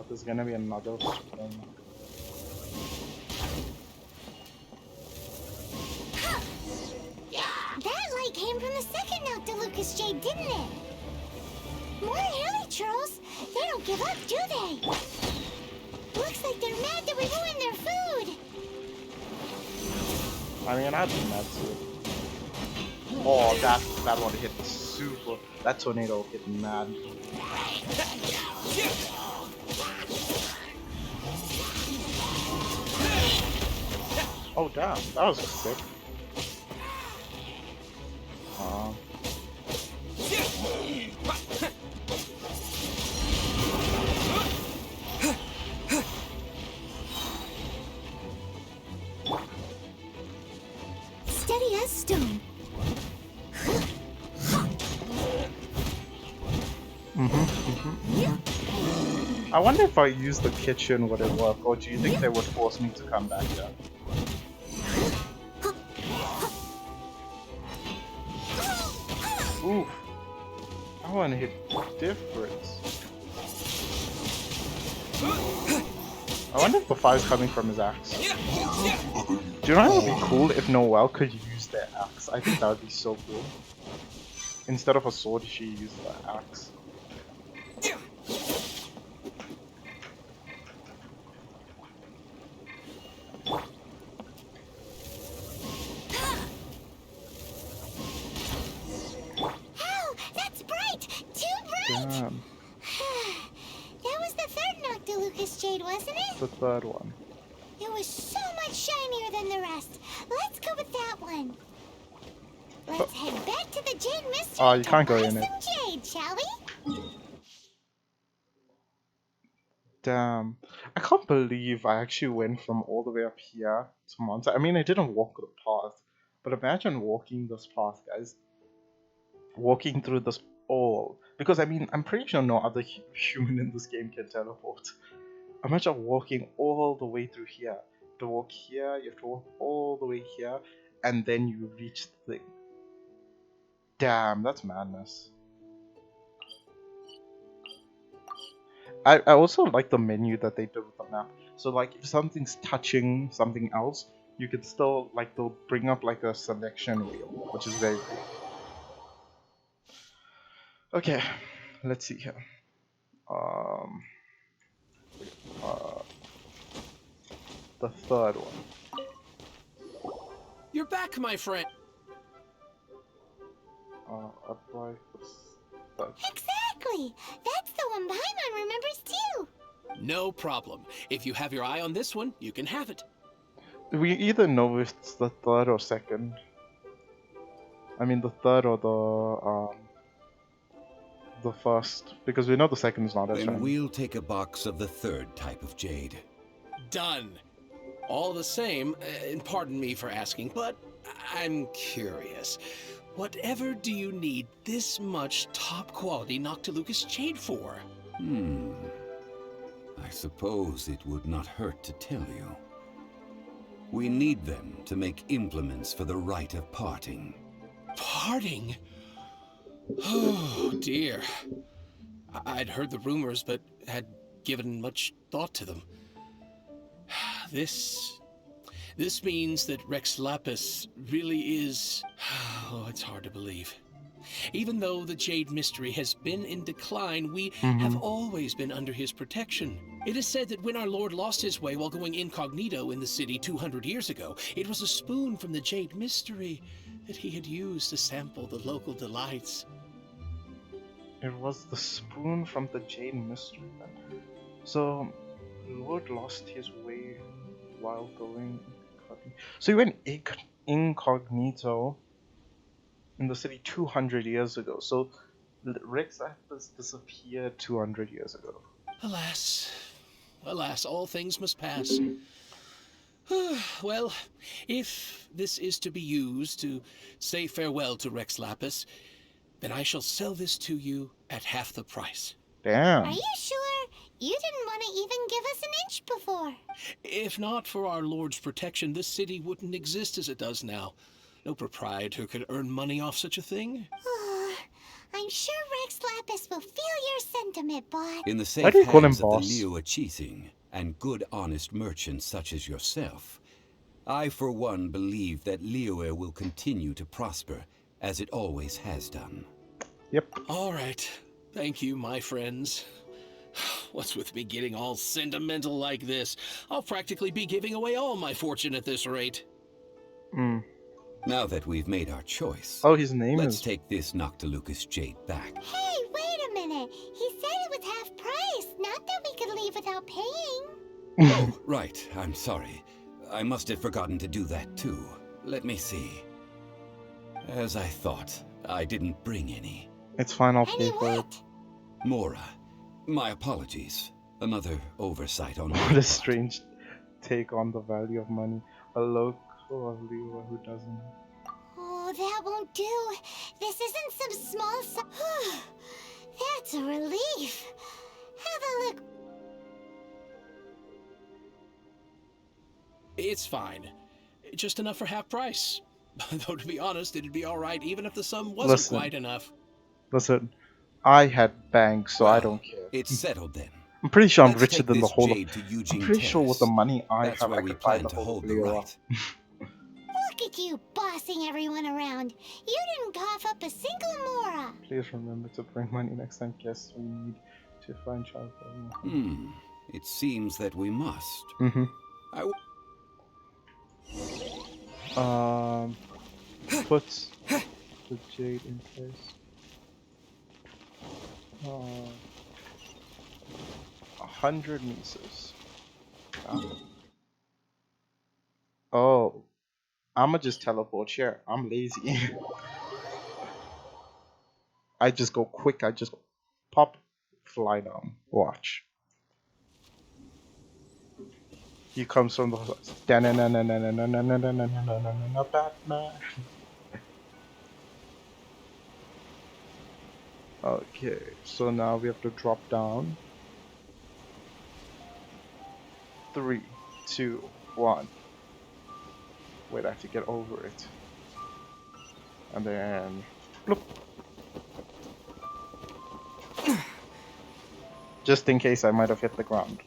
[SPEAKER 1] There's gonna be another spring.
[SPEAKER 2] That light came from the second Noctilucous Jade, didn't it? More hilichurls? They don't give up, do they? Looks like they're mad that we ruined their food.
[SPEAKER 1] I mean, I'd be mad too. Oh, that one hit super. That tornado hit mad. Oh damn, that was sick.
[SPEAKER 2] Steady as stone.
[SPEAKER 1] I wonder if I use the kitchen, would it work, or do you think they would force me to come back here? Oof. That one hit different. I wonder if the fire's coming from his axe. Do you know what would be cool if Noelle could use their axe? I think that would be so cool. Instead of a sword, she used the axe.
[SPEAKER 2] Oh, that's bright! Too bright!
[SPEAKER 1] Damn,
[SPEAKER 2] That was the third Noctilucous Jade, wasn't it?
[SPEAKER 1] the third one.
[SPEAKER 2] It was so much shinier than the rest. Let's go with that one. Let's head back to the Jade Mystery
[SPEAKER 1] Oh, you can't
[SPEAKER 2] to
[SPEAKER 1] go
[SPEAKER 2] buy
[SPEAKER 1] in it.
[SPEAKER 2] some jade, shall we?
[SPEAKER 1] Damn, I can't believe I actually went from all the way up here to Monta. I mean, I didn't walk the path, but imagine walking this path, guys. Walking through this all, because I mean, I'm pretty sure no other human in this game can teleport. Imagine walking all the way through here. To walk here, you have to walk all the way here, and then you reach the thing. Damn, that's madness. I also like the menu that they did with the map. So like, if something's touching something else, you can still, like, they'll bring up like a selection wheel, which is very cool. Okay, let's see here. The third one.
[SPEAKER 10] You're back, my friend.
[SPEAKER 1] Apply the stuff.
[SPEAKER 2] Exactly! That's the one Paimon remembers too!
[SPEAKER 10] No problem. If you have your eye on this one, you can have it.
[SPEAKER 1] We either know if it's the third or second. I mean, the third or the first, because we know the second is not as
[SPEAKER 9] Then
[SPEAKER 1] shiny.
[SPEAKER 9] we'll take a box of the third type of jade.
[SPEAKER 10] Done. All the same, and pardon me for asking, but I'm curious. Whatever do you need this much top-quality Noctilucous jade for?
[SPEAKER 9] I suppose it would not hurt to tell you. We need them to make implements for the rite of parting.
[SPEAKER 10] Parting? Oh, dear. I'd heard the rumors, but had given much thought to them. This means that Rex Lapis really is... Oh, it's hard to believe. Even though the Jade Mystery has been in decline, we have always been under his protection. It is said that when our Lord lost his way while going incognito in the city 200 years ago, it was a spoon from the Jade Mystery that he had used to sample the local delights.
[SPEAKER 1] It was the spoon from the Jade Mystery then. So, Lord lost his way while going incognito. So he went incognito in the city 200 years ago. So Rex Lapis disappeared 200 years ago.
[SPEAKER 10] Alas, alas, all things must pass. Well, if this is to be used to say farewell to Rex Lapis, then I shall sell this to you at half the price.
[SPEAKER 1] Damn.
[SPEAKER 2] Are you sure? You didn't want to even give us an inch before.
[SPEAKER 10] If not for our Lord's protection, this city wouldn't exist as it does now. No proprietor could earn money off such a thing.
[SPEAKER 2] I'm sure Rex Lapis will feel your sentiment, but...
[SPEAKER 9] In the
[SPEAKER 1] Why
[SPEAKER 9] safe
[SPEAKER 1] do you call him
[SPEAKER 9] hands of the
[SPEAKER 1] boss?
[SPEAKER 9] Liyue Qixing and good honest merchants such as yourself, I for one believe that Liyue will continue to prosper as it always has done.
[SPEAKER 1] Yep.
[SPEAKER 10] All right. Thank you, my friends. What's with me getting all sentimental like this? I'll practically be giving away all my fortune at this rate.
[SPEAKER 9] Now that we've made our choice,
[SPEAKER 1] Oh, his name
[SPEAKER 9] let's
[SPEAKER 1] is...
[SPEAKER 9] take this Noctilucous jade back.
[SPEAKER 2] Hey, wait a minute. He said it was half price, not that we could leave without paying.
[SPEAKER 9] Oh, right. I'm sorry. I must have forgotten to do that too. Let me see. As I thought, I didn't bring any.
[SPEAKER 1] It's fine, I'll
[SPEAKER 2] Any
[SPEAKER 1] pay for it.
[SPEAKER 2] what?
[SPEAKER 9] Mora, my apologies. Another oversight on my
[SPEAKER 1] What a
[SPEAKER 9] part.
[SPEAKER 1] strange take on the value of money. A local of Liyue who doesn't...
[SPEAKER 2] Oh, that won't do. This isn't some small... That's a relief. Have a look.
[SPEAKER 10] It's fine. Just enough for half price. Though to be honest, it'd be alright even if the sum wasn't
[SPEAKER 1] Listen.
[SPEAKER 10] quite enough.
[SPEAKER 1] Listen, I had banks, so I don't care.
[SPEAKER 9] It's settled then.
[SPEAKER 1] I'm pretty sure I'm
[SPEAKER 9] Let's
[SPEAKER 1] richer
[SPEAKER 9] take
[SPEAKER 1] than the
[SPEAKER 9] this
[SPEAKER 1] whole of...
[SPEAKER 9] jade to
[SPEAKER 1] I'm
[SPEAKER 9] Eugene
[SPEAKER 1] pretty sure with the
[SPEAKER 9] Terrace.
[SPEAKER 1] money I
[SPEAKER 9] That's
[SPEAKER 1] have,
[SPEAKER 9] where
[SPEAKER 1] I
[SPEAKER 9] we
[SPEAKER 1] could buy
[SPEAKER 9] plan
[SPEAKER 1] the
[SPEAKER 9] to
[SPEAKER 1] whole
[SPEAKER 9] hold the
[SPEAKER 1] Liyue.
[SPEAKER 9] rite.
[SPEAKER 2] Look at you bossing everyone around. You didn't cough up a single Mora.
[SPEAKER 1] Please remember to bring money next time guests we need to find childcare.
[SPEAKER 9] It seems that we must.
[SPEAKER 1] Put the jade in place. 100 nieces. Oh, I'ma just teleport here. I'm lazy. I just go quick. I just pop, fly down. Watch. He comes from the Batman. Okay, so now we have to drop down. 3, 2, 1. Wait, I have to get over it. And then bloop. Just in case I might have hit the ground.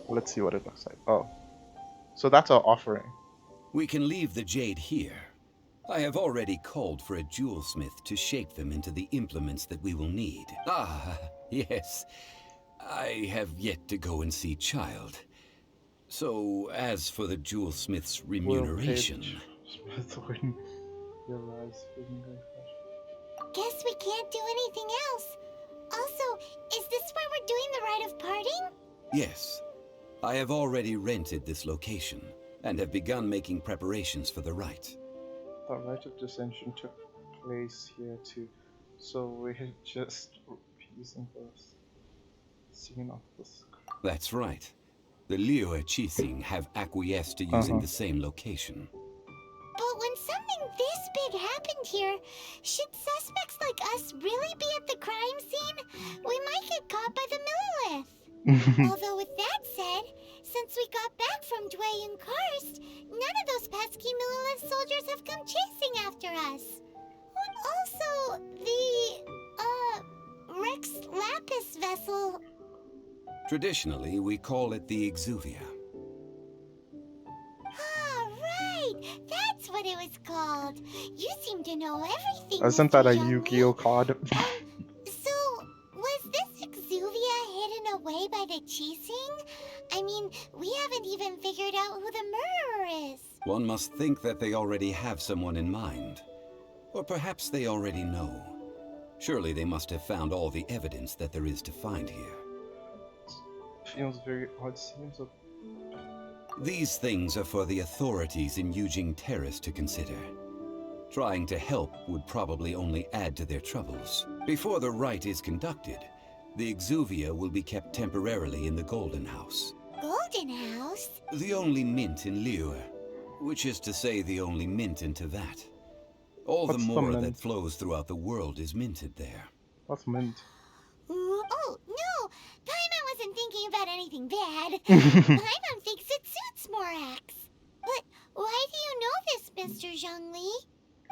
[SPEAKER 1] Let's see what it looks like. Oh. So that's our offering.
[SPEAKER 9] We can leave the jade here. I have already called for a jewelsmith to shape them into the implements that we will need. Ah, yes. I have yet to go and see Child. So, as for the jewelsmith's remuneration...
[SPEAKER 2] Guess we can't do anything else. Also, is this where we're doing the rite of parting?
[SPEAKER 9] Yes. I have already rented this location, and have begun making preparations for the rite.
[SPEAKER 1] The rite of dissension took place here too, so we're just repeating the scene of this.
[SPEAKER 9] That's right. The Liyue Qixing have acquiesced to using the same location.
[SPEAKER 2] But when something this big happened here, should suspects like us really be at the crime scene? We might get caught by the Millilith. Although with that said, since we got back from Dway and Karst, none of those pesky Millilith soldiers have come chasing after us. And also, the, Rex Lapis vessel...
[SPEAKER 9] Traditionally, we call it the Exuvia.
[SPEAKER 2] Ah, right! That's what it was called. You seem to know everything.
[SPEAKER 1] Isn't that a Yu-Gi-Oh card?
[SPEAKER 2] So, was this Exuvia hidden away by the Qixing? I mean, we haven't even figured out who the murderer is.
[SPEAKER 9] One must think that they already have someone in mind. Or perhaps they already know. Surely they must have found all the evidence that there is to find here.
[SPEAKER 1] Feels very odd. Seems of...
[SPEAKER 9] These things are for the authorities in Yujing Terrace to consider. Trying to help would probably only add to their troubles. Before the rite is conducted, the Exuvia will be kept temporarily in the Golden House.
[SPEAKER 2] Golden House?
[SPEAKER 9] The only mint in Liyue, which is to say the only mint in Teyvat. All the more that flows throughout the world is minted there.
[SPEAKER 1] What's mint?
[SPEAKER 2] Oh, no! Paimon wasn't thinking about anything bad. Paimon thinks it suits Morax. But why do you know this, Mr. Zhongli?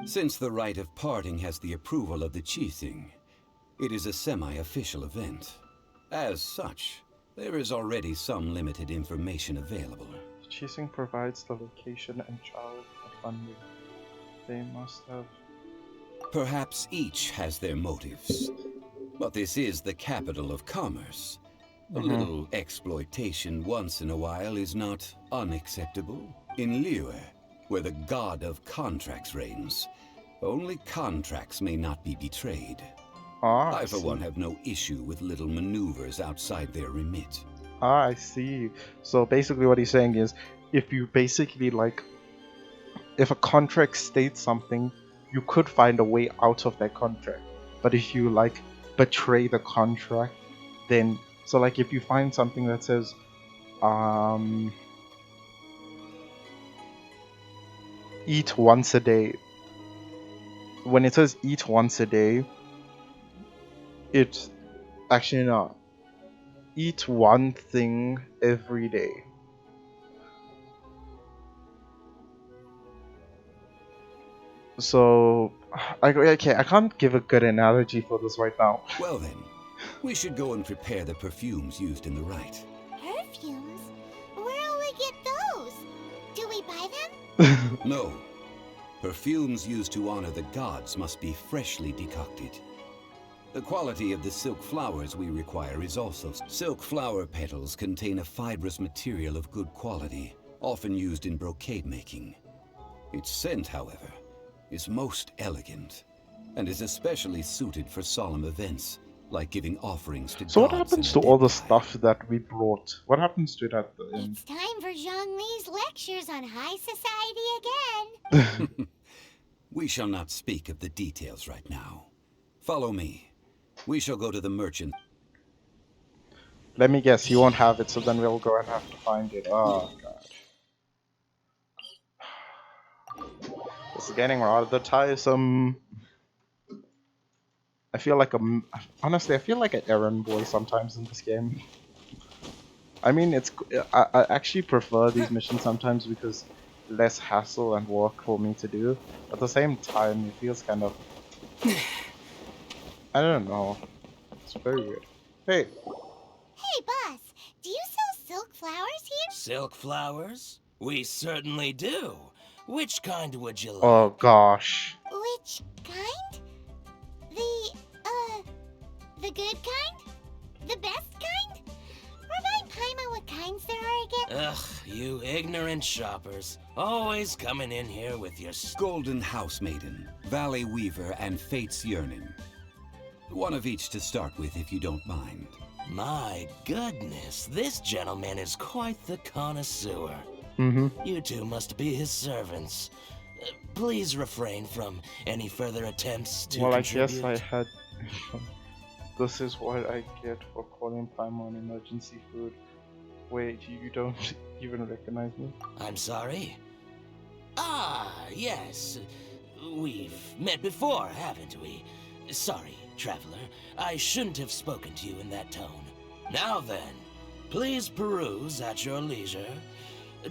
[SPEAKER 9] Since the rite of parting has the approval of the Qixing, it is a semi-official event. As such, there is already some limited information available.
[SPEAKER 1] The Qixing provides the location and child funding. They must have...
[SPEAKER 9] Perhaps each has their motives. But this is the capital of commerce. A little exploitation once in a while is not unacceptable. In Liyue, where the god of contracts reigns, only contracts may not be betrayed. I, for one, have no issue with little maneuvers outside their remit.
[SPEAKER 1] I see. So basically what he's saying is, if you basically like... If a contract states something, you could find a way out of that contract. But if you like betray the contract, then... So like if you find something that says... eat once a day. When it says eat once a day, it's actually not. Eat one thing every day. So, I can't give a good analogy for this right now.
[SPEAKER 9] Well then, we should go and prepare the perfumes used in the rite.
[SPEAKER 2] Perfumes? Where'll we get those? Do we buy them?
[SPEAKER 9] No. Perfumes used to honor the gods must be freshly decocted. The quality of the silk flowers we require is also. Silk flower petals contain a fibrous material of good quality, often used in brocade making. Its scent, however, is most elegant, and is especially suited for solemn events, like giving offerings to gods.
[SPEAKER 1] So what happens to
[SPEAKER 9] and
[SPEAKER 1] all the
[SPEAKER 9] Adepti?
[SPEAKER 1] stuff that we brought? What happens to it at the end?
[SPEAKER 2] It's time for Zhongli's lectures on high society again.
[SPEAKER 9] We shall not speak of the details right now. Follow me. We shall go to the merchant.
[SPEAKER 1] Let me guess, he won't have it, so then we'll go and have to find it. Oh god. This is getting rather tiresome. I feel like honestly, I feel like an errand boy sometimes in this game. I mean, I actually prefer these missions sometimes because less hassle and work for me to do. At the same time, it feels kind of... I don't know. It's very weird. Hey.
[SPEAKER 2] Hey, boss, do you sell silk flowers here?
[SPEAKER 11] Silk flowers? We certainly do. Which kind would you like?
[SPEAKER 1] Oh gosh.
[SPEAKER 2] Which kind? The good kind? The best kind? Remind Paimon what kinds there are again?
[SPEAKER 11] Ugh, you ignorant shoppers. Always coming in here with your
[SPEAKER 9] Golden House Maiden, Valley Weaver, and Fate's Yearning. One of each to start with, if you don't mind.
[SPEAKER 11] My goodness, this gentleman is quite the connoisseur. You two must be his servants. Please refrain from any further attempts to
[SPEAKER 1] Well,
[SPEAKER 11] contribute.
[SPEAKER 1] I guess I had... This is what I get for calling Paimon emergency food. Wait, you don't even recognize me?
[SPEAKER 11] I'm sorry? Ah, yes. We've met before, haven't we? Sorry, traveler. I shouldn't have spoken to you in that tone. Now then, please peruse at your leisure.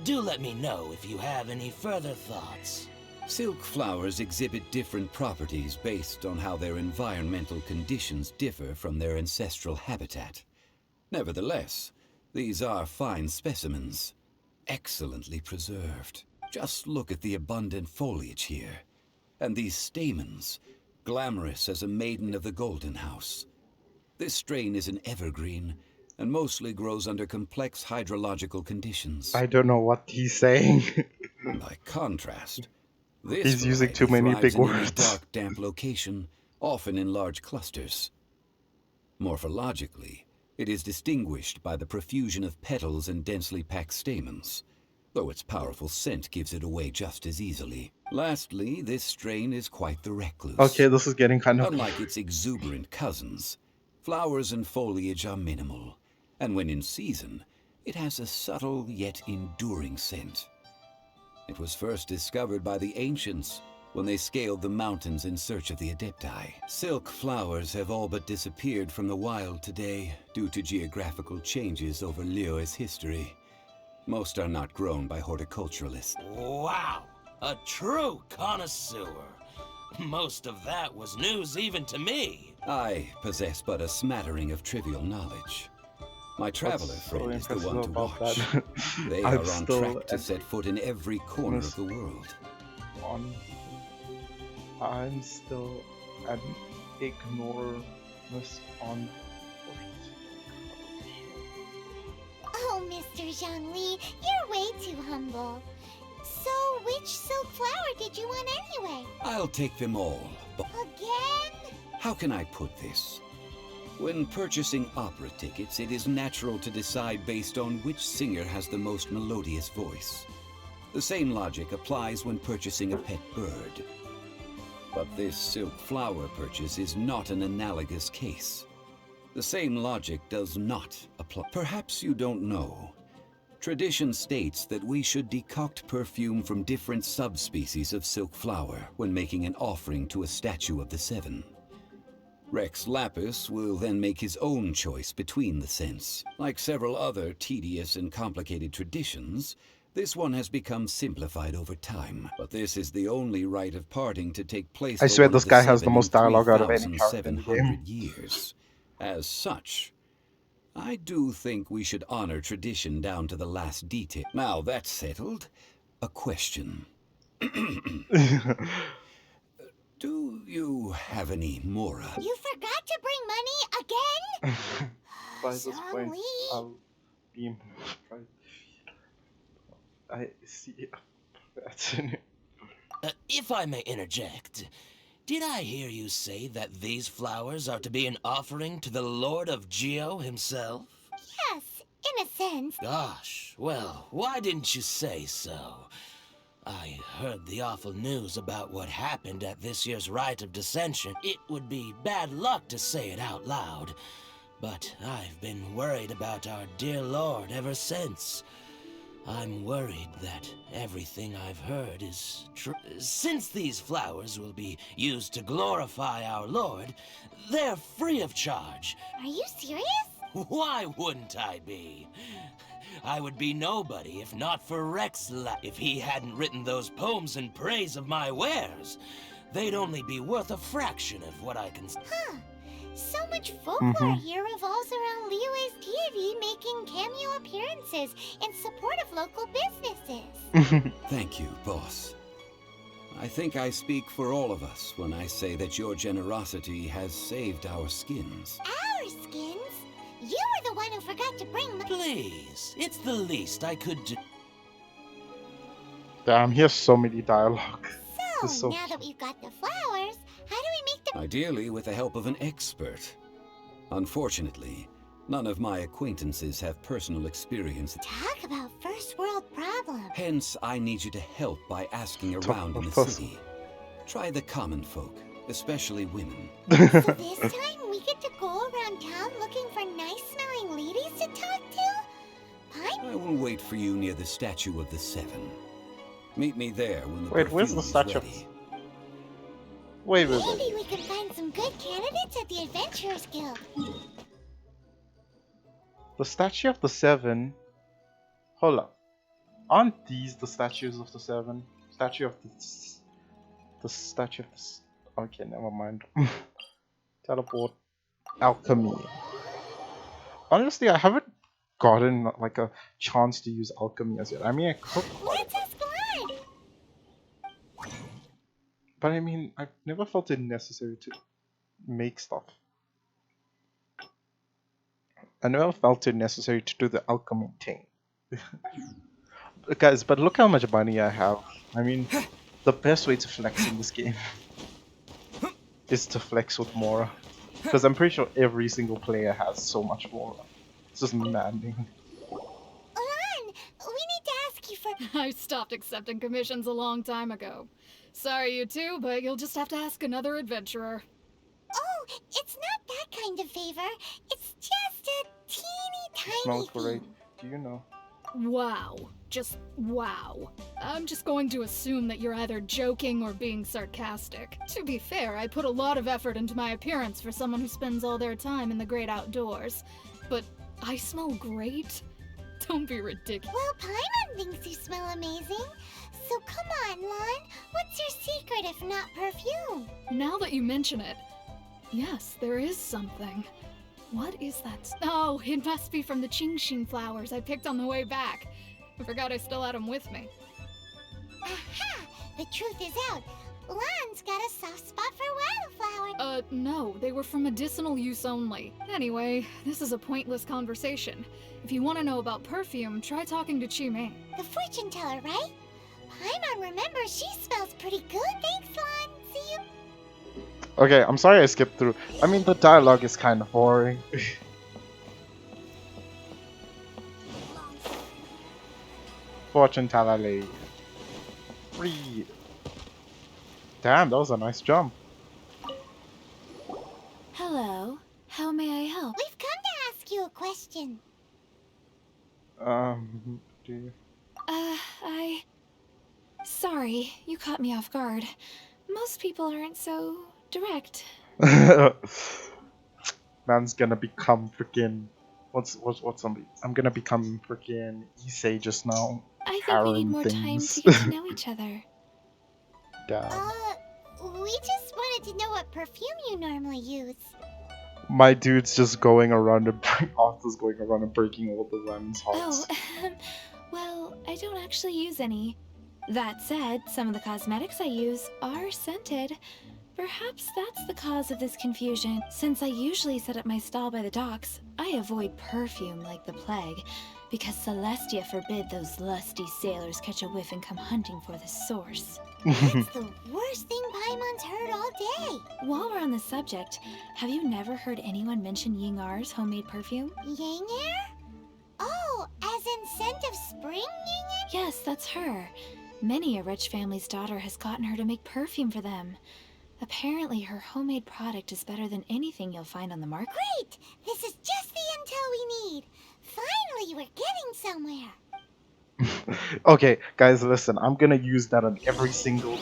[SPEAKER 11] Do let me know if you have any further thoughts.
[SPEAKER 9] Silk flowers exhibit different properties based on how their environmental conditions differ from their ancestral habitat. Nevertheless, these are fine specimens, excellently preserved. Just look at the abundant foliage here, and these stamens, glamorous as a maiden of the Golden House. This strain is an evergreen, and mostly grows under complex hydrological conditions.
[SPEAKER 1] I don't know what he's saying.
[SPEAKER 9] By contrast, this
[SPEAKER 1] He's using too many
[SPEAKER 9] thrives
[SPEAKER 1] big
[SPEAKER 9] in any
[SPEAKER 1] words.
[SPEAKER 9] dark, damp location, often in large clusters. Morphologically, it is distinguished by the profusion of petals and densely packed stamens, though its powerful scent gives it away just as easily. Lastly, this strain is quite the recluse.
[SPEAKER 1] Okay, this is getting kind of...
[SPEAKER 9] Unlike its exuberant cousins, flowers and foliage are minimal, and when in season, it has a subtle yet enduring scent. It was first discovered by the ancients when they scaled the mountains in search of the Adepti. Silk flowers have all but disappeared from the wild today due to geographical changes over Liyue's history. Most are not grown by horticulturalists.
[SPEAKER 11] Wow! A true connoisseur. Most of that was news even to me.
[SPEAKER 9] I possess but a smattering of trivial knowledge. My traveler
[SPEAKER 1] What's so
[SPEAKER 9] friend is the
[SPEAKER 1] impressive
[SPEAKER 9] one to
[SPEAKER 1] about
[SPEAKER 9] watch.
[SPEAKER 1] that?
[SPEAKER 9] They
[SPEAKER 1] I'm
[SPEAKER 9] are on
[SPEAKER 1] still
[SPEAKER 9] track to set foot in every corner of the world.
[SPEAKER 1] I'm still an ignoramus on foot.
[SPEAKER 2] Oh, Mr. Zhongli, you're way too humble. So, which silk flower did you want anyway?
[SPEAKER 9] I'll take them all, but
[SPEAKER 2] Again?
[SPEAKER 9] how can I put this? When purchasing opera tickets, it is natural to decide based on which singer has the most melodious voice. The same logic applies when purchasing a pet bird. But this silk flower purchase is not an analogous case. The same logic does not apply. Perhaps you don't know. Tradition states that we should decoct perfume from different subspecies of silk flower when making an offering to a statue of the Seven. Rex Lapis will then make his own choice between the scents. Like several other tedious and complicated traditions, this one has become simplified over time. But this is the only rite of parting to take place
[SPEAKER 1] I swear
[SPEAKER 9] for one
[SPEAKER 1] this
[SPEAKER 9] of
[SPEAKER 1] guy
[SPEAKER 9] the
[SPEAKER 1] has the
[SPEAKER 9] seven
[SPEAKER 1] most
[SPEAKER 9] in
[SPEAKER 1] dialogue out of any character in the
[SPEAKER 9] 3,700
[SPEAKER 1] game.
[SPEAKER 9] years. As such, I do think we should honor tradition down to the last detail. Now that's settled, a question. Do you have any Mora?
[SPEAKER 2] You forgot to bring money again?
[SPEAKER 1] By this point,
[SPEAKER 2] Zhongli.
[SPEAKER 1] I'll be I see. That's in it.
[SPEAKER 11] If I may interject, did I hear you say that these flowers are to be an offering to the Lord of Geo himself?
[SPEAKER 2] Yes, in a sense.
[SPEAKER 11] Gosh, well, why didn't you say so? I heard the awful news about what happened at this year's Rite of Dissension. It would be bad luck to say it out loud, but I've been worried about our dear Lord ever since. I'm worried that everything I've heard is true. Since these flowers will be used to glorify our Lord, they're free of charge.
[SPEAKER 2] Are you serious?
[SPEAKER 11] Why wouldn't I be? I would be nobody if not for Rex if he hadn't written those poems in praise of my wares. They'd only be worth a fraction of what I can...
[SPEAKER 2] Huh. So much folklore here revolves around Liyue's deity making cameo appearances in support of local businesses.
[SPEAKER 9] Thank you, boss. I think I speak for all of us when I say that your generosity has saved our skins.
[SPEAKER 2] Our skins? You were the one who forgot to bring
[SPEAKER 11] Please, it's the least I could do.
[SPEAKER 1] Damn, he has so many dialogue.
[SPEAKER 2] So, now that we've got the flowers, how do we make them?
[SPEAKER 9] Ideally with the help of an expert. Unfortunately, none of my acquaintances have personal experience.
[SPEAKER 2] Talk about first world problems.
[SPEAKER 9] Hence, I need you to help by asking around in the city. Try the common folk, especially women.
[SPEAKER 2] So this time we get to go around town looking for nice-smelling ladies to talk to?
[SPEAKER 9] I will wait for you near the Statue of the Seven. Meet me there when the
[SPEAKER 1] Wait, where's the
[SPEAKER 9] perfume is
[SPEAKER 1] statue?
[SPEAKER 9] ready.
[SPEAKER 1] Wait.
[SPEAKER 2] Maybe we can find some good candidates at the Adventurers Guild.
[SPEAKER 1] The Statue of the Seven. Hold up. Aren't these the statues of the Seven? Statue of the statue of the... Okay, never mind. Teleport. Alchemy. Honestly, I haven't gotten like a chance to use alchemy as yet. I mean, I could.
[SPEAKER 2] Let's ask Lan!
[SPEAKER 1] But I mean, I've never felt it necessary to make stuff. I never felt it necessary to do the alchemy thing. Guys, but look how much money I have. I mean, the best way to flex in this game is to flex with Mora. Because I'm pretty sure every single player has so much Mora. It's just maddening.
[SPEAKER 2] Lan, we need to ask you for...
[SPEAKER 12] I stopped accepting commissions a long time ago. Sorry, you two, but you'll just have to ask another adventurer.
[SPEAKER 2] Oh, it's not that kind of favor. It's just a teeny tiny
[SPEAKER 1] Smells
[SPEAKER 2] thing.
[SPEAKER 1] great. Do you know?
[SPEAKER 12] Wow. Just wow. I'm just going to assume that you're either joking or being sarcastic. To be fair, I put a lot of effort into my appearance for someone who spends all their time in the great outdoors. But I smell great? Don't be ridiculous.
[SPEAKER 2] Well, Paimon thinks you smell amazing. So come on, Lan. What's your secret if not perfume?
[SPEAKER 12] Now that you mention it, yes, there is something. What is that? Oh, it must be from the Qingxin flowers I picked on the way back. I forgot I still had them with me.
[SPEAKER 2] Aha! The truth is out. Lan's got a soft spot for wildflower.
[SPEAKER 12] No, they were for medicinal use only. Anyway, this is a pointless conversation. If you want to know about perfume, try talking to Qimei.
[SPEAKER 2] The fortune teller, right? Paimon remembers she smells pretty good. Thanks, Lan. See you.
[SPEAKER 1] Okay, I'm sorry I skipped through. I mean, the dialogue is kind of boring. Fortune teller lady. Free. Damn, that was a nice jump.
[SPEAKER 7] Hello. How may I help?
[SPEAKER 2] We've come to ask you a question.
[SPEAKER 1] Do you?
[SPEAKER 7] Sorry, you caught me off guard. Most people aren't so direct.
[SPEAKER 1] Man's gonna become freaking. What's somebody? I'm gonna become freaking Issei just now.
[SPEAKER 7] I think we need more time to get to know each other.
[SPEAKER 1] Damn.
[SPEAKER 2] We just wanted to know what perfume you normally use.
[SPEAKER 1] My dude's just going around and Arthur's going around and breaking all the Ren's hearts.
[SPEAKER 7] Oh, well, I don't actually use any.
[SPEAKER 13] That said, some of the cosmetics I use are scented. Perhaps that's the cause of this confusion. Since I usually set up my stall by the docks, I avoid perfume like the plague, because Celestia forbid those lusty sailors catch a whiff and come hunting for the source.
[SPEAKER 2] That's the worst thing Paimon's heard all day.
[SPEAKER 13] While we're on the subject, have you never heard anyone mention Ying-Ar's homemade perfume?
[SPEAKER 2] Ying-Er? Oh, as in scent of spring, Ying-Er?
[SPEAKER 13] Yes, that's her. Many a rich family's daughter has gotten her to make perfume for them. Apparently, her homemade product is better than anything you'll find on the market.
[SPEAKER 2] Great! This is just the intel we need. Finally, we're getting somewhere.
[SPEAKER 1] Okay, guys, listen. I'm gonna use that on every single...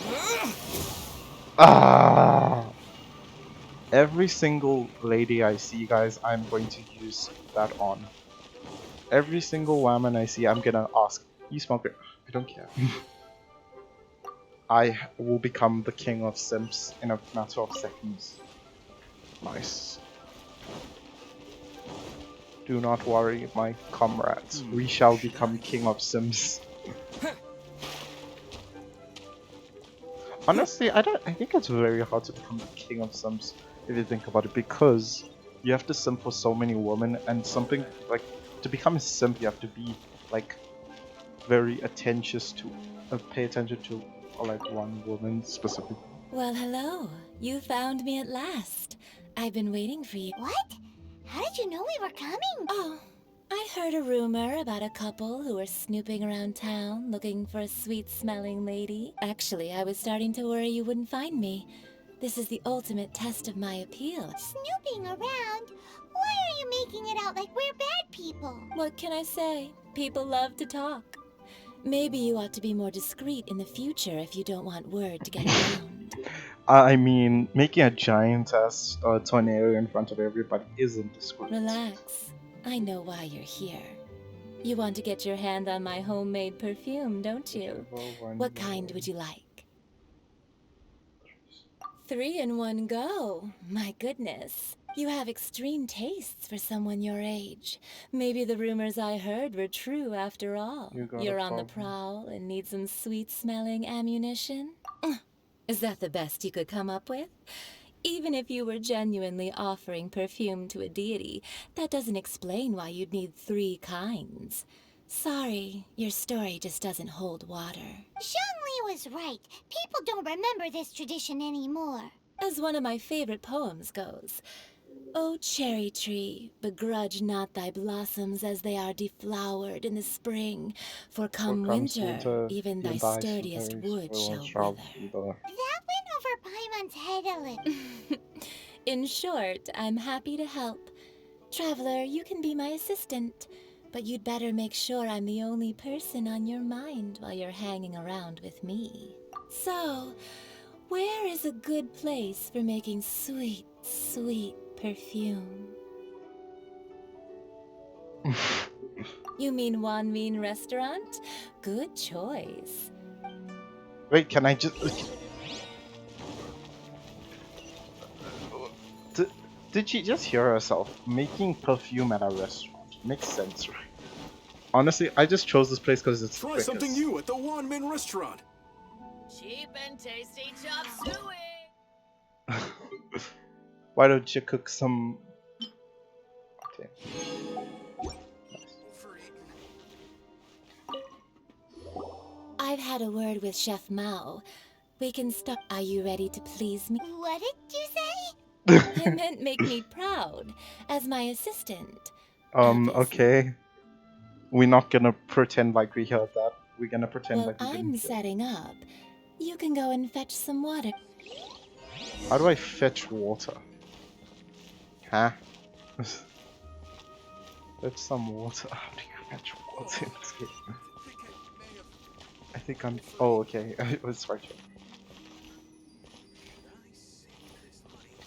[SPEAKER 1] Every single lady I see, guys, I'm going to use that on. Every single woman I see, I'm gonna ask, you smoke it? I don't care. I will become the king of simps in a matter of seconds. Nice. Do not worry, my comrades. We shall become king of sims. Honestly, I think it's very hard to become the king of sims if you think about it, because you have to simp for so many women, and something like to become a simp you have to be like very attentive to pay attention to like one woman specifically.
[SPEAKER 7] Well, hello. You found me at last. I've been waiting for you.
[SPEAKER 2] What? How did you know we were coming?
[SPEAKER 7] Oh, I heard a rumor about a couple who were snooping around town looking for a sweet-smelling lady. Actually, I was starting to worry you wouldn't find me. This is the ultimate test of my appeal.
[SPEAKER 2] Snooping around? Why are you making it out like we're bad people?
[SPEAKER 7] What can I say? People love to talk. Maybe you ought to be more discreet in the future if you don't want word to get around.
[SPEAKER 1] I mean, making a giant-ass tornado in front of everybody isn't discreet.
[SPEAKER 7] Relax. I know why you're here. You want to get your hand on my homemade perfume, don't you? What kind would you like? 3 in one go. My goodness. You have extreme tastes for someone your age. Maybe the rumors I heard were true after all. You're on the prowl and need some sweet-smelling ammunition? Is that the best you could come up with? Even if you were genuinely offering perfume to a deity, that doesn't explain why you'd need 3 kinds. Sorry, your story just doesn't hold water.
[SPEAKER 2] Zhongli was right. People don't remember this tradition anymore.
[SPEAKER 7] As one of my favorite poems goes, O cherry tree, begrudge not thy blossoms as they are deflowered in the spring, for come winter, even thy sturdiest wood shall wither.
[SPEAKER 2] That went over Paimon's head a little.
[SPEAKER 7] In short, I'm happy to help. Traveler, you can be my assistant, but you'd better make sure I'm the only person on your mind while you're hanging around with me. So, where is a good place for making sweet, sweet perfume? You mean Wanmin Restaurant? Good choice.
[SPEAKER 1] Wait, can I just... Did she just hear herself? Making perfume at a restaurant. Makes sense, right? Honestly, I just chose this place because it's
[SPEAKER 5] Try something new at the Wanmin Restaurant.
[SPEAKER 14] Cheap and tasty chop suey.
[SPEAKER 1] Why don't you cook some... Okay.
[SPEAKER 7] I've had a word with Chef Mao. We can start. Are you ready to please me?
[SPEAKER 2] What did you say?
[SPEAKER 7] I meant make me proud as my assistant.
[SPEAKER 1] Okay. We're not gonna pretend like we heard that. We're gonna pretend like we didn't
[SPEAKER 7] I'm
[SPEAKER 1] hear.
[SPEAKER 7] setting up. You can go and fetch some water.
[SPEAKER 1] How do I fetch water? Huh? Fetch some water. How do you fetch water in this game? I think I'm... Oh, okay. It was right here.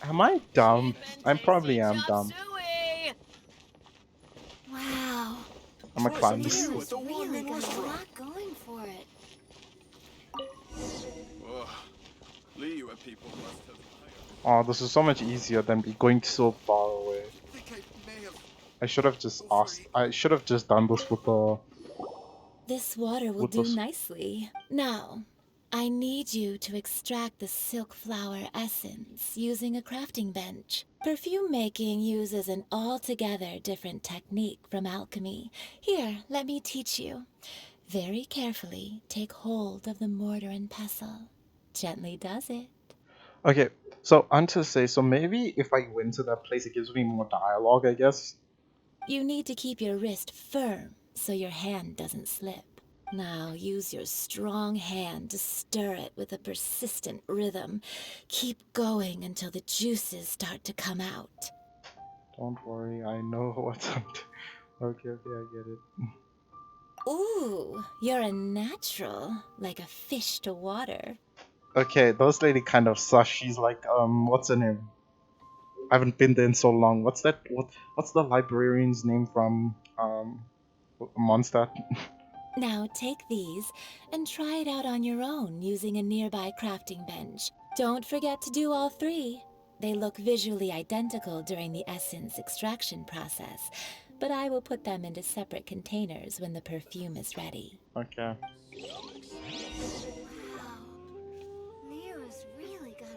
[SPEAKER 1] Am I dumb? I probably am dumb.
[SPEAKER 2] Wow.
[SPEAKER 1] I'm a clown.
[SPEAKER 2] Really got a lot going for it.
[SPEAKER 1] Oh, this is so much easier than be going so far away. I should have just asked. I should have just done this with the
[SPEAKER 7] this water will do nicely. Now, I need you to extract the silk flower essence using a crafting bench. Perfume making uses an altogether different technique from alchemy. Here, let me teach you. Very carefully, take hold of the mortar and pestle. Gently does it.
[SPEAKER 1] Okay, so to say, so maybe if I went to that place, it gives me more dialogue, I guess.
[SPEAKER 7] You need to keep your wrist firm so your hand doesn't slip. Now use your strong hand to stir it with a persistent rhythm. Keep going until the juices start to come out.
[SPEAKER 1] Don't worry, I know what's up. Okay, I get it.
[SPEAKER 7] Ooh, you're a natural, like a fish to water.
[SPEAKER 1] Okay, those lady kind of sus. She's like, what's her name? I haven't been there in so long. What's that? What's the librarian's name from Mondstadt?
[SPEAKER 7] Now take these and try it out on your own using a nearby crafting bench. Don't forget to do all three. They look visually identical during the essence extraction process, but I will put them into separate containers when the perfume is ready.
[SPEAKER 1] Okay.
[SPEAKER 2] Leo's really got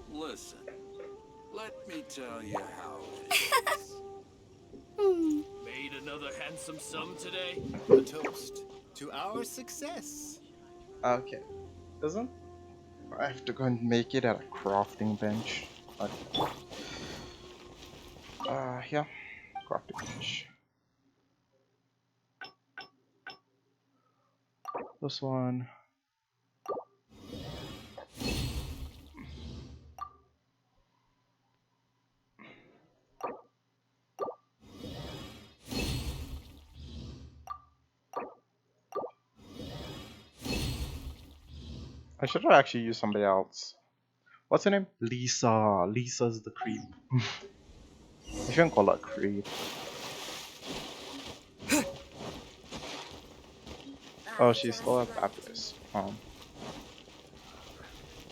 [SPEAKER 5] Listen, let me tell you how it is.
[SPEAKER 15] Made another handsome sum today?
[SPEAKER 16] A toast to our success.
[SPEAKER 1] Okay. Doesn't I have to go and make it at a crafting bench? Okay. Yeah, crafting bench. This one. I should have actually used somebody else. What's her name? Lisa. Lisa's the creep. I shouldn't call her creep. Oh, she's still at that place.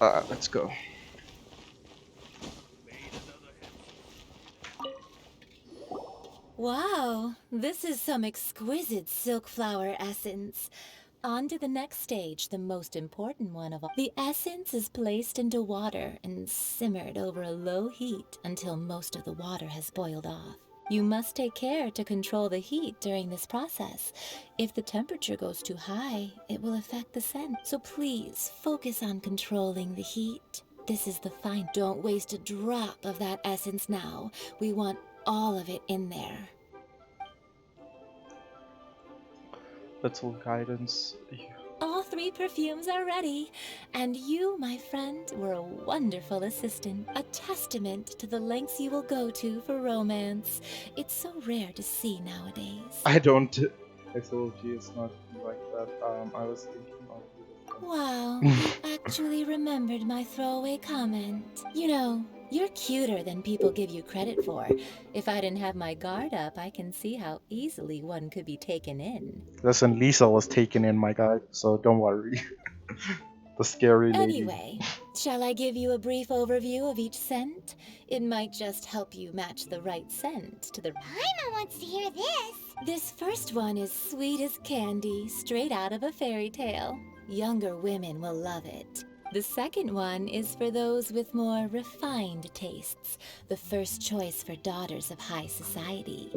[SPEAKER 1] Let's go.
[SPEAKER 7] Wow, this is some exquisite silk flower essence. On to the next stage, the most important one of all. The essence is placed into water and simmered over a low heat until most of the water has boiled off. You must take care to control the heat during this process. If the temperature goes too high, it will affect the scent. So please focus on controlling the heat. This is the fine. Don't waste a drop of that essence now. We want all of it in there.
[SPEAKER 1] Little guidance.
[SPEAKER 7] All three perfumes are ready, and you, my friend, were a wonderful assistant. A testament to the lengths you will go to for romance. It's so rare to see nowadays.
[SPEAKER 1] I don't. I told you it's not like that. I was thinking of you.
[SPEAKER 7] Wow, you actually remembered my throwaway comment. You know, you're cuter than people give you credit for. If I didn't have my guard up, I can see how easily one could be taken in.
[SPEAKER 1] Listen, Lisa was taken in, my guy, so don't worry. The scary lady.
[SPEAKER 7] Anyway, shall I give you a brief overview of each scent? It might just help you match the right scent to the...
[SPEAKER 2] Paimon wants to hear this.
[SPEAKER 7] This first one is sweet as candy, straight out of a fairy tale. Younger women will love it. The second one is for those with more refined tastes, the first choice for daughters of high society.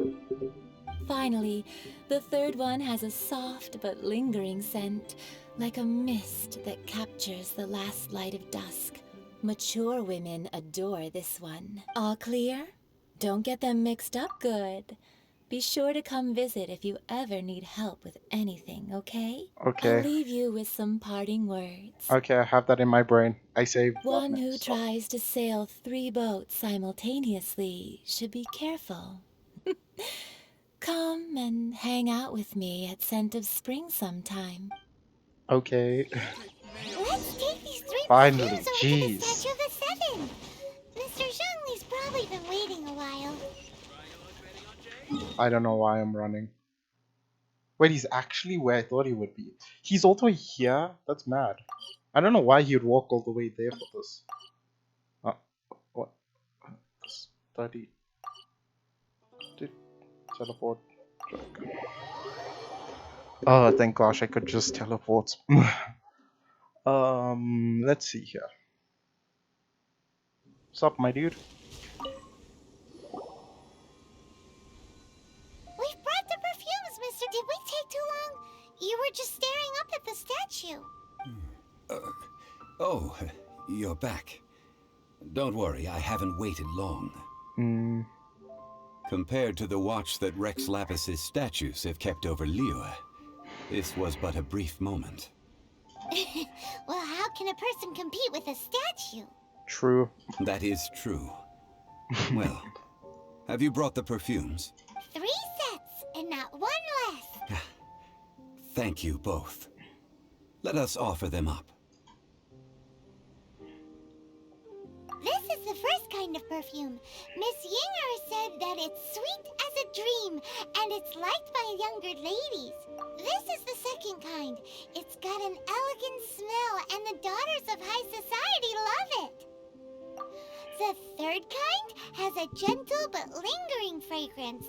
[SPEAKER 7] Finally, the third one has a soft but lingering scent, like a mist that captures the last light of dusk. Mature women adore this one. All clear? Don't get them mixed up good. Be sure to come visit if you ever need help with anything, okay?
[SPEAKER 1] Okay.
[SPEAKER 7] I'll leave you with some parting words.
[SPEAKER 1] Okay, I have that in my brain. I saved.
[SPEAKER 7] One who tries to sail 3 boats simultaneously should be careful. Come and hang out with me at Scent of Spring sometime.
[SPEAKER 1] Okay.
[SPEAKER 2] Let's take these 3
[SPEAKER 1] Finally,
[SPEAKER 2] perfumes over to the
[SPEAKER 1] jeez.
[SPEAKER 2] Statue of the Seven. Mr. Zhongli's probably been waiting a while.
[SPEAKER 1] I don't know why I'm running. Wait, he's actually where I thought he would be. He's all the way here? That's mad. I don't know why he would walk all the way there for this. What? Study. Did teleport. Oh, thank gosh, I could just teleport. Let's see here. What's up, my dude?
[SPEAKER 2] We've brought the perfumes, mister. Did we take too long? You were just staring up at the statue.
[SPEAKER 9] Oh, you're back. Don't worry, I haven't waited long. Compared to the watch that Rex Lapis's statues have kept over Liyue, this was but a brief moment.
[SPEAKER 2] Well, how can a person compete with a statue?
[SPEAKER 1] True.
[SPEAKER 9] That is true. Well, have you brought the perfumes?
[SPEAKER 2] 3 sets, and not one less.
[SPEAKER 9] Thank you both. Let us offer them up.
[SPEAKER 2] This is the first kind of perfume. Miss Yinger said that it's sweet as a dream, and it's liked by younger ladies. This is the second kind. It's got an elegant smell, and the daughters of high society love it. The third kind has a gentle but lingering fragrance.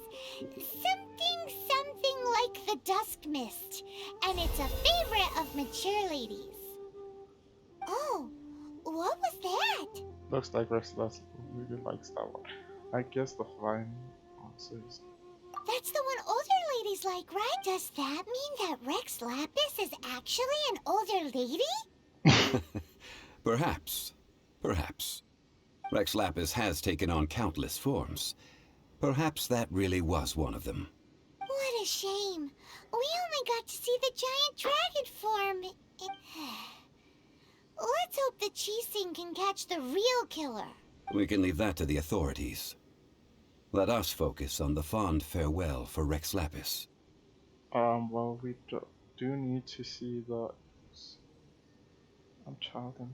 [SPEAKER 2] Something like the dusk mist, and it's a favorite of mature ladies. Oh, what was that?
[SPEAKER 1] Looks like Rex really likes that one. I guess the fine answer is...
[SPEAKER 2] That's the one older ladies like, right? Does that mean that Rex Lapis is actually an older lady?
[SPEAKER 9] Perhaps. Perhaps. Rex Lapis has taken on countless forms. Perhaps that really was one of them.
[SPEAKER 2] What a shame. We only got to see the giant dragon form. Let's hope the Qixing can catch the real killer.
[SPEAKER 9] We can leave that to the authorities. Let us focus on the fond farewell for Rex Lapis.
[SPEAKER 1] Well, we do need to see the... child and...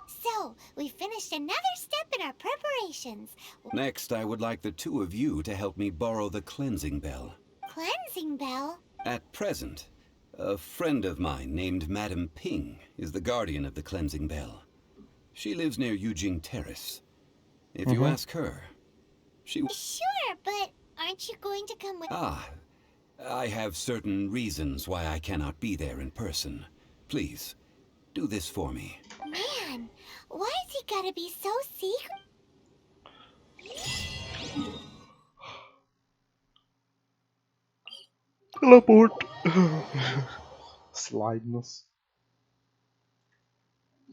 [SPEAKER 2] So, we finished another step in our preparations.
[SPEAKER 9] Next, I would like the two of you to help me borrow the cleansing bell.
[SPEAKER 2] Cleansing bell?
[SPEAKER 9] At present, a friend of mine named Madame Ping is the guardian of the cleansing bell. She lives near Yujing Terrace. If you ask her, she...
[SPEAKER 2] Sure, but aren't you going to come with...
[SPEAKER 9] I have certain reasons why I cannot be there in person. Please, do this for me.
[SPEAKER 2] Man, why has he gotta be so secret?
[SPEAKER 1] Teleport! Slideness.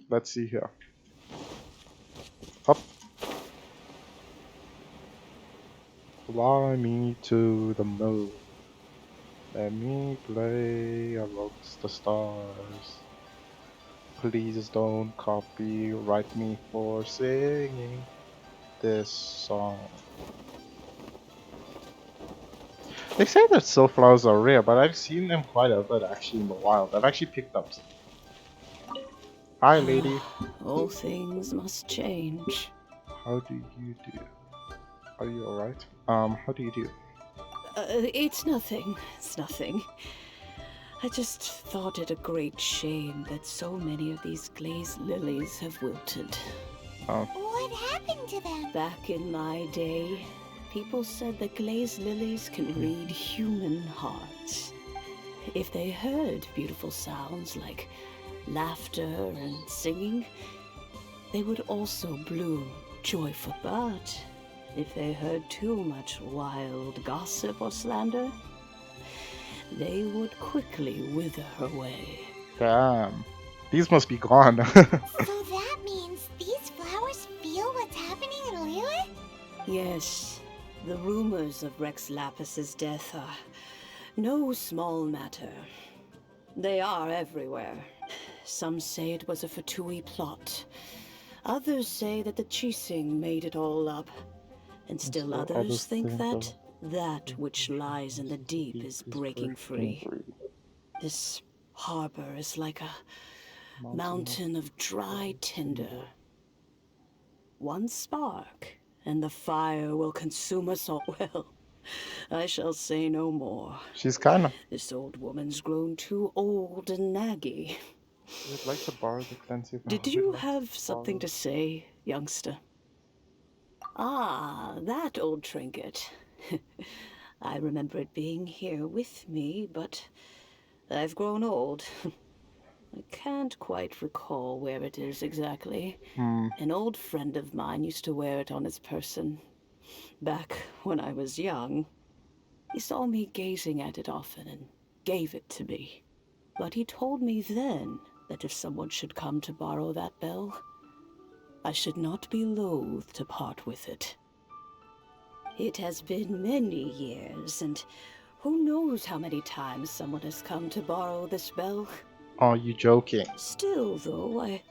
[SPEAKER 1] Let's see here. Up. Fly me to the moon. Let me play amongst the stars. Please don't copyright me for singing this song. They say that silph-flowers are rare, but I've seen them quite a bit actually in the wild. I've actually picked up some. Hi, lady.
[SPEAKER 17] All things must change.
[SPEAKER 1] How do you do? Are you alright? How do you do?
[SPEAKER 17] It's nothing. It's nothing. I just thought it a great shame that so many of these glazed lilies have wilted.
[SPEAKER 2] What happened to them?
[SPEAKER 17] Back in my day, people said that glazed lilies can read human hearts. If they heard beautiful sounds like laughter and singing, they would also bloom joyful. But if they heard too much wild gossip or slander, they would quickly wither away.
[SPEAKER 1] Damn. These must be gone.
[SPEAKER 2] So that means these flowers feel what's happening in Liyue?
[SPEAKER 17] Yes, the rumors of Rex Lapis's death are no small matter. They are everywhere. Some say it was a Fatui plot. Others say that the Qixing made it all up. And still others think that that which lies in the deep is breaking free. This harbor is like a mountain of dry tinder. One spark, and the fire will consume us all. Well, I shall say no more.
[SPEAKER 1] She's kind of.
[SPEAKER 17] This old woman's grown too old and naggy.
[SPEAKER 1] I'd like to borrow the cleanser.
[SPEAKER 17] Did you have something to say, youngster? Ah, that old trinket. I remember it being here with me, but I've grown old. I can't quite recall where it is exactly. An old friend of mine used to wear it on his person. Back when I was young, he saw me gazing at it often and gave it to me. But he told me then that if someone should come to borrow that bell, I should not be loath to part with it. It has been many years, and who knows how many times someone has come to borrow this bell.
[SPEAKER 1] Are you joking?
[SPEAKER 17] Still, though, I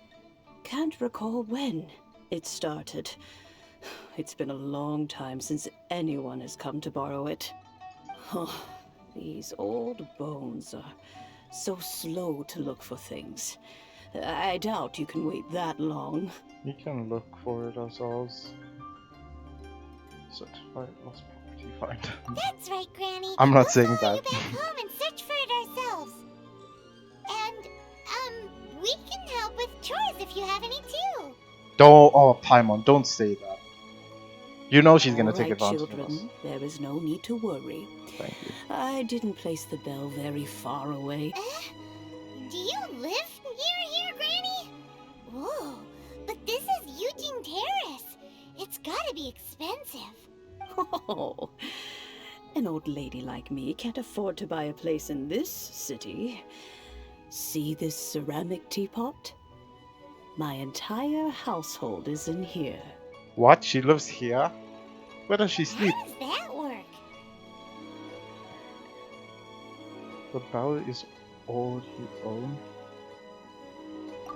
[SPEAKER 17] can't recall when it started. It's been a long time since anyone has come to borrow it. Oh, these old bones are so slow to look for things. I doubt you can wait that long.
[SPEAKER 1] We can look for it ourselves. Certified lost property find.
[SPEAKER 2] That's right, Granny.
[SPEAKER 1] I'm not
[SPEAKER 2] We'll
[SPEAKER 1] saying
[SPEAKER 2] follow you
[SPEAKER 1] that.
[SPEAKER 2] back home and search for it ourselves. And, we can help with chores if you have any too.
[SPEAKER 1] Don't. Oh, Paimon, don't say that. You know she's gonna
[SPEAKER 17] All
[SPEAKER 1] take
[SPEAKER 17] right,
[SPEAKER 1] advantage of us.
[SPEAKER 17] children, there is no need to worry.
[SPEAKER 1] Thank you.
[SPEAKER 17] I didn't place the bell very far away.
[SPEAKER 2] Do you live near here, Granny? Whoa, but this is Eugene Terrace. It's gotta be expensive.
[SPEAKER 17] Oh, an old lady like me can't afford to buy a place in this city. See this ceramic teapot? My entire household is in here.
[SPEAKER 1] What? She lives here? Where does she sleep?
[SPEAKER 2] How does that work?
[SPEAKER 1] The bell is all you own.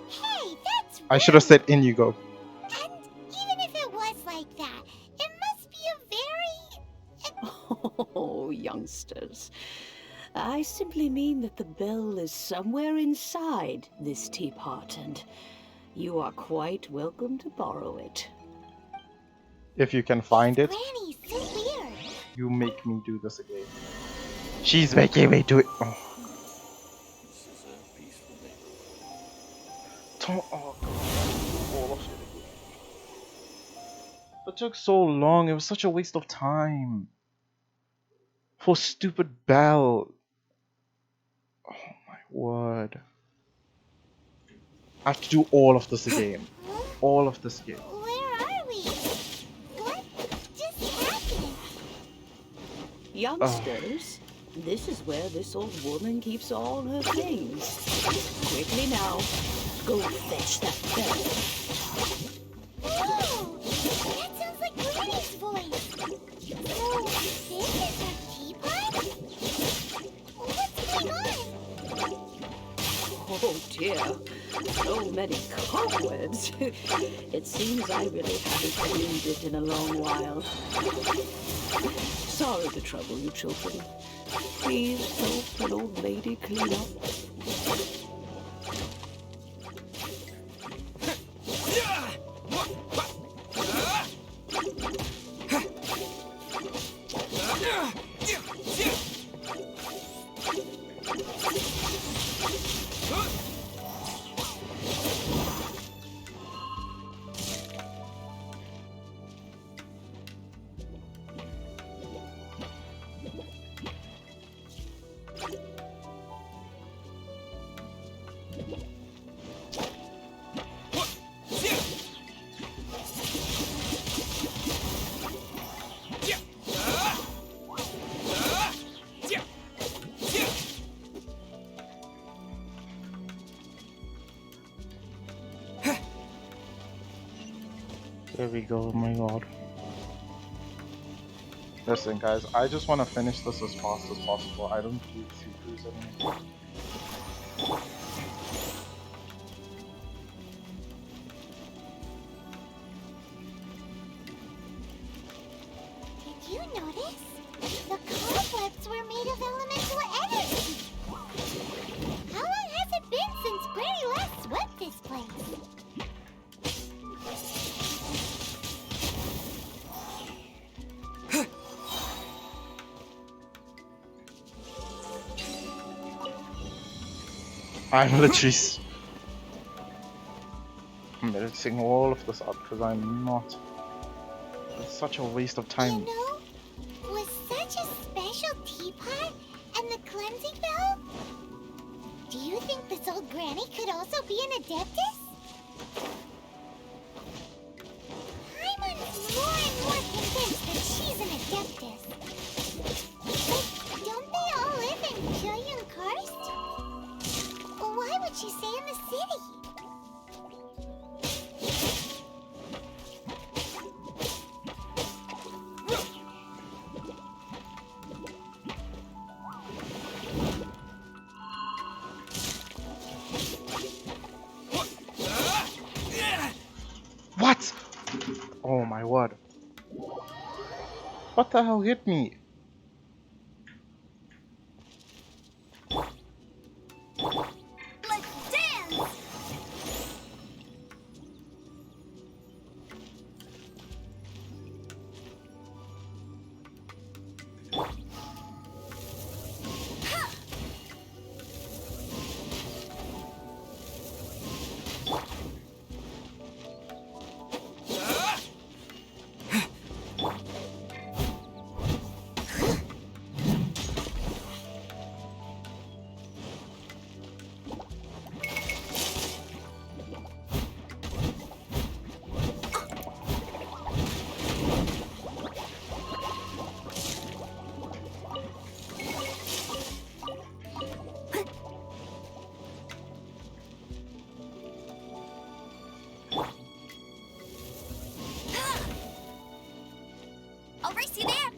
[SPEAKER 2] Hey, that's
[SPEAKER 1] I should have said in you go.
[SPEAKER 2] And even if it was like that, it must be a very...
[SPEAKER 17] Oh, youngsters. I simply mean that the bell is somewhere inside this teapot, and you are quite welcome to borrow it.
[SPEAKER 1] If you can find it,
[SPEAKER 2] Granny, so weird.
[SPEAKER 1] you make me do this again. She's making me do it. Oh. Oh, all of it again. It took so long. It was such a waste of time. For stupid bell. Oh my word. I have to do all of this again. All of this again.
[SPEAKER 2] Where are we? What just happened?
[SPEAKER 17] Youngsters, this is where this old woman keeps all her things. Quickly now, go fetch that bell.
[SPEAKER 2] Whoa! That sounds like Granny's voice. So, this is her teapot? What's going on?
[SPEAKER 17] Oh dear, so many cobwebs. It seems I really haven't cleaned it in a long while. Sorry to trouble you, children. Please help an old lady clean up.
[SPEAKER 1] There we go, oh my god. Listen guys, I just want to finish this as fast as possible. I don't do CPUs anymore.
[SPEAKER 2] Did you notice? The cobwebs were made of elemental energy. How long has it been since Granny last swept this place?
[SPEAKER 1] I'm literally missing all of this out because I'm not. It's such a waste of time.
[SPEAKER 2] You know, with such a special teapot and the cleansing bell, do you think this old granny could also be an Adeptus? I'm more and more convinced that she's an Adeptus. But don't they all live in Julian Karst? Why would she stay in the city?
[SPEAKER 1] What? Oh my word. What the hell hit me?
[SPEAKER 2] Let's dance! I'll race you there!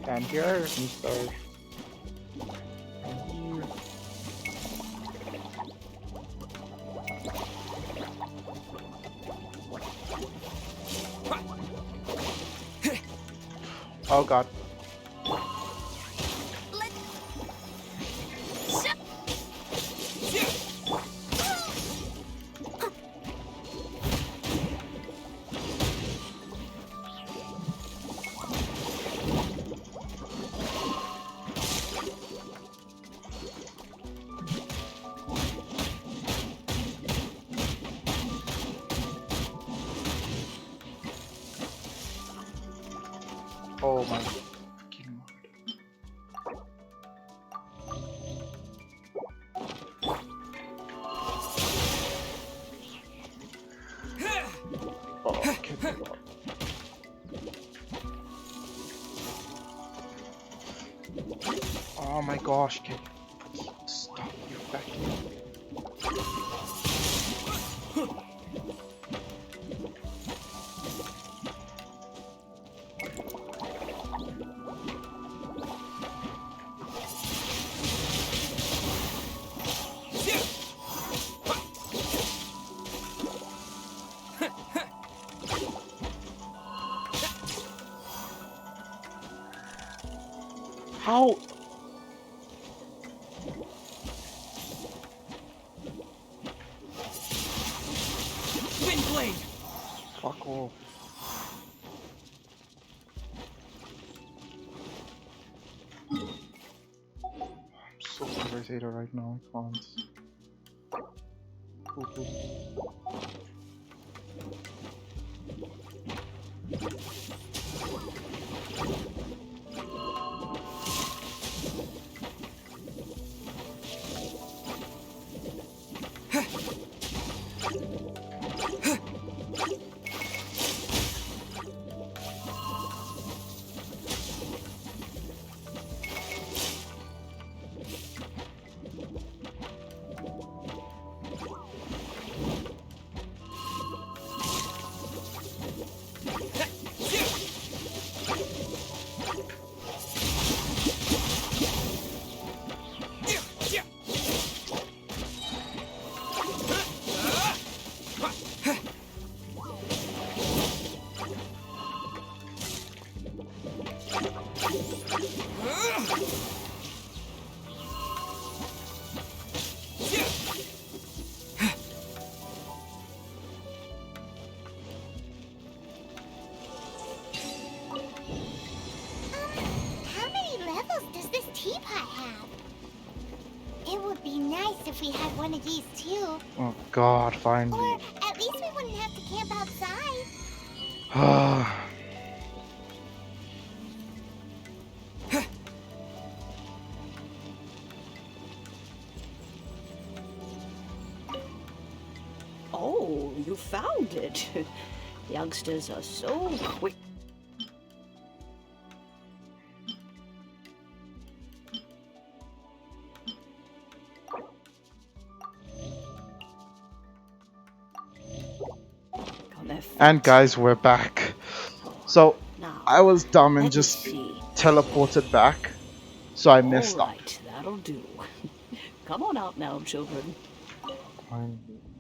[SPEAKER 1] And here and start. Oh god. Oh my fucking oh, get me up. Oh my gosh, can you stop you back here? How?
[SPEAKER 11] Wind blade!
[SPEAKER 1] Fuck off. I'm so irritated right now, I can't.
[SPEAKER 2] one of these too.
[SPEAKER 1] Oh God,
[SPEAKER 2] Or
[SPEAKER 1] finally.
[SPEAKER 2] at least we wouldn't have to camp outside.
[SPEAKER 17] Oh, you found it. Youngsters are so quick.
[SPEAKER 1] And guys, we're back. So I was dumb and
[SPEAKER 17] let me
[SPEAKER 1] just
[SPEAKER 17] see.
[SPEAKER 1] teleported back, so I messed
[SPEAKER 17] All
[SPEAKER 1] up.
[SPEAKER 17] right, that'll do. Come on out now, children.
[SPEAKER 1] Oh,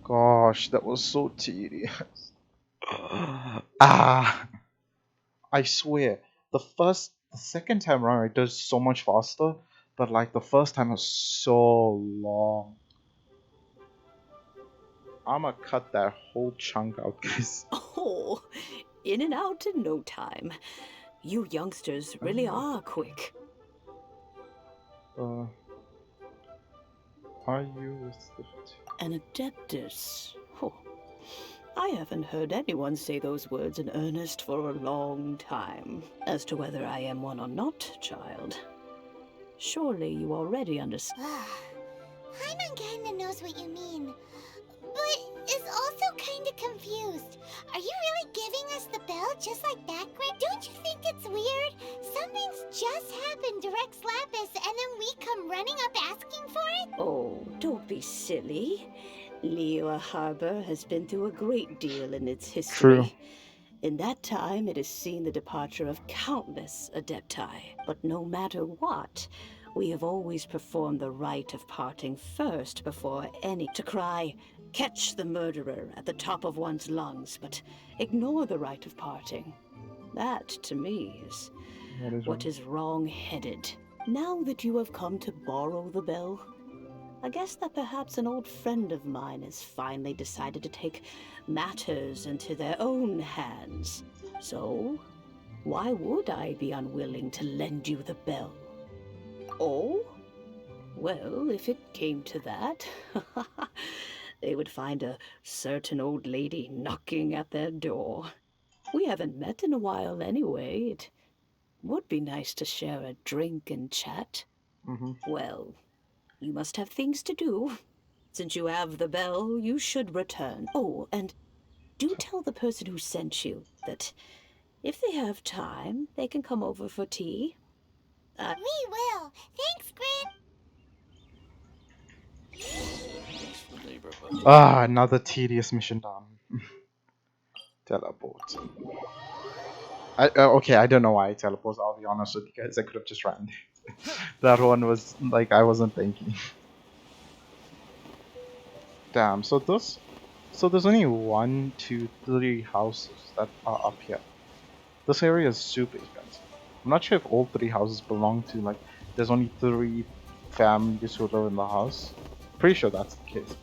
[SPEAKER 1] gosh, that was so tedious. Ah, I swear, the second time around it does so much faster, but like the first time was so long. I'ma cut that whole chunk out, guys.
[SPEAKER 17] Oh, in and out in no time. You youngsters really are quick.
[SPEAKER 1] Are you with the...
[SPEAKER 17] An Adeptus. Oh, I haven't heard anyone say those words in earnest for a long time. As to whether I am one or not, child, surely you already understand.
[SPEAKER 2] Paimon kinda knows what you mean, but is also kinda confused. Are you really giving us the bell just like that, Grit? Don't you think it's weird? Something's just happened to Rex Lapis and then we come running up asking for it?
[SPEAKER 17] Oh, don't be silly. Liyue Harbor has been through a great deal in its history.
[SPEAKER 1] True.
[SPEAKER 17] In that time, it has seen the departure of countless Adepti. But no matter what, we have always performed the rite of parting first before any to cry, "Catch the murderer" at the top of one's lungs, but ignore the rite of parting. That, to me, is what is wrong-headed. Now that you have come to borrow the bell, I guess that perhaps an old friend of mine has finally decided to take matters into their own hands. So, why would I be unwilling to lend you the bell? Oh? Well, if it came to that, they would find a certain old lady knocking at their door. We haven't met in a while anyway. It would be nice to share a drink and chat. Well, you must have things to do. Since you have the bell, you should return. Oh, and do tell the person who sent you that if they have time, they can come over for tea.
[SPEAKER 2] We will. Thanks, Grit.
[SPEAKER 1] Ah, another tedious mission done. Teleport. Okay, I don't know why I teleport. I'll be honest with you guys. I could have just ran. That one was like I wasn't thinking. Damn. So there's only 1, 2, 3 houses that are up here. This area is super expensive. I'm not sure if all 3 houses belong to like. There's only 3 families who live in the house. Pretty sure that's the case.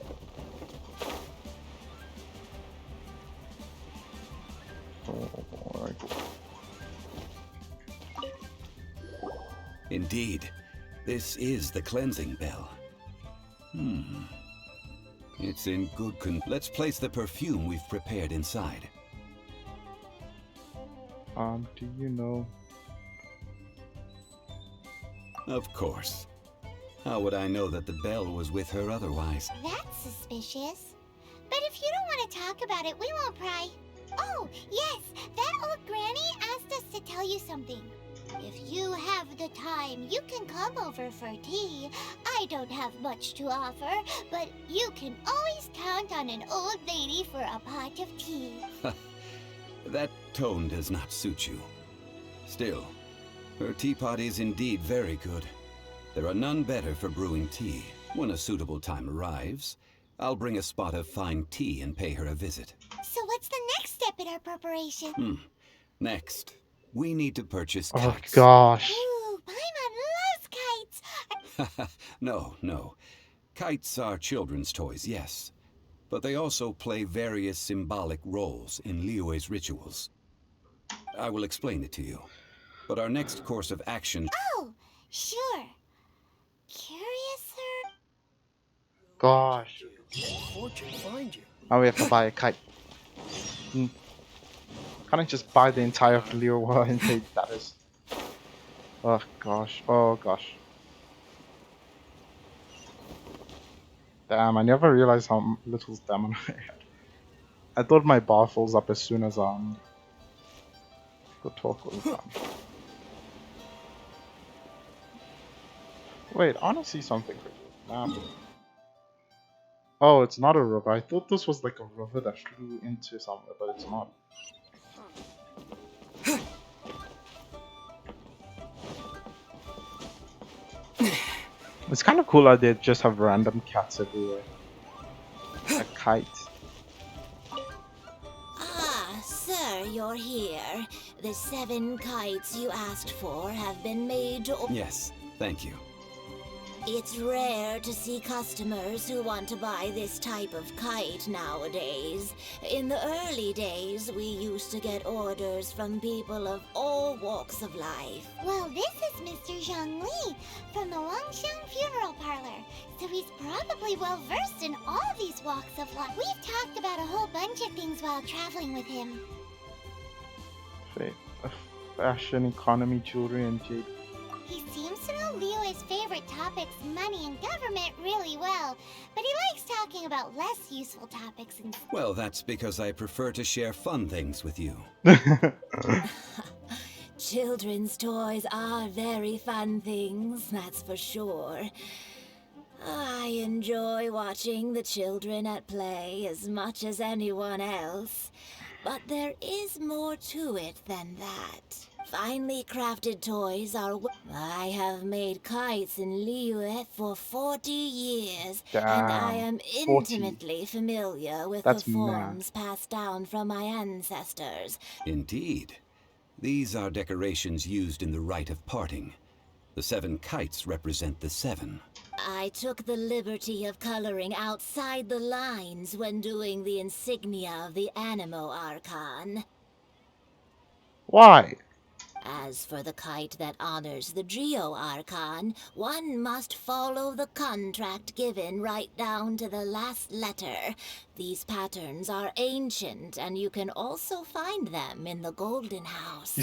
[SPEAKER 9] Indeed, this is the cleansing bell. It's in good Let's place the perfume we've prepared inside.
[SPEAKER 1] Do you know?
[SPEAKER 9] Of course. How would I know that the bell was with her otherwise?
[SPEAKER 2] That's suspicious. But if you don't want to talk about it, we won't pry. Oh, yes, that old granny asked us to tell you something. If you have the time, you can come over for tea. I don't have much to offer, but you can always count on an old lady for a pot of tea.
[SPEAKER 9] That tone does not suit you. Still, her teapot is indeed very good. There are none better for brewing tea. When a suitable time arrives, I'll bring a spot of fine tea and pay her a visit.
[SPEAKER 2] So what's the next step in our preparation?
[SPEAKER 9] Next, we need to purchase
[SPEAKER 1] Oh
[SPEAKER 9] kites.
[SPEAKER 1] gosh.
[SPEAKER 2] Ooh, Paimon loves kites!
[SPEAKER 9] No. Kites are children's toys, yes. But they also play various symbolic roles in Liyue's rituals. I will explain it to you. But our next course of action...
[SPEAKER 2] Oh, sure. Curiouser?
[SPEAKER 1] gosh.
[SPEAKER 15] Fortune find you.
[SPEAKER 1] Now we have to buy a kite. Can't I just buy the entire Liyue and pay that is? Oh gosh. Oh gosh. Damn, I never realized how little stamina I had. I thought my bar fills up as soon as the talk was done. Wait, I wanna see something quickly. Oh, it's not a river. I thought this was like a river that flew into somewhere, but it's not. It's kind of cool how they just have random cats everywhere. A kite.
[SPEAKER 2] Ah, sir, you're here. The 7 kites you asked for have been made to...
[SPEAKER 9] Yes, thank you.
[SPEAKER 2] It's rare to see customers who want to buy this type of kite nowadays. In the early days, we used to get orders from people of all walks of life. Well, this is Mr. Zhongli from the Wangsheng Funeral Parlor, so he's probably well-versed in all these walks of life. We've talked about a whole bunch of things while traveling with him.
[SPEAKER 1] Fashion, economy, jewelry, and jade.
[SPEAKER 2] He seems to know Liyue's favorite topics, money and government, really well, but he likes talking about less useful topics and...
[SPEAKER 9] Well, that's because I prefer to share fun things with you.
[SPEAKER 2] Children's toys are very fun things, that's for sure. I enjoy watching the children at play as much as anyone else, but there is more to it than that. Finely crafted toys are... I have made kites in Liyue for 40 years, and I am intimately familiar with the forms passed down from my ancestors.
[SPEAKER 9] Indeed. These are decorations used in the rite of parting. The 7 kites represent the 7.
[SPEAKER 2] I took the liberty of coloring outside the lines when doing the insignia of the Animo Archon.
[SPEAKER 1] Why?
[SPEAKER 2] As for the kite that honors the Geo Archon, one must follow the contract given right down to the last letter. These patterns are ancient, and you can also find them in the Golden House.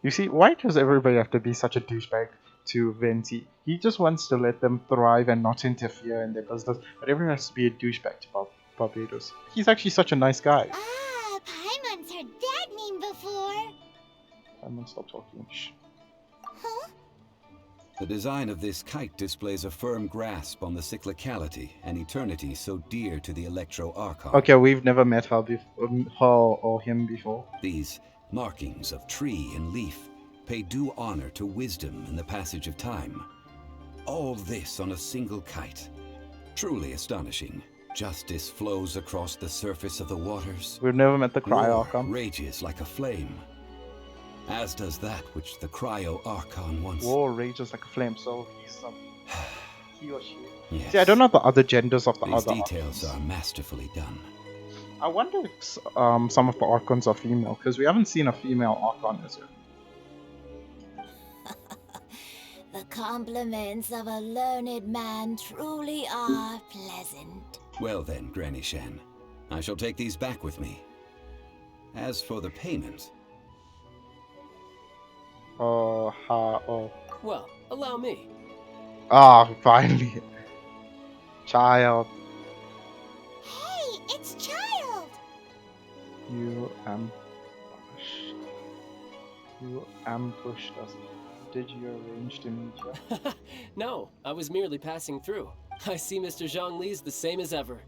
[SPEAKER 1] You see, why does everybody have to be such a douchebag to Venti? He just wants to let them thrive and not interfere in their business, but everyone has to be a douchebag to Barbatos. He's actually such a nice guy.
[SPEAKER 2] Ah, Paimon's heard that name before.
[SPEAKER 1] I'm gonna stop talking. Shh.
[SPEAKER 2] Huh?
[SPEAKER 9] The design of this kite displays a firm grasp on the cyclicality and eternity so dear to the Electro Archon.
[SPEAKER 1] Okay, we've never met her or him before.
[SPEAKER 9] These markings of tree and leaf pay due honor to wisdom and the passage of time. All this on a single kite. Truly astonishing. Justice flows across the surface of the waters.
[SPEAKER 1] We've never met the Cryo
[SPEAKER 9] War
[SPEAKER 1] Archon.
[SPEAKER 9] rages like a flame. As does that which the Cryo Archon once...
[SPEAKER 1] War rages like a flame, so he's he or she.
[SPEAKER 9] Yes.
[SPEAKER 1] See, I don't know the other genders of the
[SPEAKER 9] These
[SPEAKER 1] other
[SPEAKER 9] details
[SPEAKER 1] Archons.
[SPEAKER 9] are masterfully done.
[SPEAKER 1] I wonder if some of the Archons are female, because we haven't seen a female Archon as yet.
[SPEAKER 2] The compliments of a learned man truly are pleasant.
[SPEAKER 9] Well then, Granny Shan, I shall take these back with me. As for the payment...
[SPEAKER 6] Well, allow me.
[SPEAKER 1] Ah, finally. Child.
[SPEAKER 2] Hey, it's Child!
[SPEAKER 1] You ambushed us. Did you arrange to meet you?
[SPEAKER 6] No, I was merely passing through. I see Mr. Zhongli's the same as ever.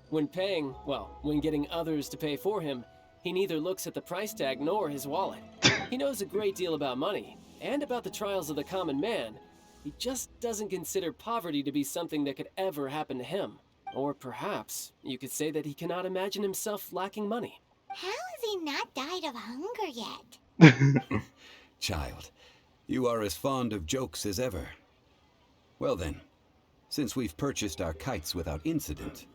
[SPEAKER 6] When paying, well, when getting others to pay for him, he neither looks at the price tag nor his wallet. He knows a great deal about money, and about the trials of the common man. He just doesn't consider poverty to be something that could ever happen to him. Or perhaps, you could say that he cannot imagine himself lacking money.
[SPEAKER 2] How has he not died of hunger yet?
[SPEAKER 9] Child, you are as fond of jokes as ever. Well then, since we've purchased our kites without incident,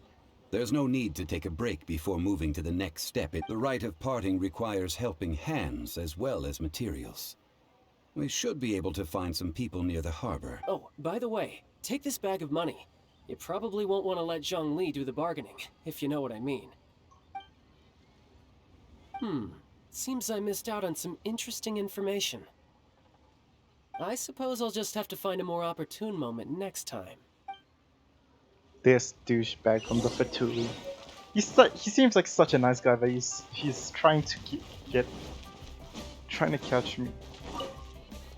[SPEAKER 9] there's no need to take a break before moving to the next step. The rite of parting requires helping hands as well as materials. We should be able to find some people near the harbor.
[SPEAKER 6] Oh, by the way, take this bag of money. You probably won't want to let Zhongli do the bargaining, if you know what I mean. Seems I missed out on some interesting information. I suppose I'll just have to find a more opportune moment next time.
[SPEAKER 1] This douchebag from the Fatui. He seems like such a nice guy, but he's trying to trying to catch me.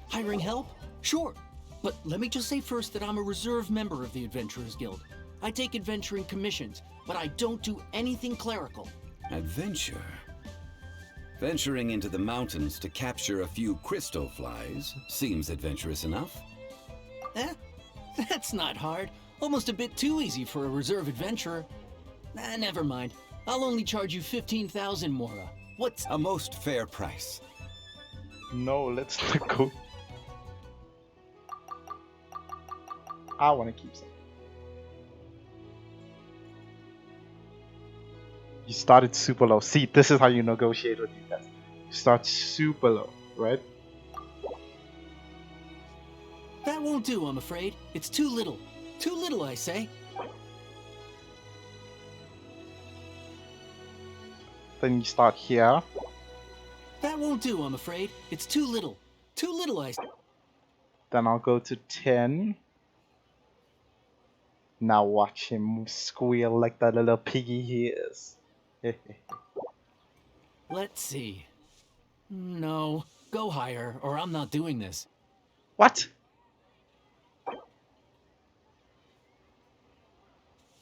[SPEAKER 18] Hiring help? Sure. But let me just say first that I'm a reserve member of the Adventurers Guild. I take adventuring commissions, but I don't do anything clerical.
[SPEAKER 9] Adventure? Venturing into the mountains to capture a few crystal flies seems adventurous enough.
[SPEAKER 18] That's not hard. Almost a bit too easy for a reserve adventurer. Never mind. I'll only charge you 15,000 Mora. What's
[SPEAKER 9] a most fair price?
[SPEAKER 1] No, let's go. I want to keep some. You started super low. See, this is how you negotiate with these guys. You start super low, right?
[SPEAKER 18] That won't do, I'm afraid. It's too little. Too little, I say.
[SPEAKER 1] Then you start here.
[SPEAKER 18] That won't do, I'm afraid. It's too little. Too little, I say.
[SPEAKER 1] Then I'll go to 10. Now watch him squeal like that little piggy he is.
[SPEAKER 18] Let's see. No, go higher, or I'm not doing this.
[SPEAKER 1] What?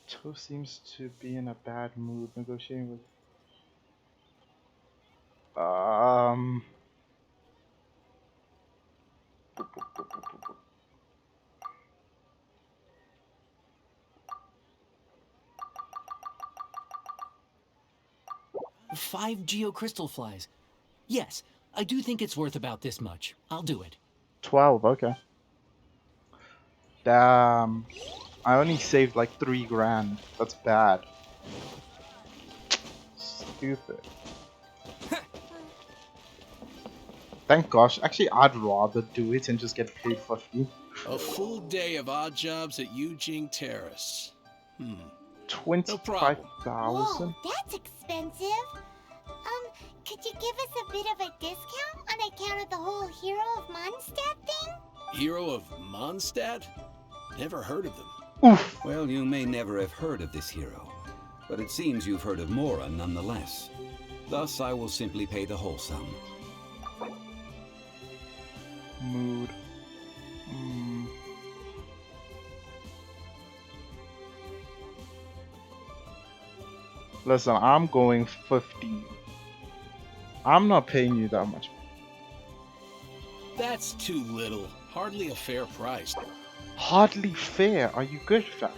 [SPEAKER 1] Cho seems to be in a bad mood negotiating with.
[SPEAKER 18] 5 geocrystal flies. Yes, I do think it's worth about this much. I'll do it.
[SPEAKER 1] 12, okay. Damn. I only saved like 3 grand. That's bad. Stupid. Thank gosh. Actually, I'd rather do it and just get paid for free.
[SPEAKER 10] A full day of odd jobs at Yujing Terrace.
[SPEAKER 1] 25,000?
[SPEAKER 2] Whoa, that's expensive. Could you give us a bit of a discount on account of the whole Hero of Mondstadt thing?
[SPEAKER 10] Hero of Mondstadt? Never heard of them.
[SPEAKER 1] Oof.
[SPEAKER 9] Well, you may never have heard of this hero, but it seems you've heard of Mora nonetheless. Thus, I will simply pay the whole sum.
[SPEAKER 1] Mood. Listen, I'm going 15. I'm not paying you that much.
[SPEAKER 10] That's too little. Hardly a fair price.
[SPEAKER 1] Hardly fair? Are you good, fam?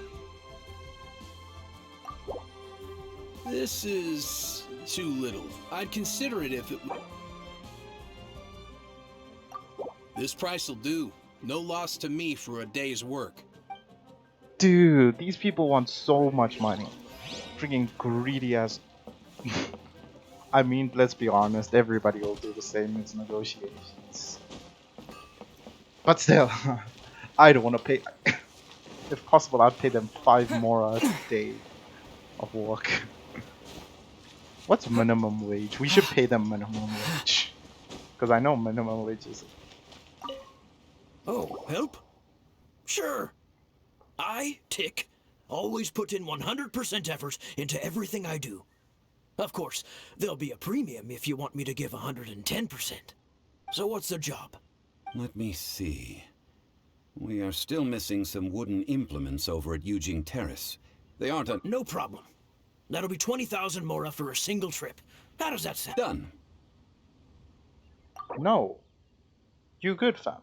[SPEAKER 10] This is too little. I'd consider it if it would. This price will do. No loss to me for a day's work.
[SPEAKER 1] Dude, these people want so much money. Freaking greedy as. I mean, let's be honest, everybody will do the same. It's negotiations. But still, I don't want to pay. If possible, I'd pay them 5 more a day of work. What's minimum wage? We should pay them minimum wage. Because I know minimum wage is.
[SPEAKER 19] Oh, help? Sure. I, Tick, always put in 100% effort into everything I do. Of course, there'll be a premium if you want me to give 110%. So what's the job?
[SPEAKER 9] Let me see. We are still missing some wooden implements over at Yujing Terrace. They aren't a...
[SPEAKER 19] No problem. That'll be 20,000 Mora for a single trip. How does that sound?
[SPEAKER 9] Done.
[SPEAKER 1] No. You good, fam.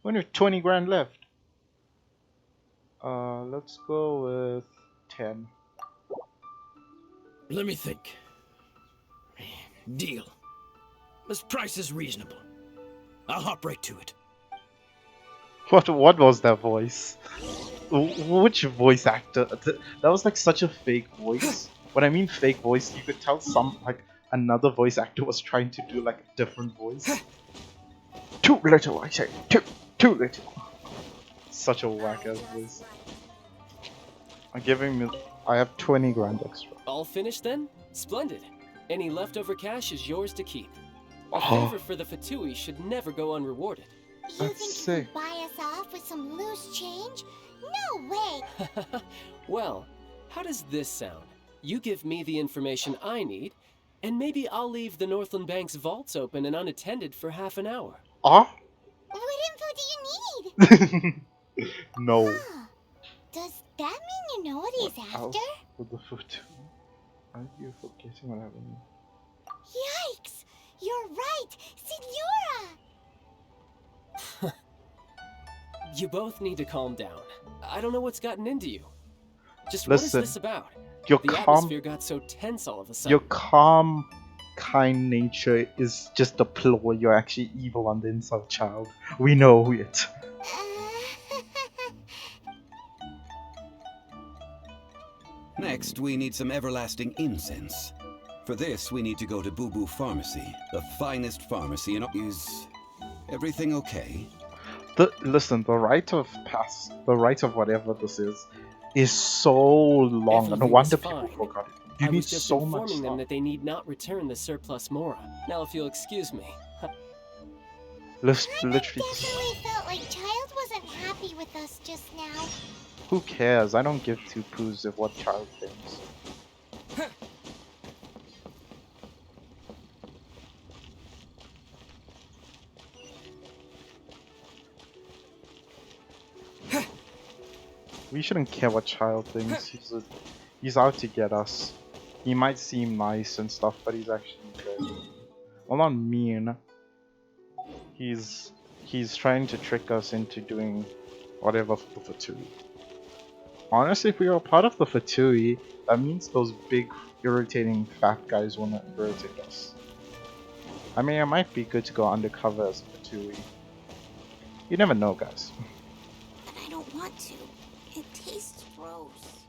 [SPEAKER 1] Only 20 grand left. Let's go with 10.
[SPEAKER 19] Let me think. Deal. This price is reasonable. I'll hop right to it.
[SPEAKER 1] What was that voice? Which voice actor? That was like such a fake voice. When I mean fake voice, you could tell another voice actor was trying to do like a different voice. Too little, I say. Too little. Such a whack ass voice. I'm giving me. I have 20 grand extra.
[SPEAKER 6] All finished then? Splendid. Any leftover cash is yours to keep. A
[SPEAKER 1] Oh.
[SPEAKER 6] favor for the Fatui should never go unrewarded.
[SPEAKER 2] You think you can buy us off with some loose change? No way!
[SPEAKER 6] Well, how does this sound? You give me the information I need, and maybe I'll leave the Northland Bank's vaults open and unattended for half an hour.
[SPEAKER 1] Ah?
[SPEAKER 2] What info do you need?
[SPEAKER 1] No.
[SPEAKER 2] Does that mean you know what he's after?
[SPEAKER 1] With the foot. Are you forgetting what happened?
[SPEAKER 2] Yikes! You're right! Signora!
[SPEAKER 6] You both need to calm down. I don't know what's gotten into you. Just
[SPEAKER 1] Listen,
[SPEAKER 6] what is this about?
[SPEAKER 1] your
[SPEAKER 6] The
[SPEAKER 1] calm-
[SPEAKER 6] atmosphere got so tense all of a sudden.
[SPEAKER 1] Your calm, kind nature is just a ploy. You're actually evil on the inside, child. We know it.
[SPEAKER 9] Next, we need some everlasting incense. For this, we need to go to Boo Boo Pharmacy, the finest pharmacy in. Is everything okay?
[SPEAKER 1] Listen, the rite of whatever this is so long. No
[SPEAKER 6] Everything
[SPEAKER 1] wonder
[SPEAKER 6] was
[SPEAKER 1] people
[SPEAKER 6] fine.
[SPEAKER 1] forgot it. You
[SPEAKER 6] I
[SPEAKER 1] need
[SPEAKER 6] was just
[SPEAKER 1] so much
[SPEAKER 6] informing them
[SPEAKER 1] stuff.
[SPEAKER 6] that they need not return the surplus Mora. Now, if you'll excuse me.
[SPEAKER 1] Literally,
[SPEAKER 2] Definitely felt like Child wasn't happy with us just now.
[SPEAKER 1] who cares? I don't give two poos of what child thinks. We shouldn't care what child thinks. He's out to get us. He might seem nice and stuff, but he's actually very, well, not mean. He's trying to trick us into doing whatever for the Fatui. Honestly, if we are part of the Fatui, that means those big, irritating fat guys will not irritate us. I mean, it might be good to go undercover as a Fatui. You never know, guys.
[SPEAKER 2] But I don't want to. It tastes gross.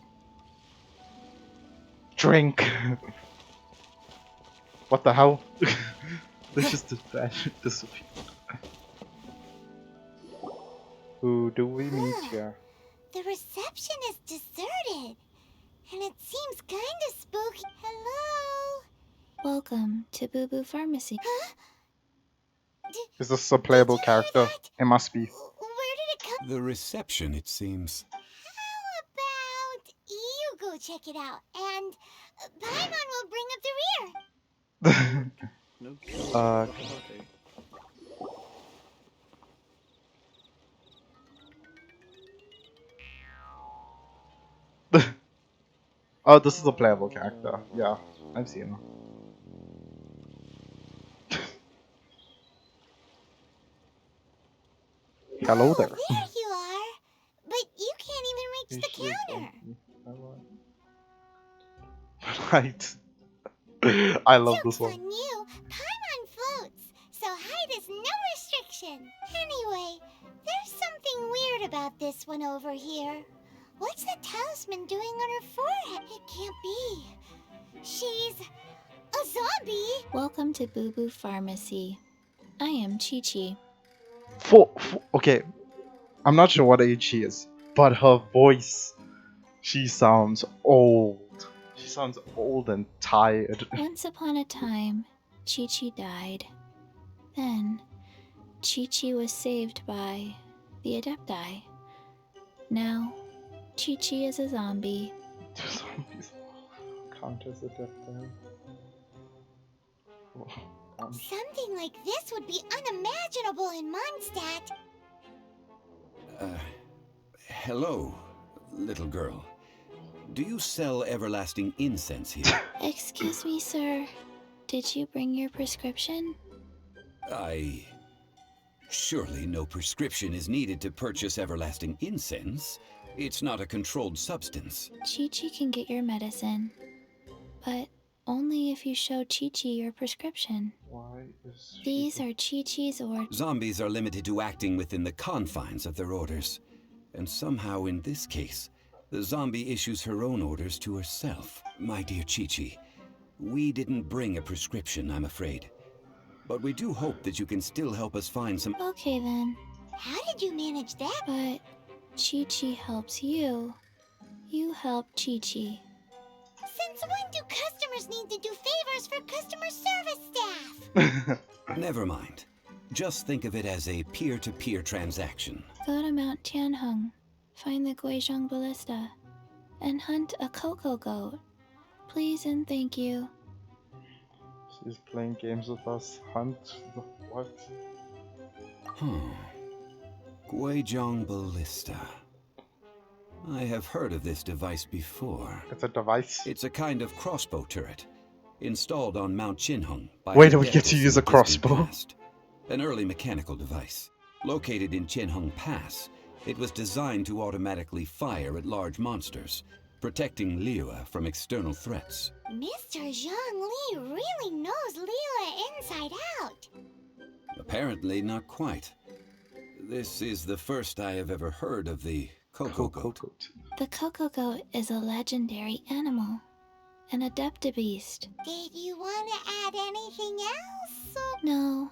[SPEAKER 1] Drink! What the hell? This just disappeared. Who do we meet here?
[SPEAKER 2] The reception is deserted. And it seems kinda spooky. Hello?
[SPEAKER 13] Welcome to Boo Boo Pharmacy.
[SPEAKER 1] Is this a playable character? It must be.
[SPEAKER 2] Where did it come?
[SPEAKER 9] The reception, it seems.
[SPEAKER 2] How about you go check it out, and Paimon will bring up the rear.
[SPEAKER 1] Oh, this is a playable character. Yeah, I've seen him. Hello there.
[SPEAKER 2] There you are. But you can't even reach the counter.
[SPEAKER 1] Right. I love this one.
[SPEAKER 2] On you, Paimon floats, so height is no restriction. Anyway, there's something weird about this one over here. What's the talisman doing on her forehead? It can't be. She's a zombie.
[SPEAKER 13] Welcome to Boo Boo Pharmacy. I am Chi-Chi.
[SPEAKER 1] Okay, I'm not sure what age she is, but her voice, she sounds old. She sounds old and tired.
[SPEAKER 13] Once upon a time, Chi-Chi died. Then, Chi-Chi was saved by the Adepti. Now, Chi-Chi is a zombie.
[SPEAKER 1] Zombies count as a death time.
[SPEAKER 2] Something like this would be unimaginable in Mondstadt.
[SPEAKER 9] Hello, little girl. Do you sell everlasting incense here?
[SPEAKER 13] Excuse me, sir. Did you bring your prescription?
[SPEAKER 9] Surely no prescription is needed to purchase everlasting incense. It's not a controlled substance.
[SPEAKER 13] Chi-Chi can get your medicine, but only if you show Chi-Chi your prescription.
[SPEAKER 1] Why is
[SPEAKER 13] These are Chi-Chi's orders.
[SPEAKER 9] Zombies are limited to acting within the confines of their orders. And somehow in this case, the zombie issues her own orders to herself. My dear Chi-Chi, we didn't bring a prescription, I'm afraid. But we do hope that you can still help us find some...
[SPEAKER 13] Okay then.
[SPEAKER 2] How did you manage that?
[SPEAKER 13] But Chi-Chi helps you. You help Chi-Chi.
[SPEAKER 2] Since when do customers need to do favors for customer service staff?
[SPEAKER 9] Never mind. Just think of it as a peer-to-peer transaction.
[SPEAKER 13] Go to Mount Tianheng, find the Guizhong Ballista, and hunt a cocoa goat. Please and thank you.
[SPEAKER 1] She's playing games with us. Hunt? What?
[SPEAKER 9] Guizhong Ballista. I have heard of this device before.
[SPEAKER 1] It's a device?
[SPEAKER 9] It's a kind of crossbow turret, installed on Mount Tianheng by
[SPEAKER 1] Wait,
[SPEAKER 9] the
[SPEAKER 1] do we get to
[SPEAKER 9] adepts
[SPEAKER 1] use a
[SPEAKER 9] in the distant
[SPEAKER 1] crossbow?
[SPEAKER 9] past. An early mechanical device. Located in Tianheng Pass, it was designed to automatically fire at large monsters, protecting Liyue from external threats.
[SPEAKER 2] Mr. Zhang Li really knows Liyue inside out.
[SPEAKER 9] Apparently not quite. This is the first I have ever heard of the Cocoa Goat.
[SPEAKER 13] The cocoa goat is a legendary animal, an adeptabeast.
[SPEAKER 2] Did you want to add anything else?
[SPEAKER 13] No,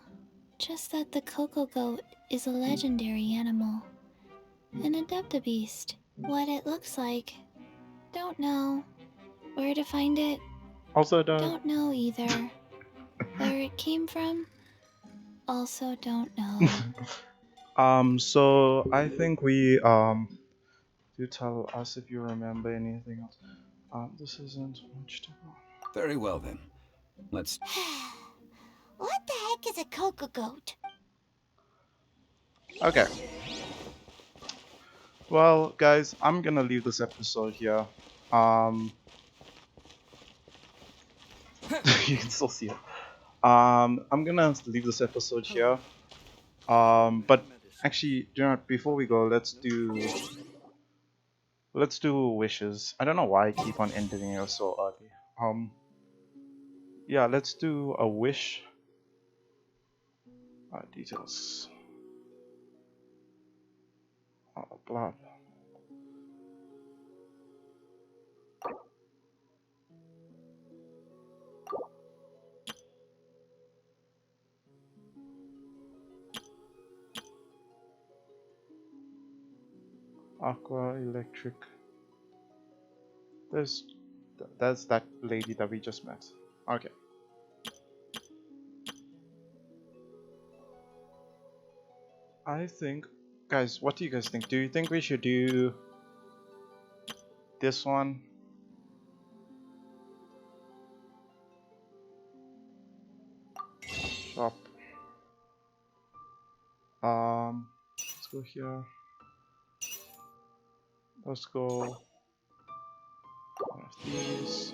[SPEAKER 13] just that the cocoa goat is a legendary animal, an adeptabeast. What it looks like, don't know. Where to find it,
[SPEAKER 1] Also
[SPEAKER 13] don't know either. Where it came from, also don't know.
[SPEAKER 1] So I think we do tell us if you remember anything else. This isn't much to go.
[SPEAKER 9] Very well then. Let's...
[SPEAKER 2] What the heck is a cocoa goat?
[SPEAKER 1] Okay. Well, guys, I'm gonna leave this episode here. You can still see it. I'm gonna leave this episode here. But actually, you know, before we go, let's do wishes. I don't know why I keep on ending it so early. Yeah, let's do a wish. Details. Blah. Aqua, electric. That's that lady that we just met. Okay. I think, guys, what do you guys think? Do you think we should do this one? Shop. Let's go here. Let's go one of these.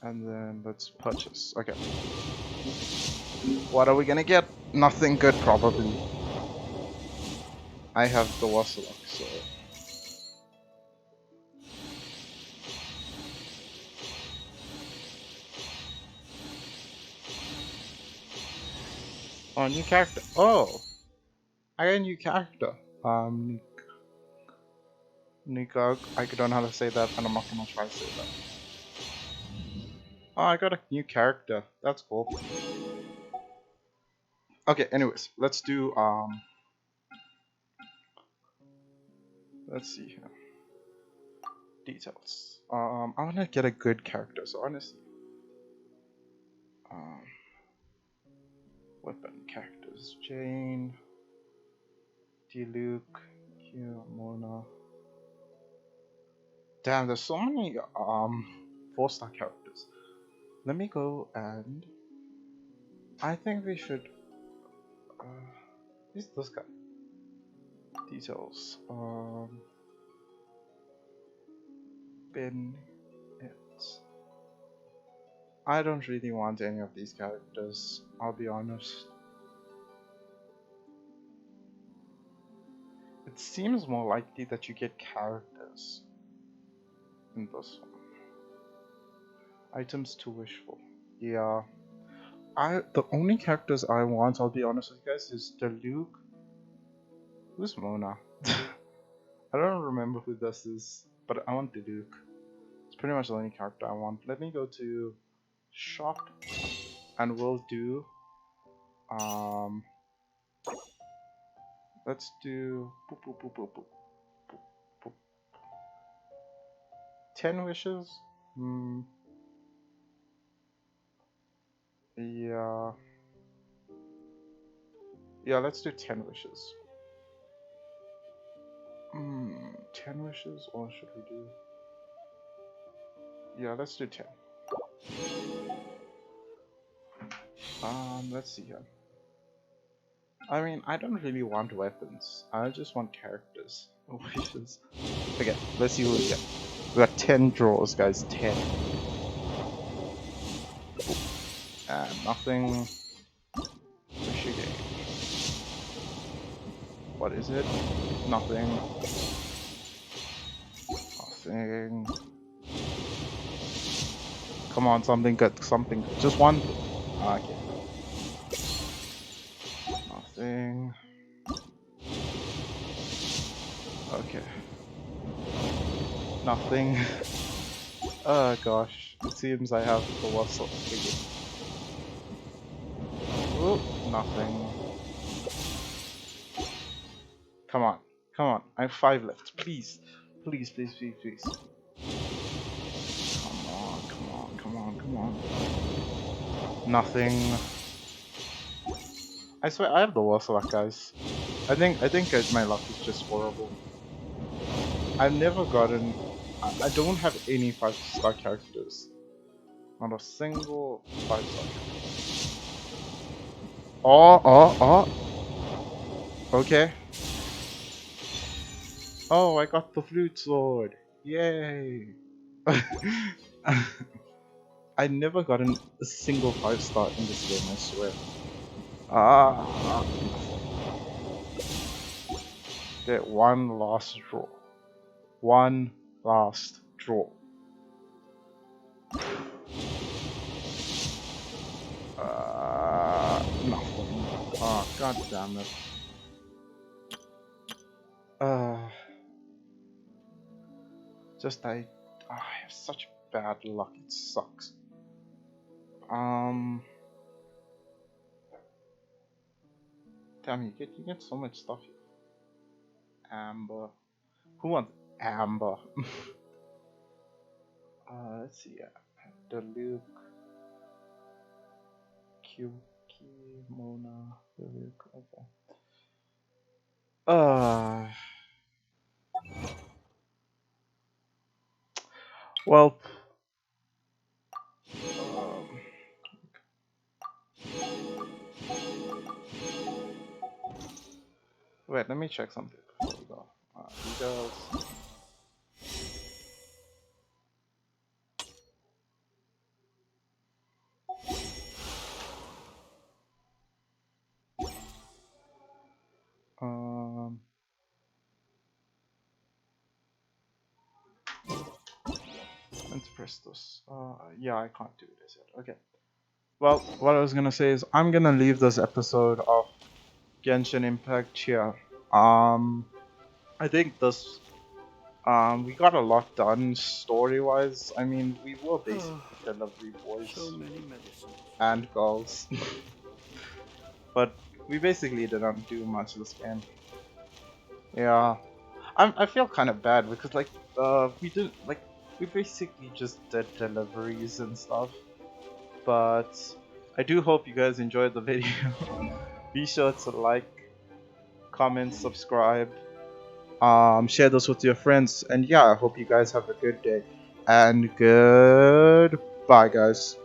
[SPEAKER 1] And then let's purchase. Okay. What are we gonna get? Nothing good, probably. I have the worst luck, so. Oh, new character. Oh! I got a new character. Nico, I don't know how to say that, and I'm not gonna try to say that. Oh, I got a new character. That's cool. Okay, anyways, let's do, let's see here. Details. I wanna get a good character, so honestly. Weapon characters. Jane. Diluc. Mona. Damn, there's so many, 4-star characters. Let me go and... I think we should... who's this guy? Details. Ben... I don't really want any of these characters, I'll be honest. It seems more likely that you get characters in this one. Items to wish for. Yeah. The only characters I want, I'll be honest with you guys, is Diluc. Who's Mona? I don't remember who this is, but I want Diluc. It's pretty much the only character I want. Let me go to shop and we'll do let's do 10 wishes? Yeah. Yeah, let's do 10 wishes. 10 wishes, or should we do... Yeah, let's do 10. Let's see here. I mean, I don't really want weapons. I just want characters. Wishes. Okay, let's see what we get. We got 10 draws, guys. 10. Nothing. Wish again. What is it? Nothing. Nothing. Come on, something good. Something. Just one. Okay. Nothing. Okay. Nothing. Oh gosh. It seems I have the worst of figure. Oh, nothing. Come on. Come on. I have 5 left. Please. Please, please, please, please. Come on, come on, come on, come on. Nothing. I swear I have the worst luck, guys. I think my luck is just horrible. I've never gotten... I don't have any 5-star characters. Not a single 5-star character. Oh. Okay. Oh, I got the flute sword. Yay. I never gotten a single 5-star in this game, I swear. Get one last draw. One last draw. Nothing. Oh, god damn it. I have such bad luck, it sucks. Damn, you get so much stuff here. Amber. Who wants Amber? Let's see. Diluc, Kyuki, Mona, Diluc. Okay. Well. Wait, let me check something before we go. Details. Let's press this. Yeah, I can't do this yet. Okay. Well, what I was gonna say is I'm gonna leave this episode of Genshin Impact here. I think this we got a lot done story-wise. I mean, we were basically delivery boys and girls, but we basically didn't do much this game. Yeah, I feel kind of bad because we basically just did deliveries and stuff. But I do hope you guys enjoyed the video. Be sure to like, comment, subscribe, share this with your friends, and yeah, I hope you guys have a good day and goodbye, guys.